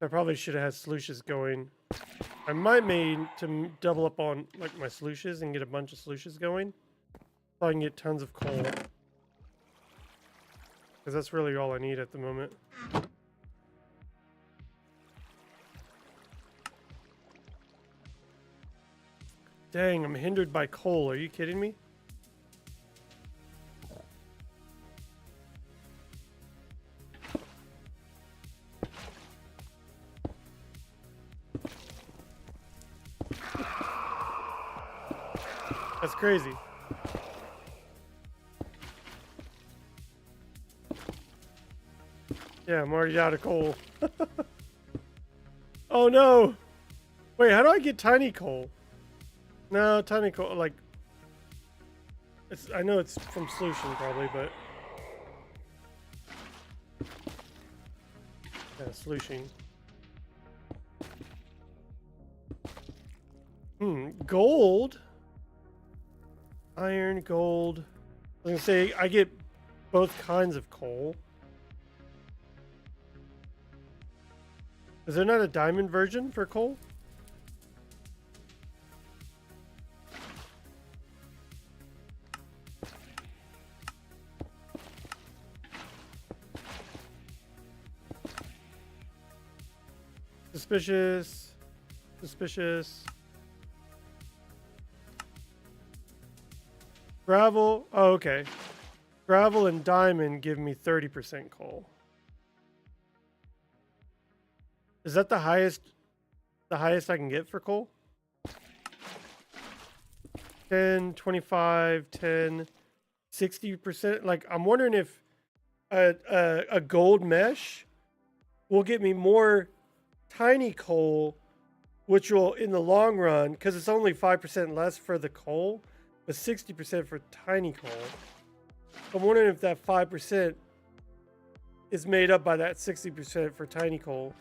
I probably should have had sluices going. I might need to double up on like my sluices and get a bunch of sluices going, so I can get tons of coal. Because that's really all I need at the moment. Dang, I'm hindered by coal. Are you kidding me? That's crazy. Yeah, I'm already out of coal. Oh no! Wait, how do I get tiny coal? No, tiny coal, like... I know it's from solution probably, but... Yeah, solution. Gold? Iron, gold. I was gonna say, I get both kinds of coal. Is there not a diamond version for coal? Suspicious. Suspicious. Gravel. Oh, okay. Gravel and diamond give me 30% coal. Is that the highest I can get for coal? 10, 25, 10, 60%. Like, I'm wondering if a gold mesh will get me more tiny coal, which will, in the long run, because it's only 5% less for the coal, but 60% for tiny coal. I'm wondering if that 5% is made up by that 60% for tiny coal.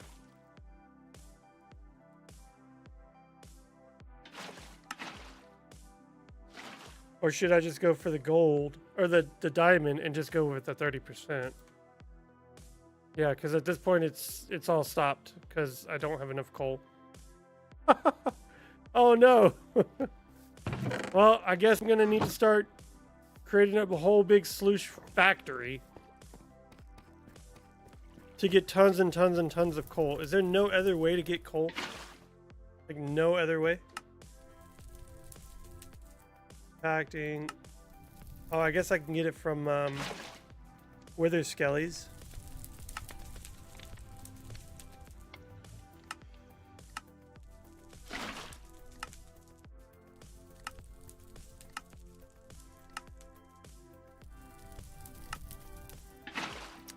Or should I just go for the gold, or the diamond, and just go with the 30%? Yeah, because at this point it's all stopped, because I don't have enough coal. Oh no! Well, I guess I'm going to need to start creating up a whole big sluice factory to get tons and tons and tons of coal. Is there no other way to get coal? Like, no other way? Acting. Oh, I guess I can get it from Wither Skellies.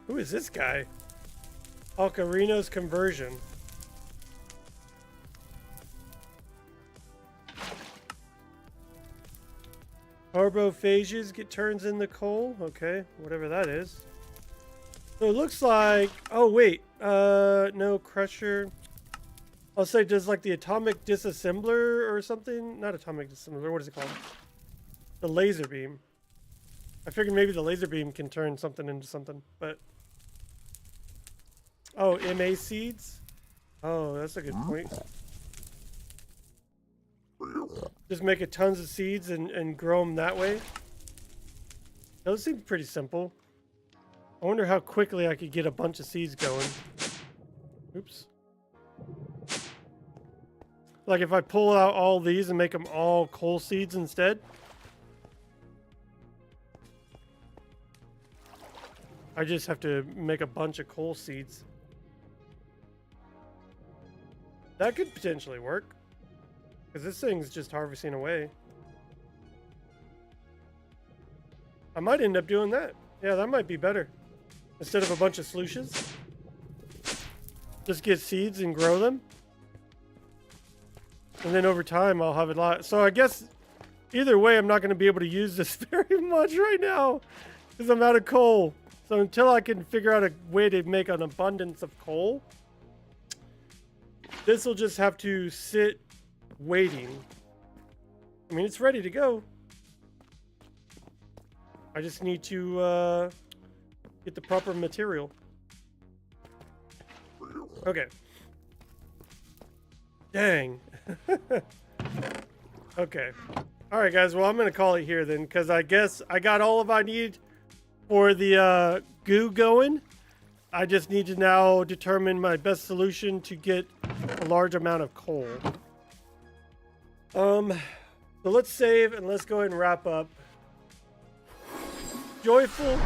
Who is this guy? Ocarino's conversion. Arbophages get turns in the coal. Okay, whatever that is. So it looks like... Oh, wait. No, crusher. I'll say, does like the atomic disassembler or something? Not atomic disassembler. What is it called? The laser beam. I figured maybe the laser beam can turn something into something, but... Oh, MA seeds? Oh, that's a good point. Just make a tons of seeds and grow them that way. Those seem pretty simple. I wonder how quickly I could get a bunch of seeds going. Oops. Like if I pull out all these and make them all coal seeds instead. I just have to make a bunch of coal seeds. That could potentially work. Because this thing's just harvesting away. I might end up doing that. Yeah, that might be better. Instead of a bunch of sluices. Just get seeds and grow them. And then over time, I'll have a lot. So I guess either way, I'm not going to be able to use this very much right now. Because I'm out of coal. So until I can figure out a way to make an abundance of coal, this will just have to sit waiting. I mean, it's ready to go. I just need to get the proper material. Okay. Dang. Okay. All right, guys. Well, I'm going to call it here then, because I guess I got all of I need for the goo going. I just need to now determine my best solution to get a large amount of coal. So let's save and let's go ahead and wrap up. Joyful,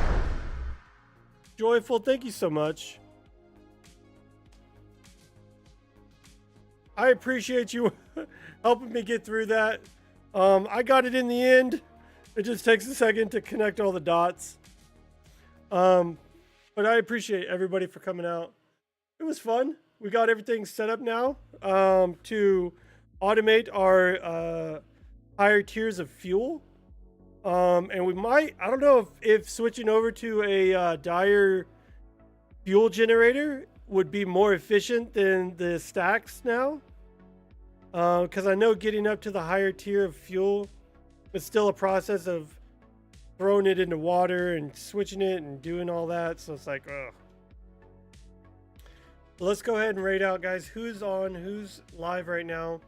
thank you so much. I appreciate you helping me get through that. I got it in the end. It just takes a second to connect all the dots. But I appreciate everybody for coming out. It was fun. We got everything set up now to automate our higher tiers of fuel. And we might, I don't know if switching over to a dire fuel generator would be more efficient than the stacks now. Because I know getting up to the higher tier of fuel is still a process of throwing it into water and switching it and doing all that. So it's like, ugh. Let's go ahead and raid out, guys. Who's on? Who's live right now?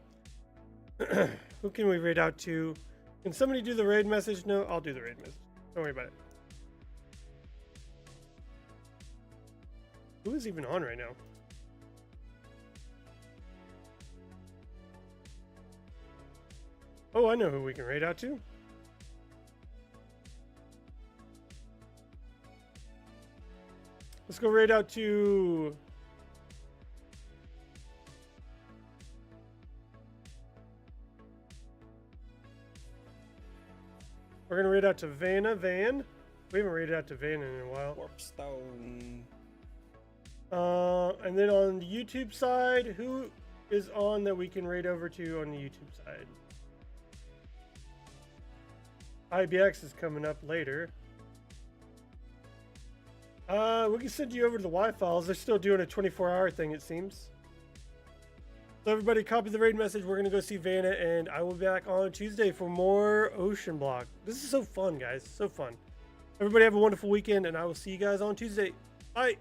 Who can we raid out to? Can somebody do the raid message? No, I'll do the raid message. Don't worry about it. Who is even on right now? Oh, I know who we can raid out to. Let's go raid out to... We're going to raid out to Van. We haven't raided out to Van in a while. Warpstone. And then on the YouTube side, who is on that we can raid over to on the YouTube side? IBX is coming up later. We can send you over to the Y-Files. They're still doing a 24-hour thing, it seems. So everybody copy the raid message. We're going to go see Vanna, and I will be back on Tuesday for more OceanBlock. This is so fun, guys. So fun. Everybody have a wonderful weekend, and I will see you guys on Tuesday. Bye.